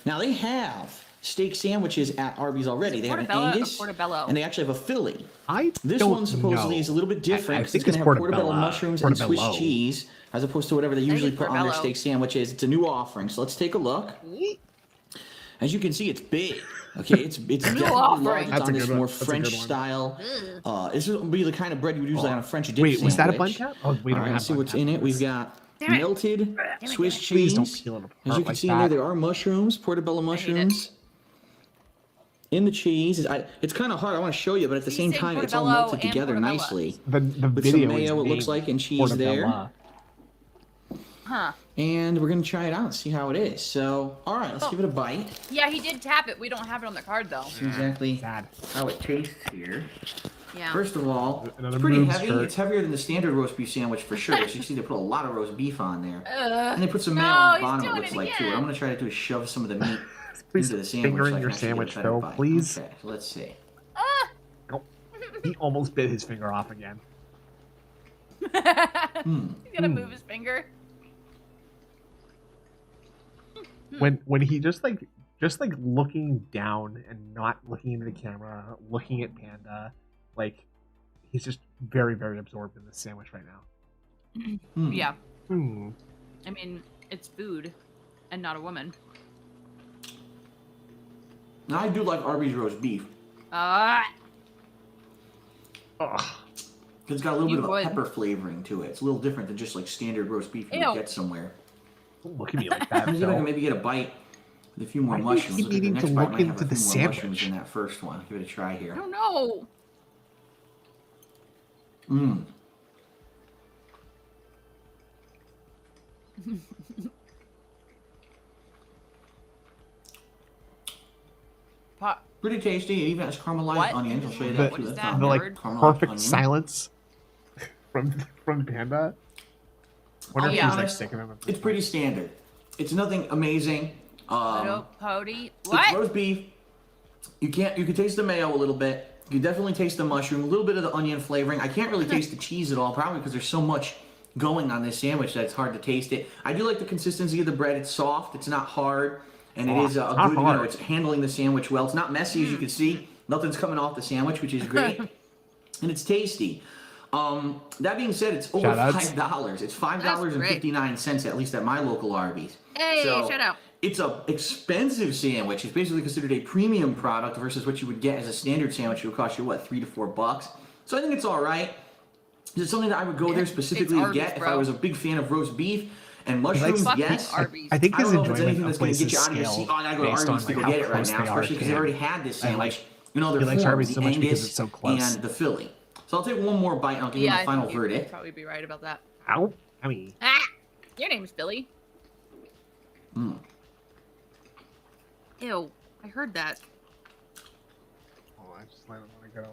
Now they have steak sandwiches at Arby's already. They have an Angus, and they actually have a Philly. This one supposedly is a little bit different because it's going to have portobello mushrooms and Swiss cheese, as opposed to whatever they usually put on their steak sandwiches. It's a new offering, so let's take a look. As you can see, it's big. Okay, it's definitely large. It's on this more French style. This would be the kind of bread you would usually on a French dip sandwich. Wait, was that a bun tap? Oh, we don't have. Let's see what's in it. We've got melted Swiss Please don't cheese. peel it apart As you can like see in there are mushrooms, portobello mushrooms. In the cheese, it's kind of hard. I want to show you, but at the same time, it's all melted together nicely. The with video some mayo, is it looks like, and cheese Portobello. there. Huh. And we're gonna try it out and see how it is. So, all right, let's give it a bite. Yeah, he did tap it. We don't have it on the card though. See exactly how it tastes here. Yeah. First of all, it's pretty heavy. It's heavier than the standard roast beef sandwich for sure. As you see, they put a lot of roast beef on there, and they put some mayo on the bottom. It looks like too. What I'm gonna try to do is shove some of the meat into the sandwich. Fingering your sandwich, Phil, please. Okay, so let's see. Nope. He almost bit his finger off again. He's gonna move his finger. When he just like looking down and not looking into the camera, looking at Panda, like he's just very, very absorbed in this sandwich right now. Yeah. I mean, it's food and not a woman. Now I do like Arby's roast beef. It's got a little bit of a pepper flavoring to it. It's a little different than just like standard roast beef you would get somewhere. Don't look at me like that. See if I can maybe get a bite with a few more mushrooms. Keep needing to look into the sandwich. Mushrooms in that first one. Give it a try here. I don't know. Pretty tasty. It even has caramelized onions. I'll show you that too. The like perfect silence from Panda. Wonder if he's like sick of him. It's pretty standard. It's nothing amazing. What? It's roast beef. You can taste the mayo a little bit. You can definitely taste the mushroom, a little bit of the onion flavoring. I can't really taste the cheese at all, probably because there's so much going on this sandwich that it's hard to taste it. I do like the consistency of the bread. It's soft. It's not hard. And it is a good, you know, it's handling the sandwich well. It's not messy, as you can see. Nothing's coming off the sandwich, which is great. And it's tasty. That being said, it's over $5. It's $5.59, at least at my local Arby's. Hey, shout out. It's an expensive sandwich. It's basically considered a premium product versus what you would get as a standard sandwich. It would cost you, what, $3 to $4? So I think it's all right. Is it something that I would go there specifically to get if I was a big fan of roast beef? And mushrooms, yes. I think his enjoyment of places scale based on like how close they are. Especially because they already had this sandwich. You know, he likes Arby's so much because it's so close. And the Philly. So I'll take one more bite and I'll give you my final verdict. You'd probably be right about that. Ow. I mean. Your name's Billy. Ew. I heard that. Oh, I just want to get a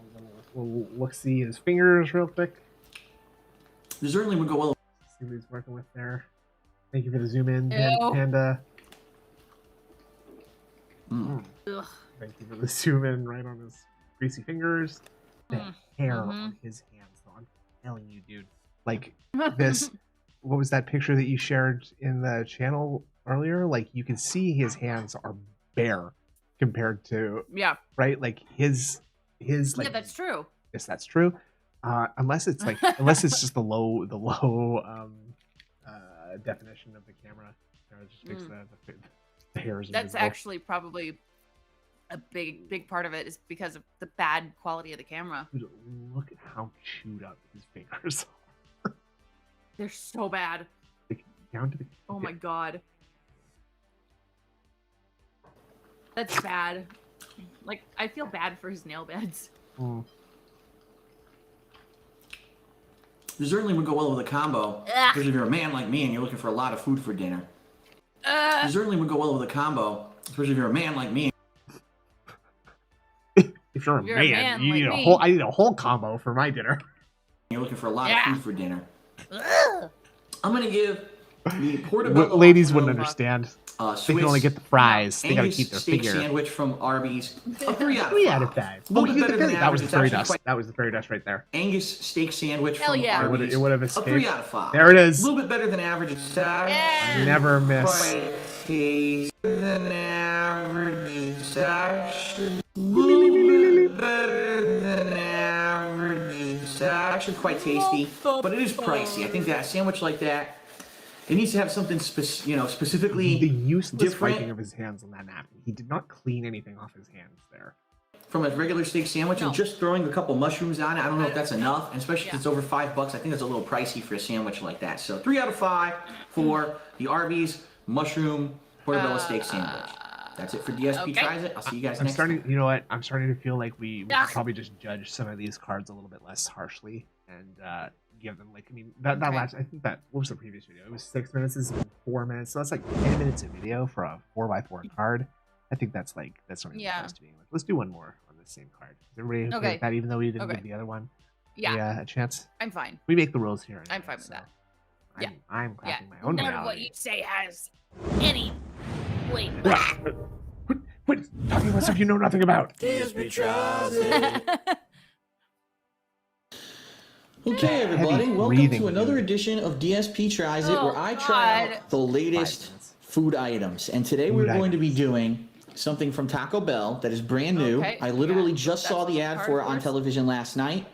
little look-see his fingers real quick. They certainly would go well. See what he's working with there. Thank you for the zoom in, Panda. Thank you for the zoom in right on his greasy fingers. The hair on his hands, though. I'm telling you, dude. Like this. What was that picture that you shared in the channel earlier? Like you can see his hands are bare compared to right. Like his like that's true. Yes, that's true. Unless it's like just the low definition of the camera. It just makes the hairs. That's actually probably a big part of it is because of the bad quality of the camera. Dude, look at how chewed up his fingers are. They're so bad. Like, down to the. Oh my god. That's bad. Like I feel bad for his nail beds. They certainly would go well with a combo. Because if you're a man like me and you're looking for a lot of food for dinner. They certainly would go well with a combo. Especially if you're a man like me. If you're a man, you need I need a whole combo for my dinner. You're looking for a lot of food for dinner. I'm gonna give the portobello. Ladies wouldn't understand. They can only get the fries. They gotta Angus keep their steak figure. Sandwich from Arby's. A 3 out of 5. 3 out of 5. That was the fairy dust. That was the fairy dust right there. Angus steak sandwich from Arby's. It would have escaped. A 3 out of 5. There it is. A little bit better than average. Never miss. Than average. A little bit better than average. Actually quite tasty, but it is pricey. I think that a sandwich like that, it needs to have something specifically the useless different. wiping of his hands on that napkin. He did not clean anything off his hands there. from a regular steak sandwich and just throwing a couple mushrooms on it. I don't know if that's enough, and especially if it's over $5. I think that's a little pricey for a sandwich like that. So 3 out of 5 for the Arby's mushroom portobello steak sandwich. That's it for DSP Tries It. I'll see you guys next time. You know what? I'm starting to feel like we should probably just judge some of these cards a little bit less harshly and give them like, I mean, that last, I think that, what was the previous video? It was 6 minutes. This is 4 minutes. So that's like 10 minutes of video for a 4x4 card. I think that's something that's supposed to be. Like, let's do one more on the same card. Is everybody okay with that, even though we didn't give the other one a chance? I'm fine. We make the rules here. Anyway, I'm fine with that. I'm clapping my own None reality. of what you say has any weight. Quit talking about stuff you know nothing about. DSP Tries It. Okay, everybody, welcome to another edition of DSP Tries It, where I try out the latest food items. And today we're going to be doing something from Taco Bell that is brand new. I literally just saw the ad for it on television last night.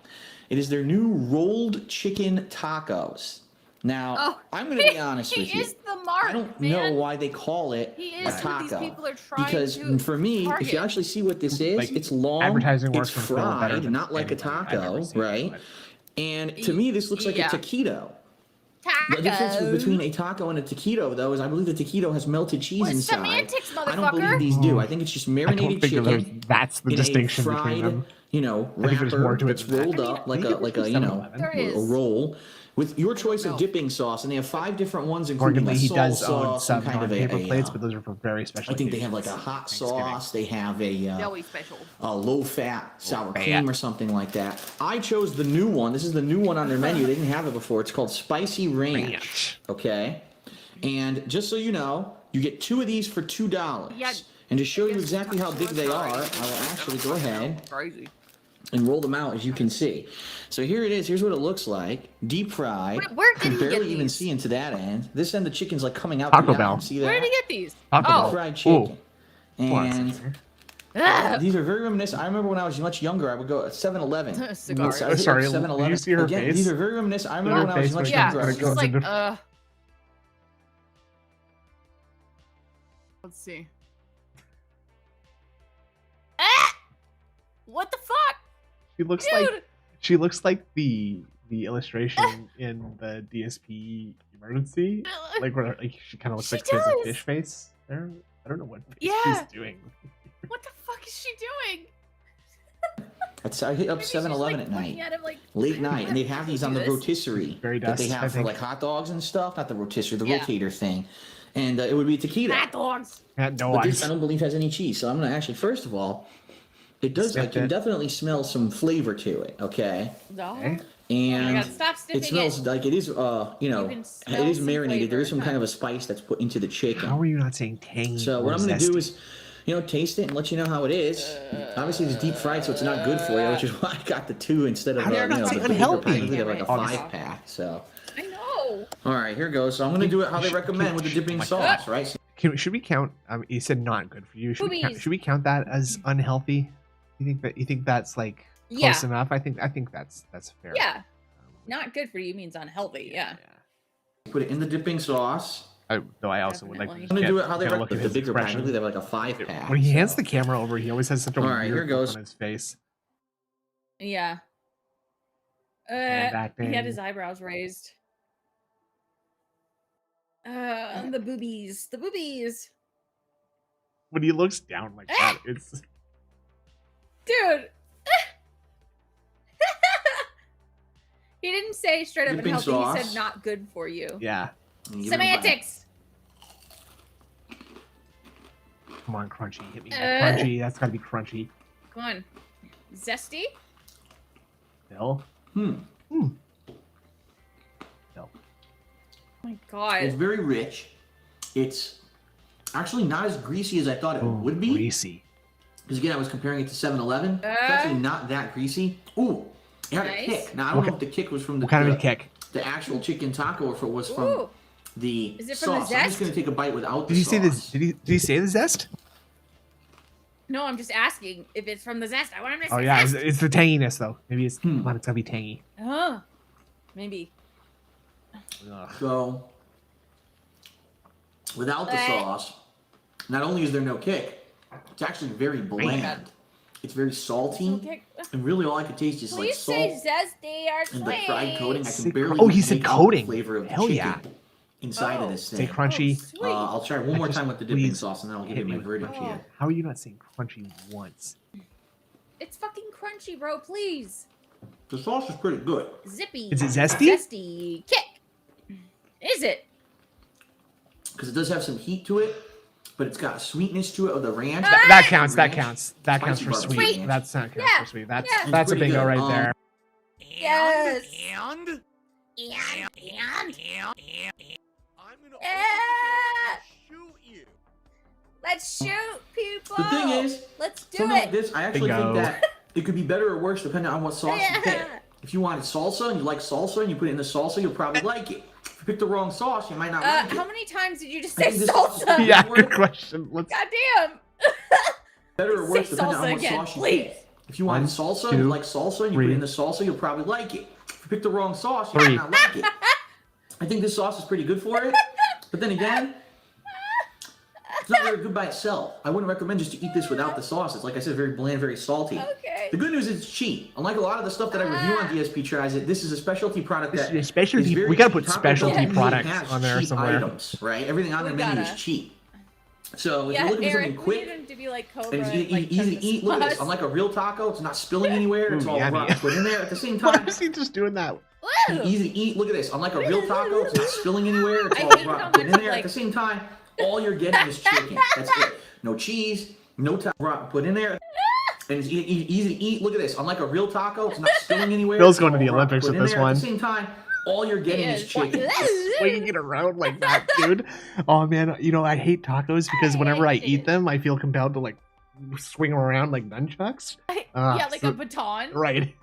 It is their new rolled chicken tacos. Now, I'm going to be honest with you. I don't know why they call it a taco. Because for me, if you actually see what this is, it's long, it's fried, not like a taco, right? And to me, this looks like a taquito. The difference between a taco and a taquito, though, is I believe the taquito has melted cheese inside. Semantics, I don't believe these do. I think it's just marinated chicken. That's the distinction between them. You know, wrapper that's rolled up like a you know, a roll with your choice of dipping sauce, and they have 5 different ones, including a salt sauce and kind of a plates, but those are for very special. I think they have like a hot sauce. They have a low-fat sour cream or something like that. I chose the new one. This is the new one on their menu. They didn't have it before. It's called Spicy Ranch. Okay, and just so you know, you get 2 of these for $2. Yeah. And to show you exactly how big they are, I will actually go ahead and roll them out, as you can see. So here it is. Here's what it looks like. Deep fried. Where did you can barely even see into that end. This end, the chicken's like coming out. Taco Bell. See that? Where did he get these? Deep fried chicken. And these are very reminiscent. I remember when I was much younger, I would go at 7-Eleven. Sorry, 7-Eleven. Did you see her Again, face? these are very reminiscent. I remember when I was much younger. Yeah, it's like, let's see. What the fuck? She looks like the illustration in the DSP emergency, like where like she kind of looks like she has a fish face there. I don't know what she's doing. What the fuck is she doing? I hit up 7-Eleven at night, late night, and they'd have these on the rotisserie that they have for like hot dogs and stuff. Not the rotisserie, the rotator thing. And it would be a taquito. Hot dogs. But this I don't believe has any cheese. So I'm gonna actually, first of all, it does. I can definitely smell some flavor to it. Okay. And it smells like it is. You know, it is marinated. There is some kind of a spice that's put into the chicken. How are you not saying tangy? So what I'm gonna do is, you know, taste it and let you know how it is. Obviously, it's deep fried, so it's not good for you, which is why I got the 2 instead of the bigger pack. They have like a 5-pack. So. I know. All right, here goes. So I'm gonna do it how they recommend with the dipping sauce, right? So, should we count? You said not good for you. Should we count that as unhealthy? You think that's like close enough? I think that's fair. Yeah. Not good for you means unhealthy. Yeah. Put it in the dipping sauce. Though I also would like. I'm gonna do it how they recommend with the bigger pack. I believe they have like a 5-pack. When he hands the camera over, he always has such a weird here goes. look on his face. Yeah. He had his eyebrows raised. The boobies. The boobies. When he looks down like that, it's. Dude. He didn't say straight up unhealthy. Sauce. He said not good for you. Yeah. Semantics. Come on, crunchy. Hit me. Crunchy. That's gotta be crunchy. Come on. Zesty. Bill. Bill. Oh my god. It's very rich. It's actually not as greasy as I thought it would be. Greasy. Because again, I was comparing it to 7-Eleven. It's actually not that greasy. Ooh, it had a kick. Now I don't know if the kick was from the kind of a kick? The actual chicken taco, or if it was from the Is it sauce. from the zest? I'm just gonna take a bite without the sauce. Did he say the zest? No, I'm just asking if it's from the zest. I want him to say. Oh yeah, it's the tanginess though. Maybe it's it's gonna be tangy. Oh, maybe. So without the sauce, not only is there no kick, it's actually very bland. It's very salty, Okay. and really all I could taste is like Please say salt zesty or and the fried coating. I can Say barely oh, he said make out coating. the flavor of the Hell chicken yeah. inside of this Say thing. crunchy. sweet. I'll try one more just- time with the dipping please sauce, and then I'll give hit you me my with verdict crunchy. here. How are you not saying crunchy once? It's fucking crunchy, bro. Please. The sauce is pretty good. Zippy. Is it zesty? Zesty. Kick. Is it? Because it does have some heat to it, but it's got a sweetness to it of the ranch. That counts. That Ranch. counts. That counts for Spicy sweet. barbecue. That's not counts Yeah. for sweet. That's Yeah. that's a Pretty bingo good. right there. Yes. And And. I'm gonna Yeah. shoot you. Let's shoot people. The thing is, let's do something like it. this, I actually Bingo. think that it could be better or worse depending on what sauce you pick. If you wanted salsa and you like salsa and you put it in the salsa, you'll probably like it. If you pick the wrong sauce, you might not like How it. many times did you just I say think this sauce is salsa? Yeah, good question. Let's. Goddamn. Better or Say worse depending salsa on what again, sauce you please. pick. If you wanted salsa and two, you like salsa and you put three. it in the salsa, you'll probably like it. If you pick the wrong sauce, you Three. might not like it. I think this sauce is pretty good for it. But then again, it's not very good by itself. I wouldn't recommend just to eat this without the sauce. It's like I said, very bland, very salty. Okay. The good news is it's cheap. Unlike a lot of the stuff that I review on DSP Tries It, this is a specialty product This that is a specialty- is very we gotta cheap. put Taco Bell specialty usually products has on there cheap somewhere. Items, right? Everything on their We menu gotta. is cheap. So if Yeah, you're looking for Eric, something we quick need him to be like Cobra. and it's and, like, easy to the eat, look at this. sauce. Unlike a real taco, it's not spilling anywhere. It's Ooh, all yummy. raw put in there. At the same Why time, is he just doing that? Woo! easy to eat. Look at this. Unlike a real taco, it's not spilling anywhere. It's I all hate raw how put in much, there. At like- the same time, all you're getting is chicken. That's it. No cheese, no raw put in there. And it's easy to eat. Look at this. Unlike a real taco, it's not spilling anywhere. Bill's It's going to all the raw Olympics put with in this there. one. At the same time, all you're getting is chicken. Swinging it around like that, dude. Oh man, you know I hate tacos because whenever I eat them, I feel compelled to like swing them around like nunchucks. Yeah, like so- a baton. Right.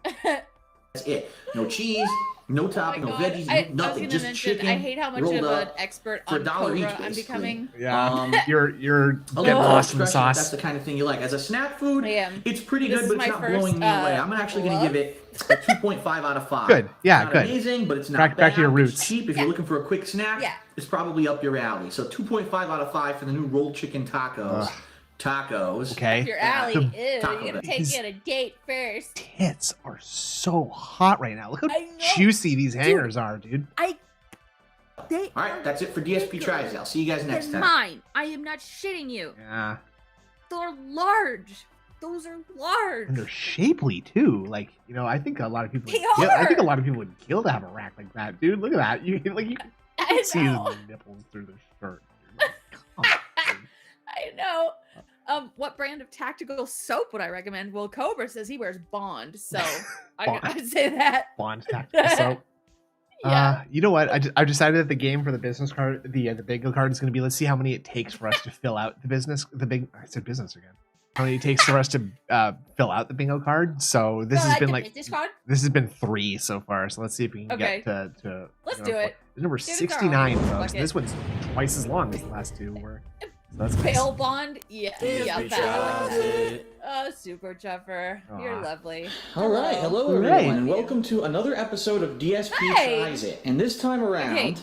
That's it. No cheese, no top, Oh no my God. veggies, I was nothing. gonna Just mention, chicken. I hate how much rolled of an up. expert for on $1 Cobra each, I'm basically. becoming. Yeah. You're A getting little lost in the discretion if sauce. That's the kind of thing you like. As a snack food, I am. it's pretty This good, is but it's my not first, blowing me away. I'm actually going to love. give it a 2.5 out of 5. Good. Yeah, It's not good. amazing, but it's not Back to your bad. roots. It's cheap. If Yeah. you're looking for a quick snack, Yeah. it's probably up your alley. So 2.5 out of 5 for the new rolled chicken tacos. Ugh. Tacos. Okay. Your alley. The- Ew, Taco you're gonna Bell. take His- you on a date first. Tits are so hot right now. Look how I know. juicy these hangers are, dude. They All right, that's it for DSP Tries. I'll see you guys next They're time. mine. I am not shitting you. Yeah. They're large. Those are large. And they're shapely too. Like, you know, I think a lot of people They would kill, I think a are. lot of people would kill to have a rack like that, dude. Look at that. You like you can I see know. his nipples through the shirt. Dude. Come on, dude. I know. What brand of tactical soap would I recommend? Well, Cobra says he wears Bond, so Bond. I'd say that. Bond tactical soap. Yeah. You know what? I've decided that the game for the business card, the bingo card is going to be. Let's see how many it takes for us to fill out the business. I said business again. How many it takes for us to fill out the bingo card? So this has been like business card? this has been 3 so far. So let's see if we can Okay. get to Let's number do it. Number Give it a go. 69, folks. Fuck it. This one's twice as long as the last 2 were. So that's nice. Pale Bond? Yeah. Yeah, DSP that. Tries It. Oh, super chuffer. You're Aw. lovely. All right, hello All right. everyone, and welcome to another episode of DSP Hey. Tries It. And this time around, Okay.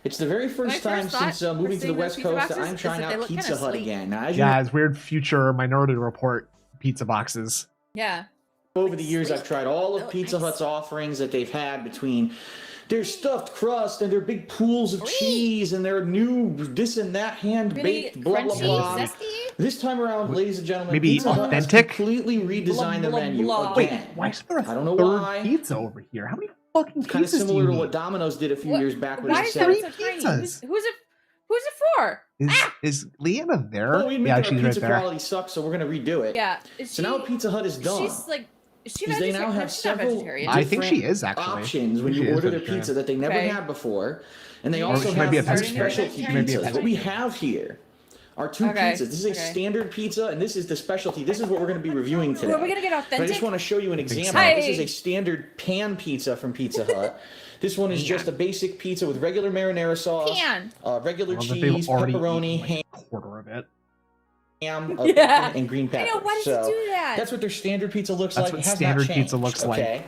it's the very My first time first thought since moving for to the seeing West those pizza Coast that boxes I'm is trying that they out look Pizza kinda Hut sleek. again. Now, as Yeah, it's weird future Minority Report pizza boxes. Yeah. you know, over the years, I've tried all of Oh, Pizza nice. Hut's offerings that they've had between their stuffed crust and their big pools of Sweet. cheese and their new this and that hand-baked Really blah, blah, crunchy, blah. zesty? This time around, ladies and gentlemen, Maybe Pizza Hut has authentic? completely redesigned Blah, the blah, menu blah. Wait, again. why is there a I don't know third why. pizza over here? How many fucking Kind of pizzas do similar you to need? what Domino's did a few What- years back when Why they is said that Three so tiny? pizzas. Who's it for? Is Leanna there? Oh, we admit Yeah, that she's our right pizza there. quality sucks, so we're gonna redo it. Yeah. So now Pizza Hut is done. She's like, is she Is they vegetarian? now have She's not several vegetarian. I think she different is, actually. options when She you is order their vegetarian. pizza that they never Okay. had before, and they Or also she might have be a some pescatarian. specialty She might be a pizzas. What we have here are 2 Okay, pizzas. This is a okay. standard pizza, and this is the specialty. This is what we're going to be reviewing today. Are we gonna get But I authentic? just want to show you an think so. example. This is Hey. a standard pan pizza from Pizza Hut. This one is just a basic pizza with regular marinara sauce, Pan. regular Well, but they've cheese, already pepperoni, eaten, like, a quarter of it. ham, Yeah. bacon, and green I pepper. know. Why did so you do that? that's what their standard pizza looks That's like. what It has standard not pizza changed, looks like. okay?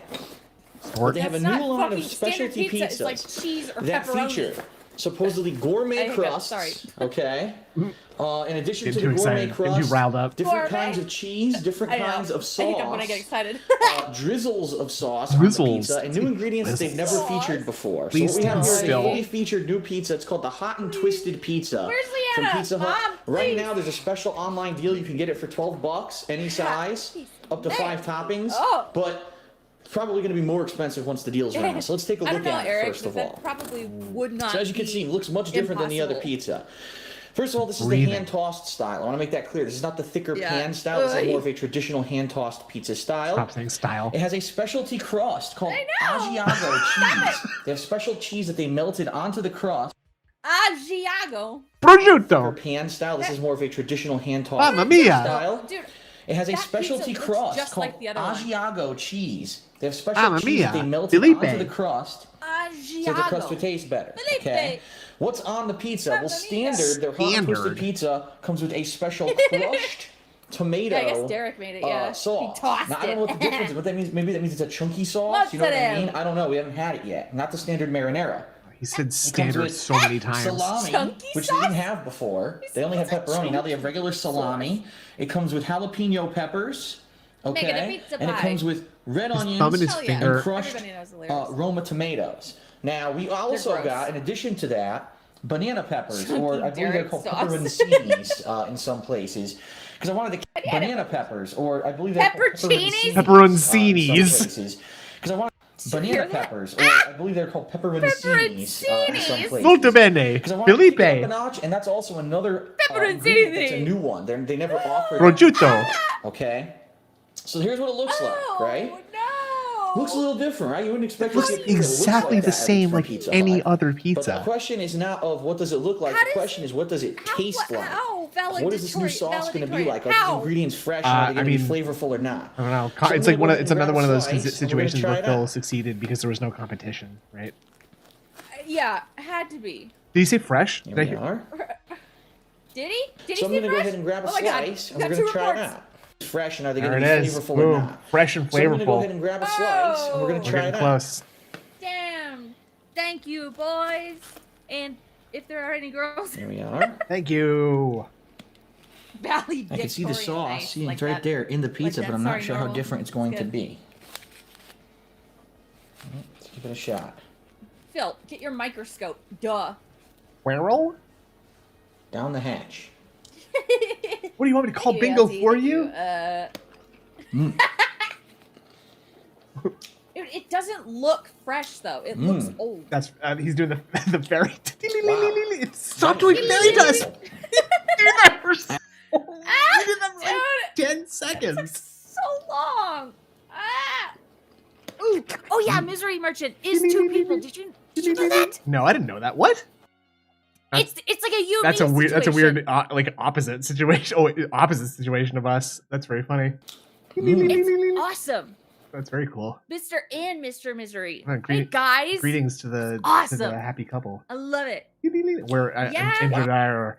Or They have a That's new not line of fucking standard specialty pizza. It's pizzas like cheese or that pepperoni. feature supposedly gourmet crusts. Sorry. Okay. In addition to Getting the too gourmet excited. Getting too crust, riled up. different kinds of cheese, different kinds of sauce. I when I get excited. Drizzles of sauce on Drizzles. the pizza, and new ingredients that they've never featured before. Please so what we have here is a still. fully featured new pizza. It's called the Hot and Twisted Pizza. Where's from Leanna? Pizza Hut. Mom, Right please. now, there's a special online deal. You can get it for $12, any size, up to 5 toppings. Oh. But it's probably going to be more expensive once the deal's run out. So let's take a I look don't know, at Eric, it first of that all. probably would not. So as you can see, it looks much different than the other pizza. First of all, this is the Breathing. hand-tossed style. I want to make that clear. This is not the thicker pan style. This is more of a traditional hand-tossed pizza style. Stop saying style. It has a specialty crust called Asiago cheese. They have special cheese that they melted onto the crust. Asiago. Prosciutto. Pan style. This is more of a traditional hand-tossed Mamma mia. style. Dude, it has a that specialty pizza looks crust just called like the other one. Asiago cheese. They have special Mamma cheese that mia. they melted Felipe. onto the crust. Asiago. So the crust would taste better. Felipe. Okay. What's on the pizza? Well, Mamma standard, their hot and twisted Standard. pizza comes with a special crushed tomato Yeah, I guess Derek made it, yeah. sauce. He tossed now, I don't know what the difference is. What that means? Maybe that means it's a chunky sauce. You know what I mean? I don't know. We haven't had it yet. Not the standard marinara. He said standard with so many times. Salami, Chunky which sauce? they didn't have before. They only have pepperoni. Now they have regular salami. It comes with jalapeno peppers. Make it a Okay. pizza And it pie. comes with red His onions thumb and his Hell yeah. finger. and crushed Everybody knows the lyrics. Roma tomatoes. Now, we also gross. got, in addition to that, banana peppers, Chunky or I believe they're Derek called sauce. pepperoncinis in some places. Because I wanted the banana peppers, or I believe they're called Pepperoncinis? Pepperoncinis. in some places. Because I wanted banana peppers, or I believe they're called pepperoncinis in some places. Molto bene. Because I wanted to Felipe. take it up a notch, and that's also another ingredient that's a new one. They never offered it. Prosciutto. Okay? So here's what it looks like, right? No. Looks a little different, right? You wouldn't expect It looks to see a pizza that looks exactly like the that same from like Pizza any Hut. other But the pizza. question is not of what does it look like. How The does- question is what does it taste like? How? What is this new sauce going to be like? Are these How? ingredients fresh? Are they I going to be mean, flavorful or not? I don't know. So It's we're like gonna go it's ahead and another grab one of a those slice, and we're gonna situations try where it Phil out. succeeded because there was no competition, right? Yeah, had to be. Did you say fresh? Here Did I we hear- are. Did he? Did So he I'm going to say go fresh? ahead and grab a Oh my God, slice, we and we're got going two to try it reports. out. It's fresh, and are they There going it to be is. flavorful or Boom. not? Fresh and So I'm going to go ahead flavorful. and grab a slice, and we're going to We're try getting it out. close. Damn. Thank you, boys. And if there are any girls, Here we are. Thank you. Valley I can see the Victorian, sauce. nice, See, like it's right that. there in the pizza, that. but I'm not Sorry, sure how normal. different it's going to Good. be. Let's give it a shot. Phil, get your microscope. Duh. Squirrel? Down the hatch. What do you want me to call Thank you, bingo Elsie, for thank you? Dude, it doesn't look fresh though. It looks old. That's he's doing the fairy. Wow. Stop doing fairy dust. Do that for so. You did that for like Dude, 10 it took seconds. so long. Ah. Ooh. Oh yeah, Misery Merchant is 2 people. Did you know that? No, I didn't know that. What? It's like a you. That's a me weird. That's a situation. weird like opposite situation. Oh, opposite situation of us. That's very funny. It's awesome, Oh, That's very cool. Mr. and Mr. Misery. Oh, Hey guys, Greetings to the Awesome. happy couple. I love it. Where Yeah. Andrew and I are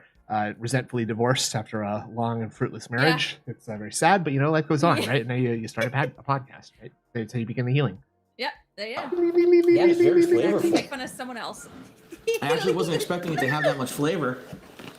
resentfully divorced after a long and fruitless marriage. It's very sad, but you know, life goes on, right? And now you start a podcast, right? That's how you begin the healing. Yep. There you go. Yeah, it's very I have to flavorful. make fun of someone else. I actually wasn't expecting it to have that much flavor.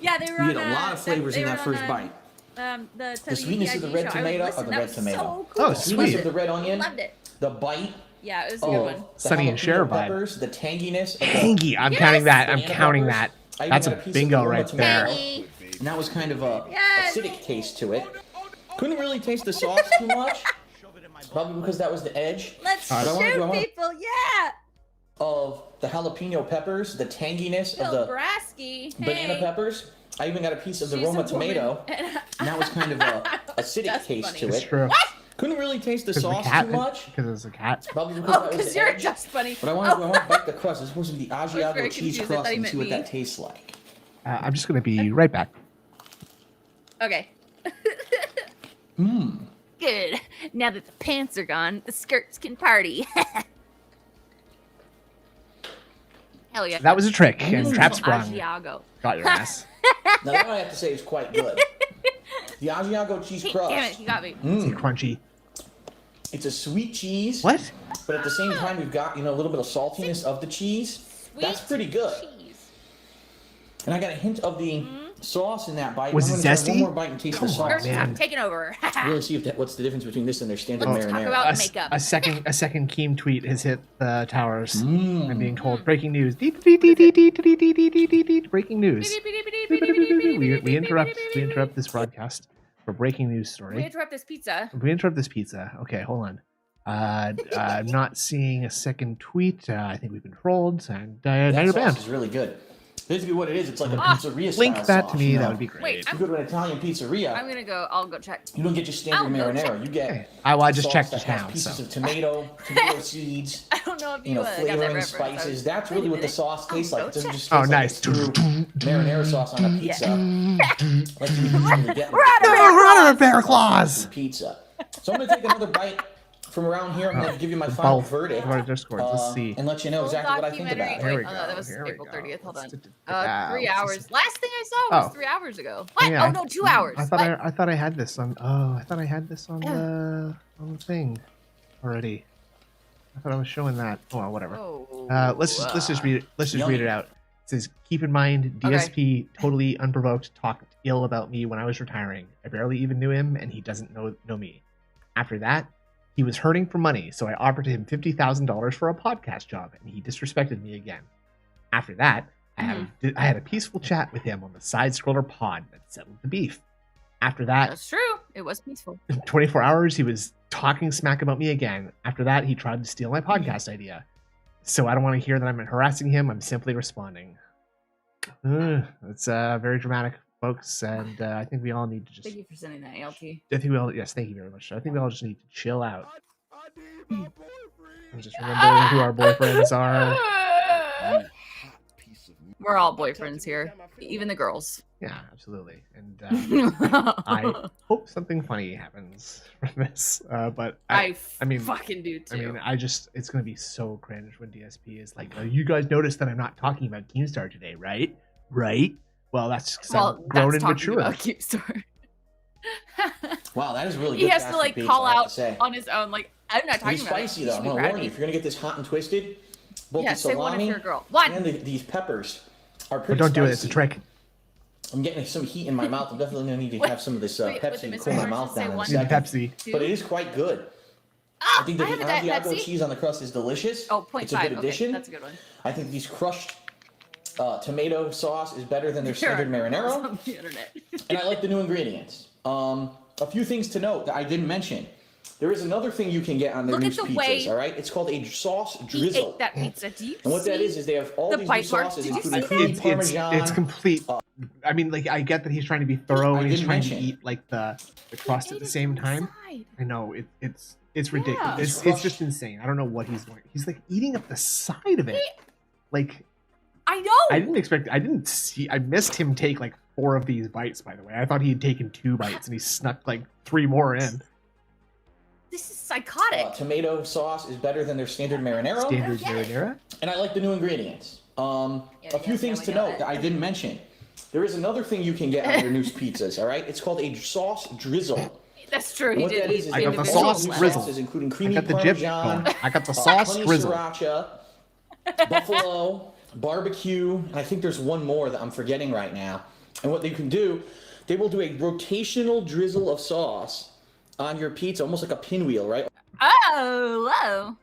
Yeah, they were You on get a lot of flavors in that first bite. The sweetness of the red tomato or the red tomato? So cool. Oh, The sweetness sweet. of the red onion, Loved it. the bite, Yeah, it was a good one. the Sunny and jalapeno Cher vibe. peppers, the tanginess. Of the, Tangy. I'm counting that. I'm banana counting peppers. that. I even That's got a piece of bingo the right tomato, there. And that was kind of a Yes. acidic taste to it. Couldn't really taste the sauce too much. Probably because that was the edge Let's I wanna- shoot I wanna- people. Yeah. of the jalapeno peppers, the tanginess of Bill the Brasky. banana Hey. peppers. I even got a piece of the She's Roma a woman. tomato, and that was kind of a acidic That's taste funny. to It's it. true. Couldn't really taste the Because sauce cat. too much. Because it's a cat. Probably because Oh, that was because the you're edge. just funny. But I want to bite the crust. It's supposed to be the very Asiago cheese confused. I crust thought you and meant see what me. that tastes like. I'm just gonna be right back. Okay. Mmm. Good. Now that the pants are gone, the skirts can party. Hell yeah. That was a trick, and Ooh, trap sprung. Asiago. Got your ass. Now that one I have to say is quite good. The Asiago cheese crust. Damn it, you got me. It's crunchy. It's a sweet cheese. What? But at the same time, we've got a little bit of saltiness of the cheese. That's Sweet pretty good. cheese. And I got a hint of the sauce in that bite. Was it zesty? One more bite and taste the sauce. Man. Taking over. Really see if what's the difference between this and their standard Let's marinara. talk about makeup. A second Keem tweet has hit the towers. I'm being told breaking news. Breaking news. We interrupt this broadcast for breaking news story. We interrupt this pizza. Okay, hold on. I'm not seeing a second tweet. I think we've been trolled. And now you're banned. This is really good. Basically, what it is, it's like a pizzeria Link style that sauce, to me. That would be great. Wait, you go to an Italian pizzeria. I'm gonna go. I'll go check. You don't get just standard marinara. You get. I just checked the just now. Pieces So. of tomato seeds. I don't know if you, got flavoring, that spices. That's really what the sauce tastes like. It doesn't just Oh, taste nice. like marinara sauce on a pizza. Like you usually get. We're out of bear claws. Pizza. So I'm gonna take another bite from around here. I'm gonna give you my final verdict. Let's see. And let you know exactly what I think about it. Here we Oh, go. no, that was Here we April go. 30th. Hold on. 3 let's hours. just- Last thing I saw was 3 hours ago. What? Yeah, Oh no, 2 hours. I thought I had this on. Oh, I thought I had this on the thing already. I thought I was showing that. Oh, well, whatever. Let's just read it. Let's just read it out. It says, "Keep in mind, DSP totally unprovoked talked ill about me when I was retiring. I barely even knew him, and he doesn't know me. After that, he was hurting for money, so I offered him $50,000 for a podcast job, and he disrespected me again. After that, I had a peaceful chat with him on the side scroller pod that settled the beef. After that, That's true. It was peaceful. in 24 hours, he was talking smack about me again. After that, he tried to steal my podcast idea. So I don't want to hear that I'm harassing him. I'm simply responding." It's very dramatic, folks, and I think we all need to just. Thank you for sending that, ALT. I think we all. Yes, thank you very much. I think we all just need to chill out and just remember who our boyfriends are. We're all boyfriends here, even the girls. Yeah, absolutely. And I hope something funny happens from this. But I mean, fucking do too. I mean, it's gonna be so cringe when DSP is like, "You guys noticed that I'm not talking about Keemstar today, right? Right? Well, that's because I'm grown and mature." About Keemstar. Wow, that is really good. He has to like call out on his own. Like, I'm not talking it's about spicy it. though. I'm gonna warn you. If you're gonna get this hot and twisted, both the say one if salami you're a girl. One. and these peppers are pretty. But don't do it. spicy. It's a trick. I'm getting some heat in my mouth. I'm definitely gonna need to have some of this Pepsi to cool my mouth down in a Need second. Pepsi. But it is quite good. Oh, I think the have a Diet Asiago Pepsi. cheese on the crust is delicious. Oh, 0.5. It's a good addition. Okay, that's a good one. I think these crushed tomato sauce is better than their standard marinara. On the internet. And I like the new ingredients. A few things to note that I didn't mention. There is another thing you can get on their Look new at the pizzas, way all right? It's called a sauce He drizzle. ate that pizza. Do you And what that is they have all the these new bite marks? sauces, Did you including see cream that? parmesan. It's complete. I mean, like, I get that he's trying to be thorough and he's trying to eat like the crust at the same time. I know it's ridiculous. It's just insane. I don't know what he's doing. He's like eating up the side of it. Like, I know. I missed him take like 4 of these bites, by the way. I thought he had taken 2 bites and he snuck like 3 more in. This is psychotic. Tomato sauce is better than their standard marinara. And I like the new ingredients. A few things to note that I didn't mention. There is another thing you can get on their new pizzas, all right? It's called a sauce drizzle. That's true. And He what did that is I got the individual sauce ones. drizzle. including creamy I got the jib parmesan, going. I got the sauce honey drizzle. sriracha, buffalo, barbecue, and I think there's one more that I'm forgetting right now. And what they can do, they will do a rotational drizzle of sauce on your pizza, almost like a pinwheel, right? Oh, whoa.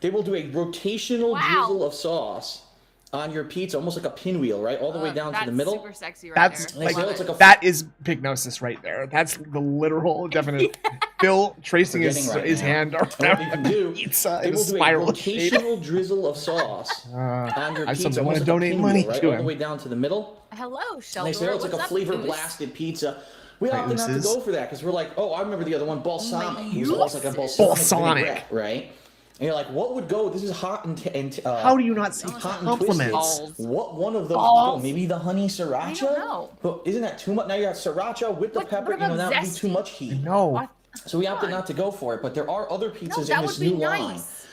They will do a rotational drizzle of sauce on your pizza, almost like a pinwheel, right? All the way down to the middle. That's super sexy right That's there. like, It's like a that is pignosis right there. That's the literal definite. Bill tracing his hand around the pizza in a spiral shape. Rotational drizzle of sauce on your pizza. I want to donate money to all the him. way down to the middle. Hello, And Shelter. they say, oh, it's like a flavor blasted pizza. We opted not to go for that because we're like, oh, I remember the other one, balsamic. It was like a balsamic vinaigrette, right? And you're like, what would go? This is hot and how do you not see hot compliments? And what one of those? Oh, maybe the honey sriracha. I don't know. But isn't that too much? Now you got sriracha with the pepper. what about that would be zesty? too much heat. No. So we opted not to go for it. But there are other pizzas that in this would be new line, nice.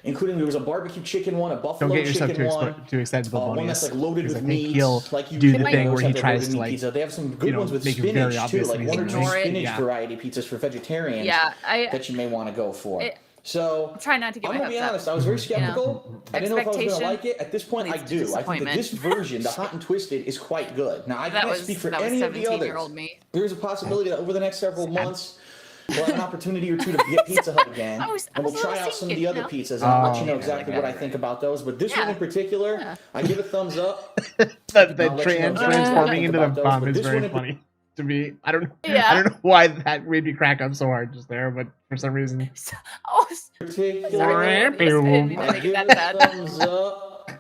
including there was a barbecue chicken one, a buffalo Don't get yourself chicken one. too excited about One that's like loaded because with I think meat. he'll Like you do the might thing always where he have the tries loaded to meat like, pizza. They have some good ones with make it very spinach too, obvious like that one or he's two ignoring it. spinach Yeah. variety pizzas for vegetarians Yeah, that you may want to go for. So Try not to get I'm my gonna be hopes up. honest. I was very skeptical. I didn't know if I was Expectation gonna like it. At this point, I leads to do. I think that this disappointment. version, the hot and twisted, is quite good. Now I That can't was speak for that was any of the 17-year-old others. me. There's a possibility that over the next several months, we'll have an opportunity or two to get Pizza Hut again, I was and we'll a little try out some of the sinking, other you know? pizzas. And I'll let you know Oh, exactly yeah. what I think about those. But this one Yeah. in particular, Yeah. I give a thumbs up. the I'll let you know exactly what I transforming think into the about those, bomb but is this very one in funny to me. I don't Yeah. know why that made me crack up so hard just there, but for some reason. Oh, particular, sorry. I didn't mean to I make it give that it a bad. thumbs up.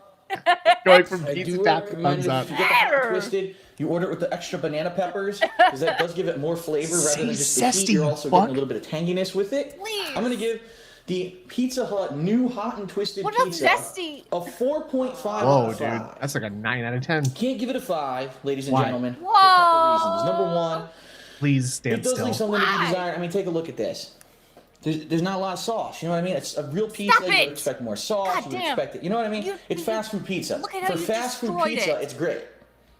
Going from I pizza do tap to recommend thumbs it up. if you get the hot and twisted, you order it with the extra banana peppers because that does give it more flavor rather than just the heat. You're also getting a little bit of tanginess with it. Please. I'm gonna give the Pizza Hut new hot and twisted What a pizza zesty. a 4.5 out Whoa, of dude. 5. That's like a 9 out of 10. Can't give it a 5, ladies and Why? gentlemen. For a Whoa. couple reasons. Number one, Please it stand does still. leave something to Why? be desired. I mean, take a look at this. There's not a lot of sauce. You know what I mean? It's a real pizza. Stop You would it. expect more sauce. God you would damn. expect it. You know what I mean? You- It's fast food pizza. Look at how For you fast food destroyed pizza, it. it's great.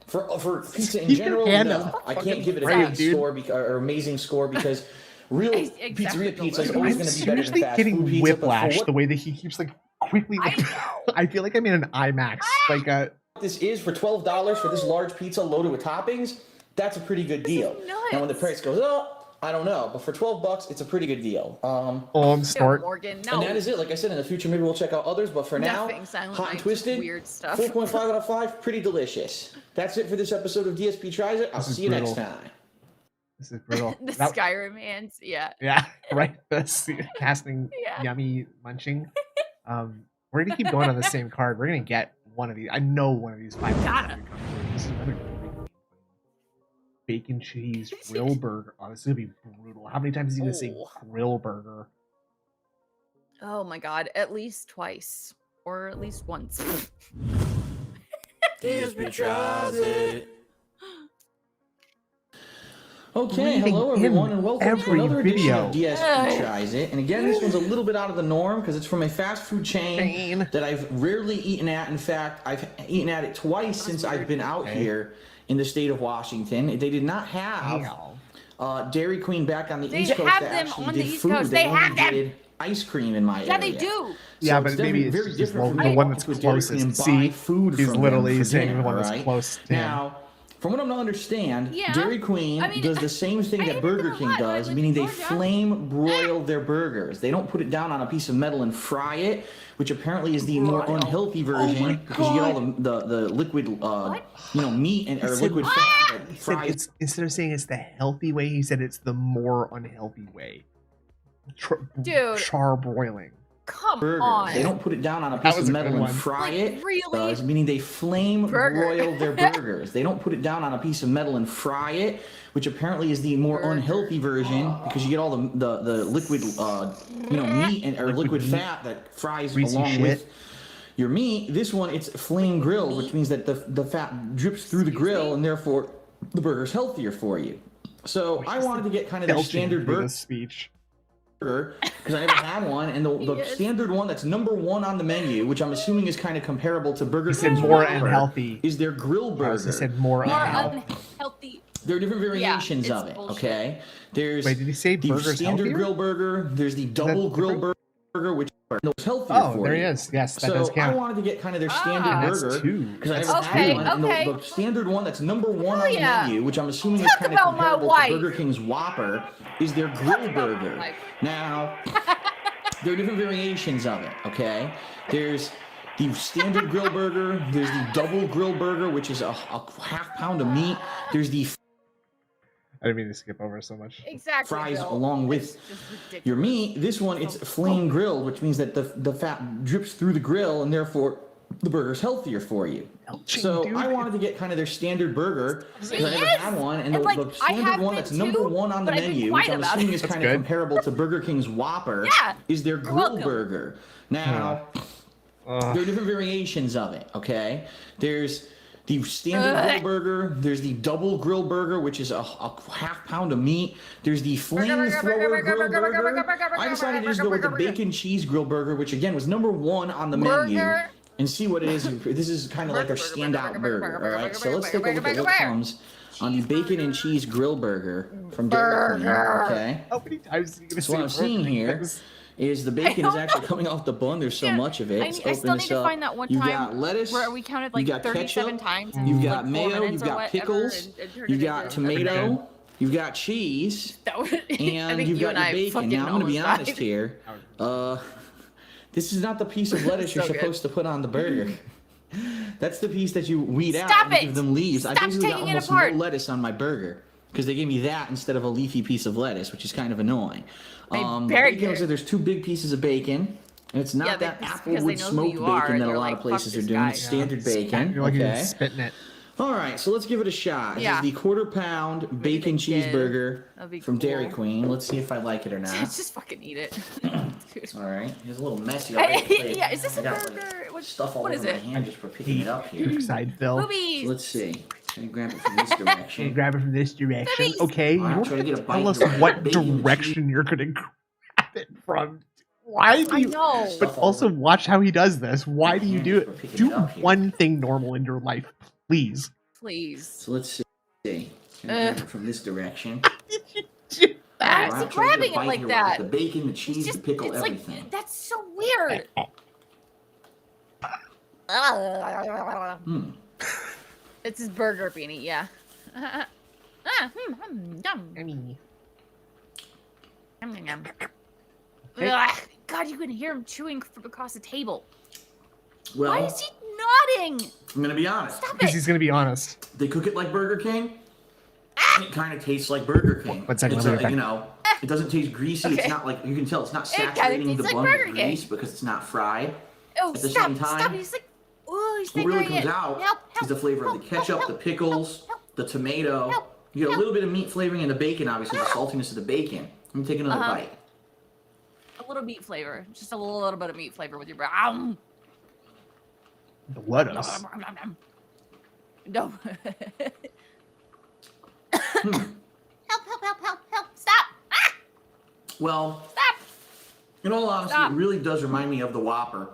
For pizza in Keep your general, hand no. up. I can't Fucking give it a brave, bad dude. score or amazing score because real Exactly. pizzeria pizza is I'm always I'm going to be better than seriously fast getting food pizza. But for whiplash what the way that he keeps like quickly. I Like, know. I feel like I'm in an IMAX. Like this is for $12 for this large pizza loaded with toppings, that's a pretty good deal. is Now when the nuts. price goes up, I don't know, but for $12, it's a pretty good deal. I'm Ew, snort. Morgan, no. And that is it. Like I said, in the future, maybe we'll check out others. But for now, Nothing, Silent hot and Night, twisted, weird stuff. 4.5 out of 5, pretty delicious. That's it for this episode of DSP Tries It. I'll This is see you next brutal. time. This is brutal. The That- Skyrim hands, yeah. Yeah, right. That's casting Yeah. yummy munching. We're gonna keep going on the same card. We're gonna get one of these. I know one of these 5 is Gotta. gonna come through. This is another bacon cheese grill burger. Oh, this is gonna be brutal. How many times is he gonna say Oh. grill burger? Oh my god, at least twice. Or at least once. DSP tries it. Okay, Breathing hello in everyone, and welcome to every another edition of video. DSP Tries It. And again, this one's a little bit out of the norm because it's from a fast food chain that I've rarely eaten at. In fact, I've eaten at it twice since I've been out here in the state of Washington. They did not have Dairy Queen back on the They East Coast have that them actually on did the East food. Coast. They They only have them. did ice cream in my Yeah, area. they do. Yeah, So but it's maybe definitely it's very just different the from one that's going to Dairy Queen closest. and buy See, food he's from literally them for saying the dinner, one that's right? close to him. Now, from what I'm to understand, Yeah. Dairy Queen I mean, does the same thing I that ate it Burger a King lot when I does, lived meaning in they Georgia. flame broil their burgers. They don't put it down on a piece of metal and fry it, which apparently is the more Broil. unhealthy version because you get all the liquid, meat and or He said- liquid fat that He said fries. it's instead of saying it's the healthy way, he said it's the more unhealthy way. Dude. Char broiling. Come Burgers. on. They don't put it down on a That piece was of a good metal and one. fry Like, it. really? Meaning they flame Burger. broil their burgers. They don't put it down on a piece of metal and fry it, which apparently is the more Burger. unhealthy version because you get all the liquid meat and or liquid meat. fat that fries Greasy along shit. with your meat. This one it's flame grilled, which means that the fat drips through the grill and therefore the burger's healthier for you. So I wanted to get kind of the Belching standard through burger this speech. because I never had one, and the Yes. standard one that's number one on the menu, which I'm assuming is kind of comparable to Burger He said King's more Whopper, unhealthy. is their grill burger. He said more More unhealthy. unhealthy. There are different variations it's of it. bullshit. Okay, there's Wait, did he say the burger's standard healthier? grill burger. There's the double grill different? burger, which is healthier Oh, for there you. he is. Yes, that So does I count. wanted to get kind of their standard That's burger two. because I That's never Okay, had one. And okay. the standard one that's number one Oh, on yeah. the menu, which I'm assuming is Talk kind of about my comparable to wife. Burger King's Whopper, is their grill about my burger. wife. Now, there are different variations of it. Okay, there's the standard grill burger. There's the double grill burger, which is a half pound of meat. There's the I didn't mean to skip over so much. Exactly. fries Bill. along with It's just ridiculous. your meat. This one, it's flame grilled, which means that the fat drips through the grill and therefore the burger's healthier for you. So dude. I wanted to get kind of their standard burger because I never Yes! had one, and And, the like, I standard have one been that's number too, one on the but I've been menu, which quiet I'm about assuming it. is That's kind of good. comparable to Burger King's Whopper, Yeah. is their You're grill welcome. burger. Now, there are different variations of it. Okay, there's the standard grill burger. There's the double grill burger, which is a half pound of meat. There's the flamethrower grill burger. I decided to just go with the bacon cheese grill burger, which again was number one on the menu. Burger. And see what it is. This is kind of like our standout burger. All right, so let's take a look at what comes on the bacon and cheese grill burger from Dairy Queen. Okay. How many times is he gonna So what say I'm seeing burger? here That's- is the bacon is actually coming off the bun. There's so much of it. I still need to find that one You time got lettuce, where we counted like you got 37 ketchup, times. you've got like 4 mayo, minutes you've or got whatever, pickles, and turned you've it got into- tomato, you've got cheese, That would- I and think you've you got and your I bacon. fucking Now I'm gonna be almost honest died. here. This is not the piece of lettuce you're So good. supposed to put on the burger. That's the piece that you weed out Stop and it! give them leaves. I Stop basically got taking it almost apart. no lettuce on my burger because they gave me that instead of a leafy piece of lettuce, which is kind of annoying. The bacon looks like there's 2 big pieces of bacon. And it's not that applewood smoked bacon that a lot of places are doing. It's standard bacon. You're like Okay. spitting it. All right, so let's give it a shot. This Yeah. is the quarter-pound bacon cheeseburger from Dairy Queen. Let's see if I like it or not. Just fucking eat it. All right, it's a little messy. Yeah, is this a burger? Stuff all what is over my it? hand just for picking it up here. Side fill. Boobies. So let's see. Can I grab it from this direction? You grab it from this direction. Boobies. Okay, you All right, don't try to have get to a tell bite us here. what Bacon and direction you're gonna grab it from. Why do I you? know. But also watch how he does this. Why do you do We're picking it? Do it up here. one thing normal in your life, please. Please. So let's see. Can I grab it from this direction? Why All is he right, try to get a grabbing it bite like here that? with the bacon, the cheese, the pickle, it's everything. like that's so weird. It's his burger, Beanie. Yeah. Yum. Yum, yum. Ugh, God, you can hear him chewing from across the table. Well, Why is he nodding? I'm gonna be honest. Stop Because it. he's gonna be honest. They cook it like Burger King. It kind of tastes like Burger King. 1 second, It's let me get you back. know, it doesn't taste greasy. Okay. It's not like you can tell it's not kinda saturating the tastes like bun with Burger King. grease because it's not fried. Oh, At the stop! same time, Stop! He's like, oh, he's What really fingering comes it. out Help, is the flavor of the ketchup, the pickles, the tomato. You get a little bit of meat flavoring in the bacon, obviously the saltiness of the bacon. Let me take another bite. A little meat flavor, just a little bit of meat flavor with your brown. The lettuce. No. Hmm. Help! Stop! Ah! Well, Stop! in all honesty, Stop. it really does remind me of the Whopper.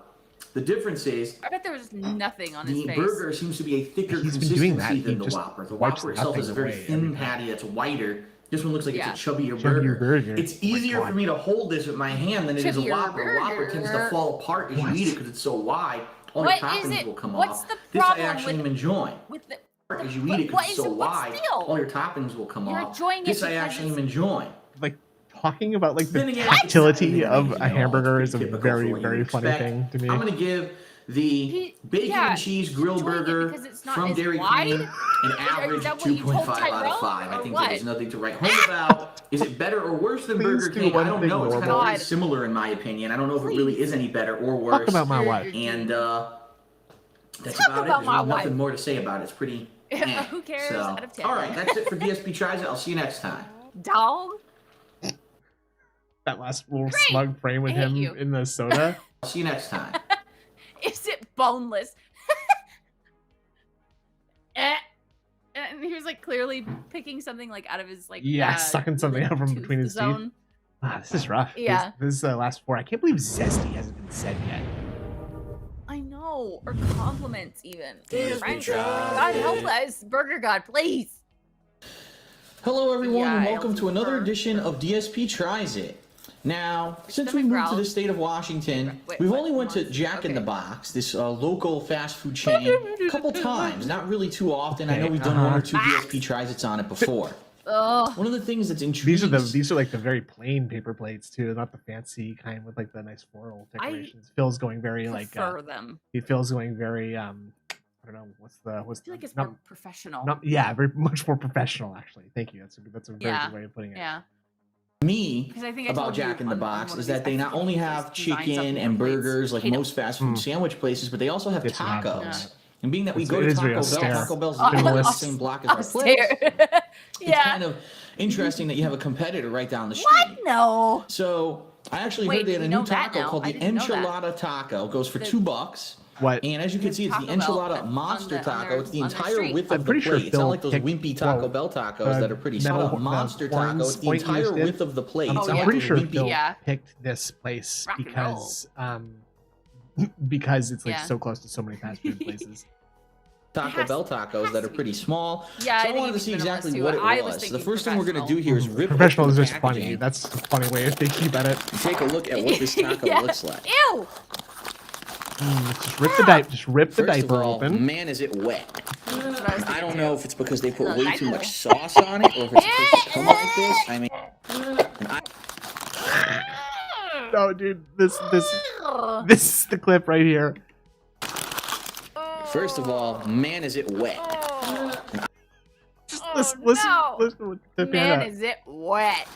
The difference is I bet there was nothing on his the face. burger seems to be a thicker He's been consistency doing that. He than the just Whopper. The wipes Whopper itself nothing is a very away thin every time. patty that's whiter. This one looks like Yeah. it's a chubbier Chubbier burger. burger. It's Oh my easier for God. me to hold this with my hand than it is a Chubbier Whopper. A Whopper tends to burger. fall apart as you eat it because it's so wide. All What your is toppings it? will come What's off. the This I problem actually with- am enjoying. With the As you what- eat it what because it's is so it? What's wide, the deal? all your toppings will come You're off. enjoying it This I because actually it's- am enjoying. Like talking about like the Then again, tactility what? of You a know, hamburger it's is a typical very, for what very you'd funny expect. thing to me. I'm gonna give the bacon yeah, and cheese he's grill enjoying it burger because it's not from as Dairy wide? Queen an Is average that what you told 2.5 out of Tyrell, 5. I or think what? there's nothing to write home about. Is it better or worse than Please Burger do King? one I don't thing know. It's kind of normal. very God. similar in my opinion. I don't know if it really is any better or worse. Talk about my wife. And that's Talk about it. about There's my really nothing wife. more to say about it. It's pretty. Who cares? So, Out of 10. all right, that's it for DSP Tries It. I'll see you next time. Dog. That last little Great. smug frame with I hate him you. in the soda. I'll see you next time. Is it boneless? And he was like clearly picking something like out of his like Sucking something out from tooth between his teeth. zone. Ah, this is rough. Yeah. This is the last 4. I can't believe zesty hasn't been said yet. I know, or compliments even. Yes, Frank, we tried. God help us, Burger God, please. Hello, everyone, Yeah, and I welcome also to another prefer- edition of DSP Tries It. Now, since we stomach moved to the growls. state of Washington, Wait, we've what? only went to Monster. Jack in the Okay. Box, this local fast food chain, a couple times, not really too often. I know Okay, we've done one or two DSP Tries It's on it before. Ugh. One of the things that's intriguing. These are like the very plain paper plates too, not the fancy kind with like the nice floral decorations. Phil's going very like Prefer them. he feels going very I don't know what's I feel like it's not, more professional. not yeah, very much more professional actually. Thank you. That's a very Yeah. good way of putting it. Yeah. me Because I think I about told you Jack in the on Box one is of that these, they I not think only you have guys designed chicken something and for plates. burgers like Hate 'em. most fast food sandwich places, but they also have Yes, you have. tacos. Yeah. And being that we It's- go it to is very Taco Bell, austere. Taco Bell's It's been on the list- same block as our place. Austere. It's Yeah. kind of interesting that you have a competitor right down the street. What? No. So I actually Wait, heard they had we a know new that taco now. called I the didn't know that. enchilada taco. It goes for The- $2. What? And as you can see, it's the Taco Bell enchilada on monster the- on taco. their- It's the on their entire street. width I'm of pretty the sure plate. It's not Phil like those picked- wimpy Taco well, Bell tacos that are pretty small. the Monster taco. horns It's the point you entire just did. width of the plate. I'm It's Oh, not yeah. like pretty those sure wimpy- Phil Yeah. picked this place Rock and because because it's like Yeah. so close to so many fast food places. Taco Bell tacos that are pretty small. Yeah, so I wanted to see exactly what it was. So the first thing we're going to do here is rip professional open is the just funny. packaging. That's a funny way of thinking about it. Take a look at what this taco looks like. Ew! Just rip the diaper. Just rip the First of diaper all, open. man, is it wet. I don't know if it's because they put The way too diaper. much sauce on it, or if it's supposed to come like this. I mean, No, dude, this is the clip right here. first of all, man, is it wet. Just Oh, listen no. to the Man, panda. is it wet?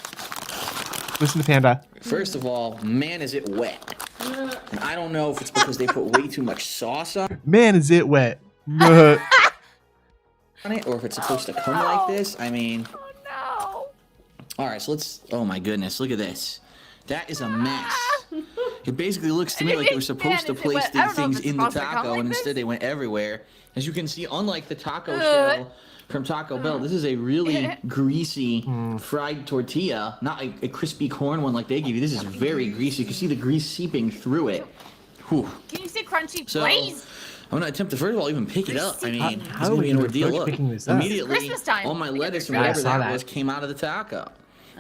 Listen to panda. First of all, man, is it wet. And I don't know if it's because they put way too much sauce on Man, is it wet? it, or if it's supposed to come like this. I mean, Oh all right, so let's. Oh my goodness, look at this. That is a mess. It basically looks to me like they were supposed to Man, is it place wet? I these don't know if things it's in the supposed to come taco, like and this. instead they went everywhere. As you can see, unlike the taco shell from Taco Bell, this is a really greasy fried tortilla, not a crispy corn one like they give you. This is very greasy. You can see the grease seeping through it. Whew. Can you say crunchy, So, please? I'm gonna attempt to first of all even pick it up. I mean, How it's gonna be an would you ordeal. approach Look, picking this up? immediately, Christmas time. all my lettuce and Yeah, I whatever saw that that. was came out of the taco.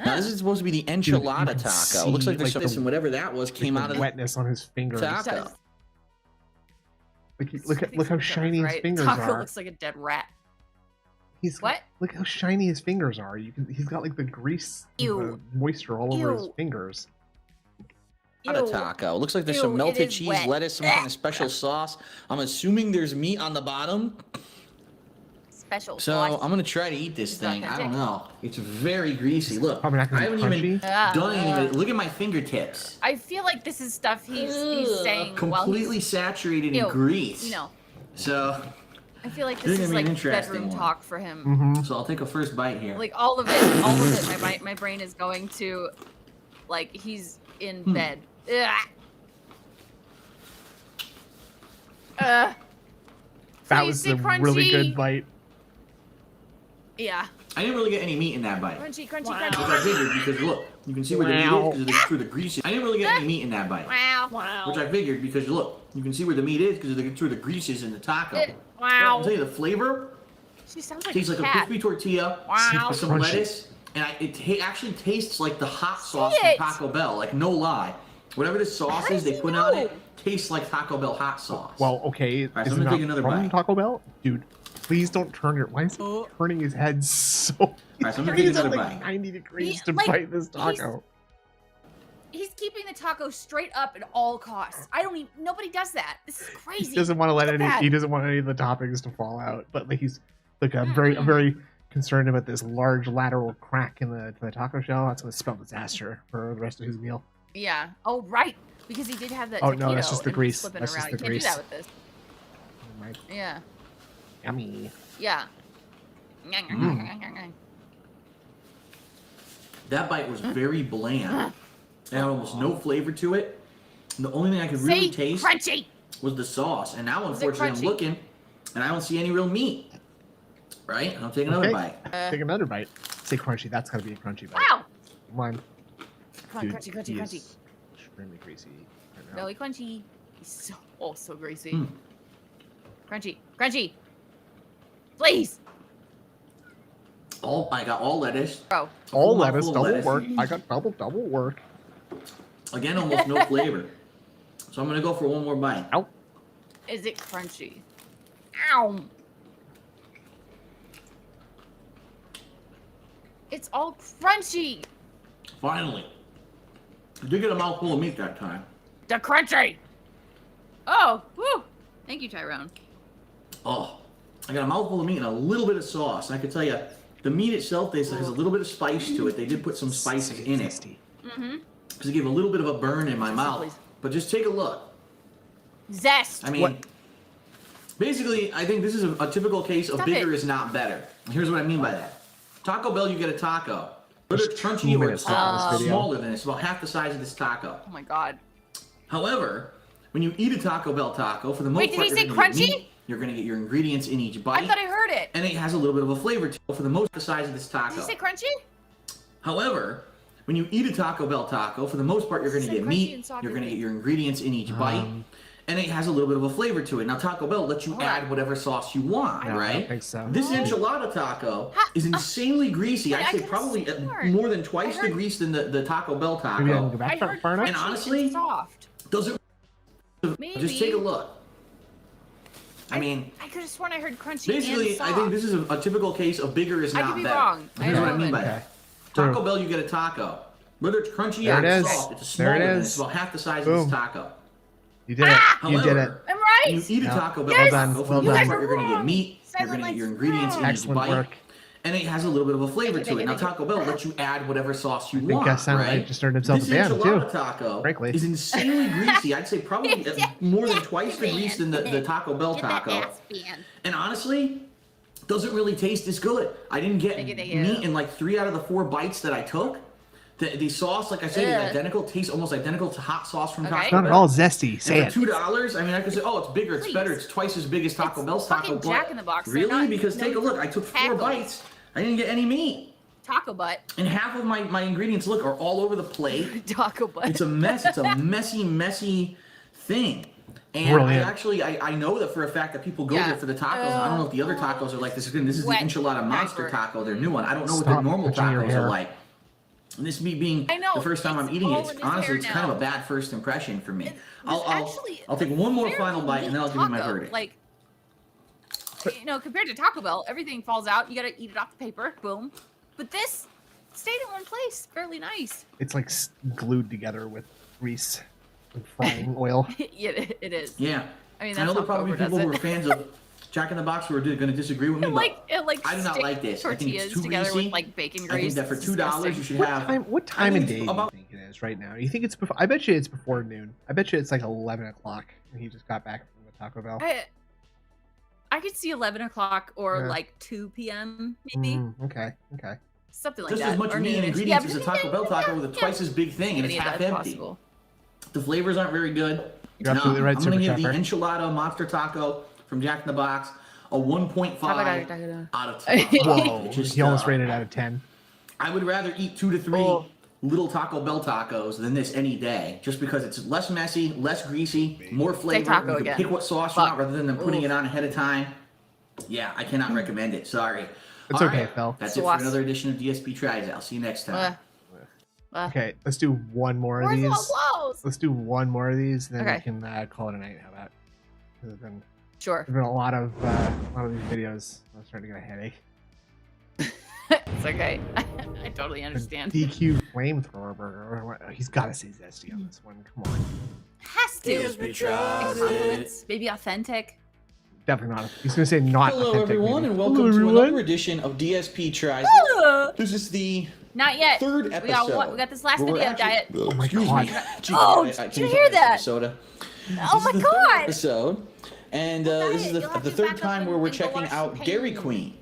Now this is supposed to be the enchilada can taco. It looks like see, there's like, this the- and whatever that was came out of the wetness on his fingers. taco. Look how shiny his fingers Taco are. looks like a dead rat. He's What? Look how shiny his fingers are. He's got like the grease, Ew. the moisture all over his Ew. fingers. Not a Ew. taco. Looks like there's Ew, some it melted is cheese, wet. lettuce, some kind of special sauce. I'm assuming there's meat on the bottom. Special So sauce. I'm gonna try to eat this It's not thing. I gonna don't know. It's very greasy. Look, Probably not I gonna haven't be even crunchy. done anything. Look at my fingertips. I feel like this is stuff he's saying while Completely he's, saturated in Ew. grease. you know. So, I feel like This this is is gonna be like an interesting bedroom one. talk for him. Mm-hmm. so I'll take a first bite here. Like all of it. My brain is going to, like he's in bed. Ugh. That Please was say a really crunchy. good bite. Yeah. I didn't really get any meat in that bite. Crunchy, crunchy, Wow. Which I crunchy. figured because look, you can see where the meat Wow. is because of the grease. I didn't really get any meat in that bite. Wow. Wow. Which I figured because look, you can see where the meat is because of the greases in the taco. I'll Wow. tell you the flavor She sounds like tastes like a cat. crispy tortilla Wow. with some Crunchy. lettuce, and it actually tastes like the hot sauce it. from Taco Bell. Like no lie, whatever the sauce is they does he put on know? it tastes like Taco Bell hot sauce. Well, okay. right, so is I'm it gonna not take another from bite. Taco Bell? Dude, please don't turn your. Why is he turning his head so? Alright, so I'm gonna take He's at another like bite. 90 degrees He- to like, bite this taco. He's keeping the taco straight up at all costs. I don't even. Nobody does that. This is crazy. He doesn't want to let Look at any. that. He doesn't want any of the toppings to fall out. But like he's like I'm very concerned about this large lateral crack in the taco shell. That's gonna spell disaster for the rest of his meal. Yeah. Oh right. Because he did have that. Oh, no, taquito that's just the and grease. Slipping That's around. just the You can't grease. do that with this. Oh my, Yeah. yummy. Yeah. That bite was very bland. It had almost no flavor to it. The only thing I could really Say taste crunchy. was the sauce. And now, Is it unfortunately, I'm crunchy? looking and I don't see any real meat. Right? I'll take another Okay. bite. Take another bite. Say crunchy. That's gotta be a crunchy bite. Wow. Come on. Come on, Dude, crunchy, crunchy, he crunchy. is extremely greasy right now. Belly crunchy. He's so greasy. Mm. Crunchy, crunchy. Please, I got all lettuce. bro. All Full lettuce, mouthful of double lettuce. work. I got double work. Again, almost no flavor. So I'm gonna go for one more bite. Is it crunchy? Ow. It's all crunchy. Finally. I did get a mouthful of meat that time. The crunchy. Oh, woo. Thank you, Tyrone. Oh, I got a mouthful of meat and a little bit of sauce. And I can tell you, the meat itself has a little bit of spice to it. They did put some spices in it. Mm-hmm. Because it gave a little bit of a burn in my mouth. Please. But just take a look. Zest. I mean, basically, I think this is a typical case of Stop bigger it. is not better. And here's what I mean by that. Taco Bell, you get a taco. Whether it's There's crunchy 2 or minutes it's left in this video. smaller than this, about half the size of this taco. Oh my god. However, when you eat a Taco Bell taco, for the most Wait, did part, he you're say gonna get crunchy? meat, you're going to get your ingredients in each bite. I thought I heard it. And it has a little bit of a flavor to it for the most the size of this Did taco. you say crunchy? However, when you eat a Taco Bell taco, for the most part, you're going to Said get crunchy meat, and soccer you're going to meat. get your ingredients in each bite, and it has a little bit of a flavor to it. Now Taco Bell lets you add whatever sauce you want, No, right? I don't think so. This enchilada taco is insanely greasy. I'd say probably more than twice the grease than the Taco Bell taco. Maybe I can go back far enough? And honestly, soft. doesn't. Maybe. Just take a look. I mean, I could have sworn I heard crunchy. basically, and soft. I think this is a typical case of bigger is I not could be better. wrong. Here's what I mean by Okay. that. Taco Bell, you get a taco. Whether it's crunchy There or it is. soft, it's a There smaller it one. is. It's about half the size Boom. of this taco. You did it. You did it. However, I'm right. when you eat a Yeah. Taco Bell Well taco, done. for Well the most done. part, you're going to get meat, you're Silent going to get your like ingredients in each Excellent bite, work. and it has a little bit of a flavor to it. Now, Thank you. Taco Bell lets you add whatever sauce you I think want, sounded right? like just started himself This a band, enchilada too. taco Frankly. is insanely greasy. I'd say probably more than twice the grease than the Taco Bell taco. And honestly, doesn't really taste as good. I didn't get Thank you. meat in like 3 out of the 4 bites that I took. The sauce, like I said, is identical. Tastes almost identical to hot sauce from Okay. Taco It's not Bell. at all zesty. Say And it. for $2, I mean, I could say, oh, it's bigger, it's Please. better, it's twice as big as Taco Bell's fucking taco. Jack in the Box, they're Really? not- Because take a look. I took 4 tackles. bites. I didn't get any meat. Taco butt. And half of my ingredients, look, are all over the plate. Taco butt. It's a mess. It's a messy thing. And Brilliant. I know that for a fact that people go Yeah. there for the tacos. I don't know if the other tacos are like this. Again, this is the Wet enchilada monster pepper. taco, their new one. I don't know what Stop their normal touching your tacos hair. are like. And this me being I know, the first time I'm it's eating all it, in his honestly, hair it's kind of now. a bad first impression for me. was I'll actually take one more very final bite and then I'll give you my taco. verdict. Like, compared to Taco Bell, everything falls out. You gotta eat it off the paper. Boom. But this stayed in one place. Fairly nice. It's like glued together with grease and frying oil. Yeah, it is. Yeah. I mean, I that's know how there'll probably be Cobra people does who are it. fans of Jack in the Box who are going to disagree with me, but I do not stick like this. I think it's tortillas too together greasy. with like bacon I grease. think that for It's $2 disgusting. you should What have. time? What time of think day it's do you about- think it is right now? You think it's before? I bet you it's before noon. I bet you it's like 11 o'clock, and he just got back from the Taco Bell. I could see 11 o'clock or Yeah. like 2 p.m. maybe. Okay. Something like Just that. as much or meat and noonish. ingredients Yeah, as a Taco Bell taco with a twice as big thing, and it's Any of half that's empty. possible. The flavors aren't very good. You're absolutely right, I'm going to Super give the Chopper. enchilada monster taco from Jack in the Box a 1.5 Taco. out of 10. Whoa! Just, He almost rated out of 10. I would rather eat 2 to 3 little Taco Bell tacos than this any day, just because it's less messy, less greasy, more flavor. taco You can again. pick what sauce you Fuck. want rather than them putting Oof. it on ahead of time. Yeah, I cannot recommend it. Sorry. It's All okay, right, Phil. That's it for Sauce. another edition of DSP Tries. I'll see you next time. Okay, let's do one more of Where's these. all close? Let's do one more of these, and then Okay. we can call it a night. How about? There's been Sure. a lot of these videos. I'm starting to get a headache. It's okay. I totally understand. DQ flamethrower burger. He's got to say zesty on this one. Come on. Has to. Compliments. Maybe authentic. Definitely not. He's gonna say not. Hello, authentic, everyone, maybe. and welcome Hello, to everyone. another edition of DSP Tries. This is the Not yet. third We got episode. we got this last where we're video actually- diet. Oh my Excuse God. me. Oh, Can did you have hear some that? Soda. Oh my This is the third God. episode, and this is You'll have the to third back up time where and we're go checking watch out some Dairy pain. Queen.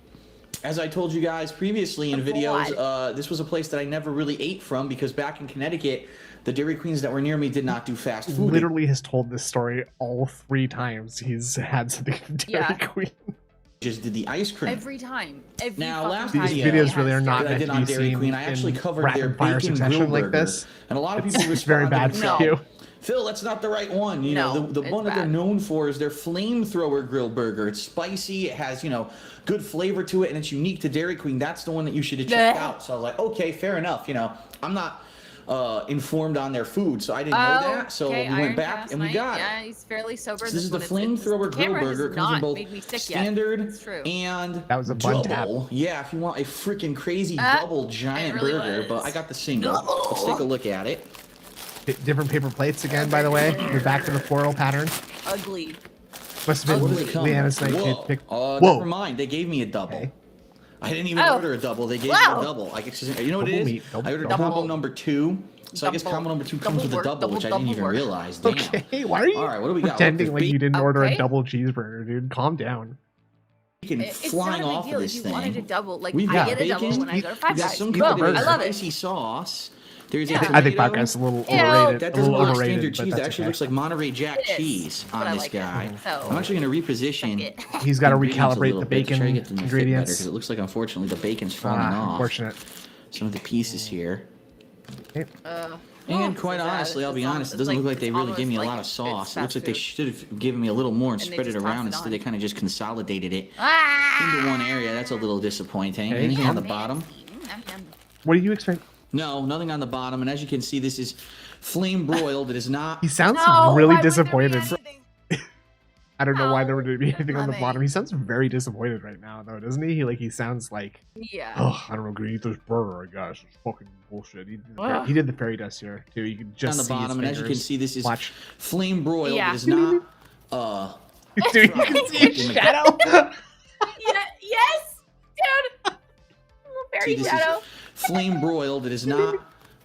As I told you guys previously in The videos, blood. this was a place that I never really ate from because back in Connecticut, the Dairy Queens that were near me did not do fast food. Literally has told this story all 3 times he's had something from Dairy Yeah. Queen. They just did the ice cream. Every time. Every Now, fucking last time. These video videos really are not that I meant did to on be Dairy seen Queen, I actually in covered their rapid fire bacon succession grill like burger, this. and a lot of people It's very bad responded, for No. you. Phil, that's not the right one. You know, No, the it's one that they're bad. known for is their flamethrower grill burger. It's spicy. It has, good flavor to it, and it's unique to Dairy Queen. That's the one that you should have checked Bleh. out. So I was like, okay, fair enough. I'm not informed on their food, so I didn't know that. So okay, we went Iron back Cast and we night. got it. Yeah, he's fairly sober. So this is the one. flamethrower grill camera has burger. It comes in not both made me sick yet. standard It's true. and That was a bun tap. double. Yeah, if you want a freaking crazy Ah, double giant it really burger. was. But I got the single. Let's take a look at it. Different paper plates again, by the way. We're back to the floral pattern. Ugly. Must have What been does it come? Leanna's night. Whoa. Pick. Never Whoa. mind. They gave me a double. Okay. I didn't even Oh. order a double. They gave me Wow. a double. I guess you know what it Double is? meat, double- I ordered double. combo number 2. So I guess Double- combo number 2 comes double with a work, double, double- which I didn't double even work. realize. Damn. Okay, why are you All right, what do we got? pretending Look, like there's you didn't order a Okay. double cheeseburger, dude? Calm down. bacon It's flying not a off big deal of if this you thing. wanted to double. Like We've I got get a double bacon. when I go to Five We've got Guys. some Boom. kind of I love it. spicy sauce. There's a Yeah. I think tomato. Five Guys is a little Ew. overrated. That a doesn't little look like overrated, standard but cheese. That that's actually okay. looks like Monterey Jack It is, cheese but on I this like it. guy. So- I'm actually going to reposition. Suck it. He's got to ingredients a recalibrate little the bit to try to bacon get them to fit better, ingredients. 'cause it looks like, unfortunately, the bacon's falling off. Unfortunate. Some of the pieces here. And quite honestly, I'll be honest, it doesn't look like they really gave me a lot of sauce. It looks like they should have given me a little more and spread it around. Instead, they kind of just consolidated it into one area. That's a little disappointing. Okay. Anything on the bottom? What do you expect? No, nothing on the bottom. And as you can see, this is flame broiled. It is not. He sounds really disappointed. I don't know why there would be anything on the bottom. He sounds very disappointed right now, though, doesn't he? He sounds like, oh, I don't know, gonna eat this burger, I guess. It's fucking bullshit. He did the fairy dust here, too. You can just on the see bottom, his and as you can see, this is flame broiled. Yeah. It is not. Dude, you can see his shadow. Yes, dude. Fairy shadow. Flame broiled. It is not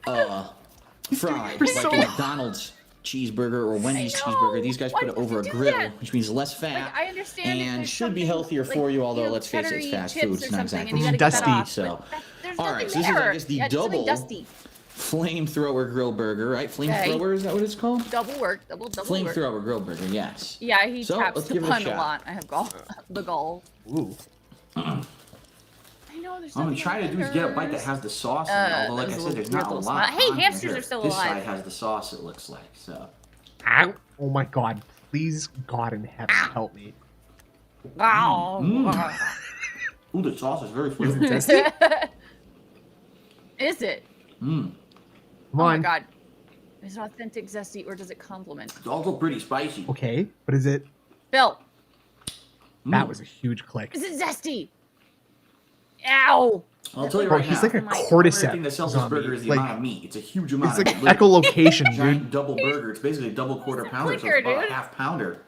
fried like a McDonald's cheeseburger or Wendy's cheeseburger. These guys put it over a grill, which means less fat I understand and should be healthier for you. Although let's face it, it's fast food. It's not exactly dusty. So, all right. So this is, I guess, the double flamethrower grill burger, right? Flamethrower, is that what it's called? Double work. Double flamethrower grill burger. Yes. Yeah, he so, taps let's the give it pun a shot. lot. I have the gall. Ooh. I know there's. What I'm gonna try to do is get a bite that has the sauce in it. Although, like I said, there's not a lot. Hey, hamsters are still alive. This side has the sauce. It looks like so. Ow. Oh my God! Please, God in heaven, help me. Wow. Ooh, the sauce is very flavorful. Is it? Come Oh on. my God. Is it authentic zesty or does it complement? It's also pretty spicy. Okay, what is it? Bill, That was a huge click. is it zesty? Ow. I'll tell you Bro, right he's now. like a The only cordyceps thing that sells this zombie. burger is the amount of meat. It's a huge amount. It's like of meat. echolocation, dude. Giant double burger. It's basically a double quarter pounder, so quicker, it's about dude. a half pounder.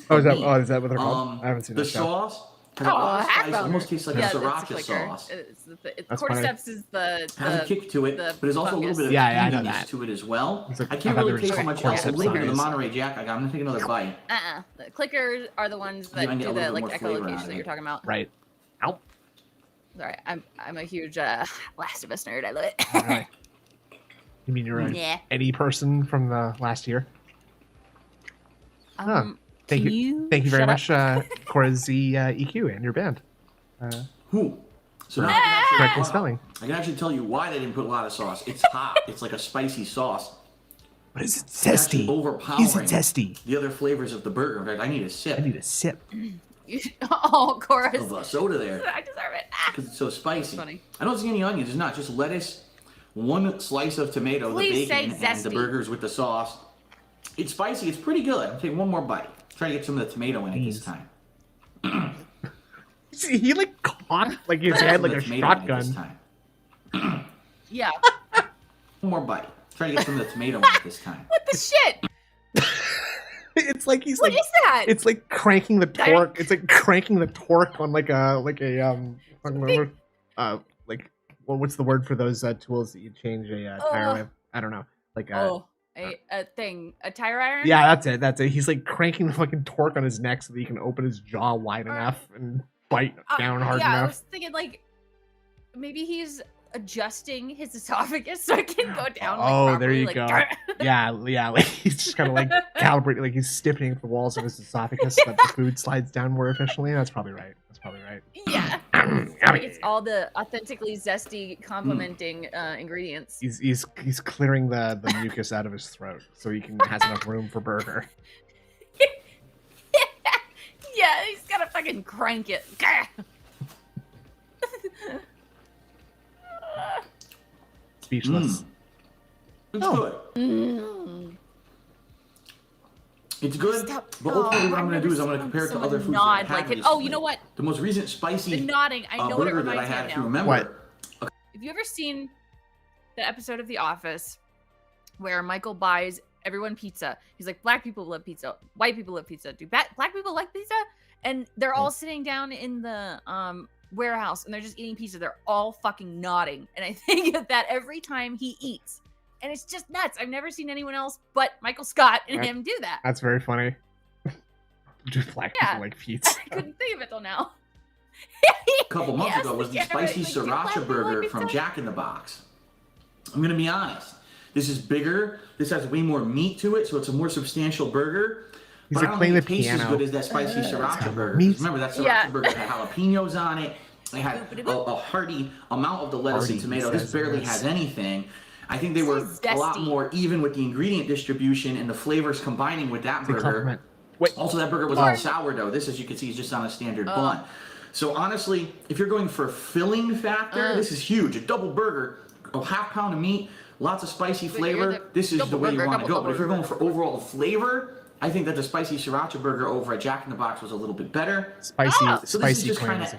Oh, is that what they're called? I haven't seen The that show. sauce has a lot of half spice. It pounder. almost tastes like a that's sriracha quicker. sauce. That's funny. Cordyceps is the Has a kick to it, the but there's also a little bit of Yeah, I know tanginess that. to it as well. It's like- I I can't thought they really were taste just so much called else. A cordyceps little bit of the sauce. Monterey Jack. I'm gonna take another bite. The clickers are the ones Yeah, I that get a do little the bit like more flavor out echolocation of that it. you're talking about. Right. Ow. Sorry, I'm a huge Last of Us nerd. I love it. Alright. You mean you're a Yeah. Eddie person from the last year? Thank can you. Thank you very shut much, Cora Z EQ and your band. Who? So For now I can actually- correct the spelling. I can actually tell you why they didn't put a lot of sauce. It's hot. It's like a spicy sauce. What is it? It's actually Zesty. overpowering Is it zesty? the other flavors of the burger. In fact, I need a sip I need a sip. Oh, chorus. of soda there I deserve it. because it's so spicy. Funny. I don't see any onions. It's not just lettuce, one slice of tomato, Please the bacon, say and the zesty. burgers with the sauce. It's spicy. It's pretty good. I'll take one more bite. Try to get some of the tomato in it this time. See, he like caught like his head like a shotgun. Yeah. One more bite. Try to get some of the tomato in it this time. What the shit? It's like he's What like is that? it's like cranking the torque. It's like cranking the torque on like like what's the word for those tools that you change a tire with? I don't know. Like a tire iron? yeah, that's it. He's like cranking the fucking torque on his neck so that he can open his jaw wide enough and bite down hard yeah, I enough. was thinking like maybe he's adjusting his esophagus so it can go down. Oh, there you like, go. yeah, like he's just kind of like calibrating, like he's stiffening the walls of his esophagus so that the food slides down more efficiently. That's probably right. Yeah. It's all the authentically zesty, complementing ingredients. He's clearing the mucus out of his throat so he has enough room for burger. Yeah, he's gotta fucking crank it. Speechless. It's good. It's good, but ultimately what I'm going to do is I'm going to compare it to other foods that I have like it. Oh, you know what? The most recent spicy The nodding. I know what it burger that I reminds me had of to now. remember. What? Have you ever seen the episode of The Office where Michael buys everyone pizza? He's like, black people love pizza, white people love pizza. Do black people like pizza? And they're all sitting down in the warehouse and they're just eating pizza. They're all fucking nodding. And I think of that every time he eats. And it's just nuts. I've never seen anyone else but Michael Scott and him do that. That's very funny. Do black people like pizza? I couldn't think of it till now. A couple months ago was the spicy sriracha burger from Jack in the Box. I'm going to be honest. This is bigger. This has way more meat to it, so it's a more substantial burger. He's But I like don't playing think the it tastes as piano. good as that spicy sriracha burger. meat. Remember, that sriracha burger had jalapenos on it. It had a hearty amount of the lettuce and Hearty, tomato. he This says, barely yes. has anything. I think they were a lot more even with the ingredient distribution and the flavors combining with that burger. Also, that burger was on sourdough. This, as you can see, is just on a standard bun. So honestly, if you're going for filling factor, this is huge. A double burger, a half pound of meat, lots of spicy flavor. This is the way you want to go. But if you're going for overall flavor, I think that the spicy sriracha burger over at Jack in the Box was a little bit better. So this is just kind of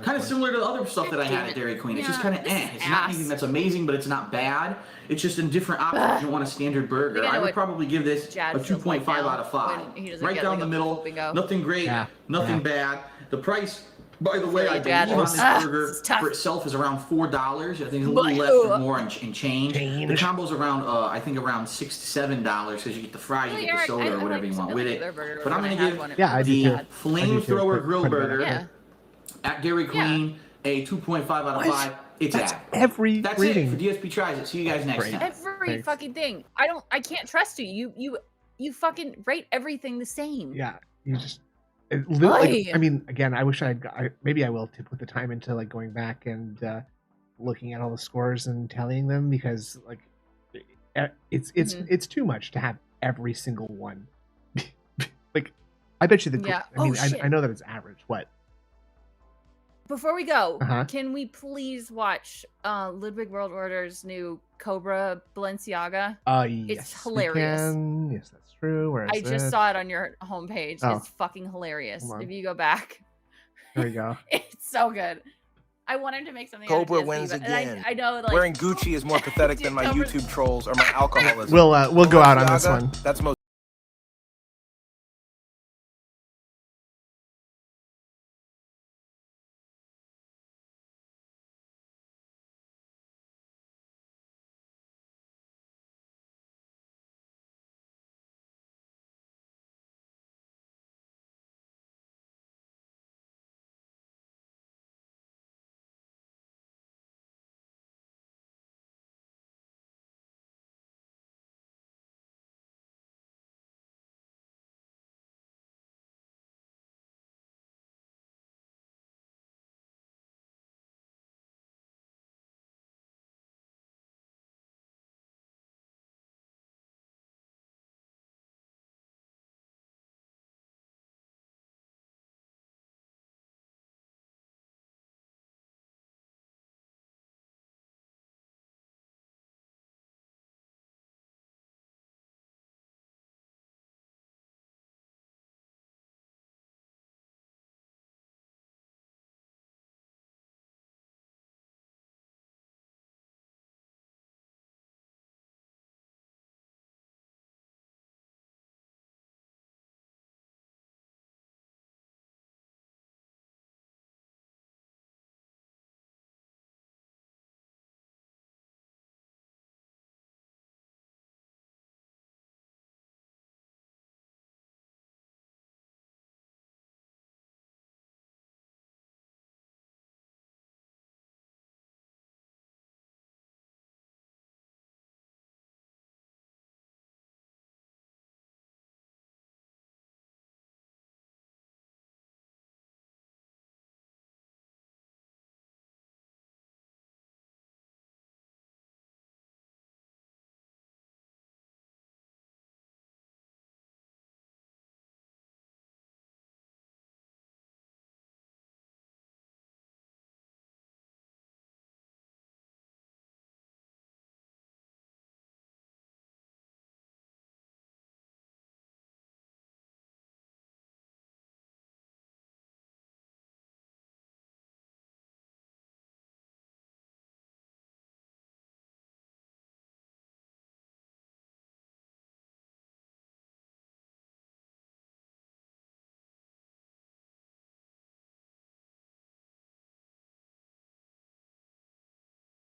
kind of similar to the other stuff that I had at Dairy Queen. It's just kind of It's not anything that's amazing, but it's not bad. It's just a different option. You don't want a standard burger. I would probably give this a 2.5 out of 5. Right down the middle. Nothing great, nothing bad. The price, by the way, I believe on this burger for itself is around $4. I think it's a little less or more in change. The combo's around, I think around $6 to $7 because you get the fries, you get the soda, or whatever you want with it. But I'm going to give the Flamethrower Grill Burger at Dairy Queen a 2.5 out of 5. It's That's every That's rating. it for DSP Tries It. See you guys next time. Every fucking thing. I can't trust you. You fucking rate everything the same. Yeah, you just. Like, I mean, again, I wish maybe I will to put the time into like going back and looking at all the scores and tallying them because like it's too much to have every single one. Like, I bet you I know that it's average. What? Before we go, can we please watch Ludwig World Order's new Cobra Balenciaga? Yes, it's hilarious. Yes, that's true. I just saw it on your homepage. It's fucking hilarious. If you go back, there you go. It's so good. I wanted to make something. Cobra out of DSP, wins again. I know, like, wearing Gucci is more pathetic than my YouTube trolls or my alcoholism. We'll go out on this one. That's most.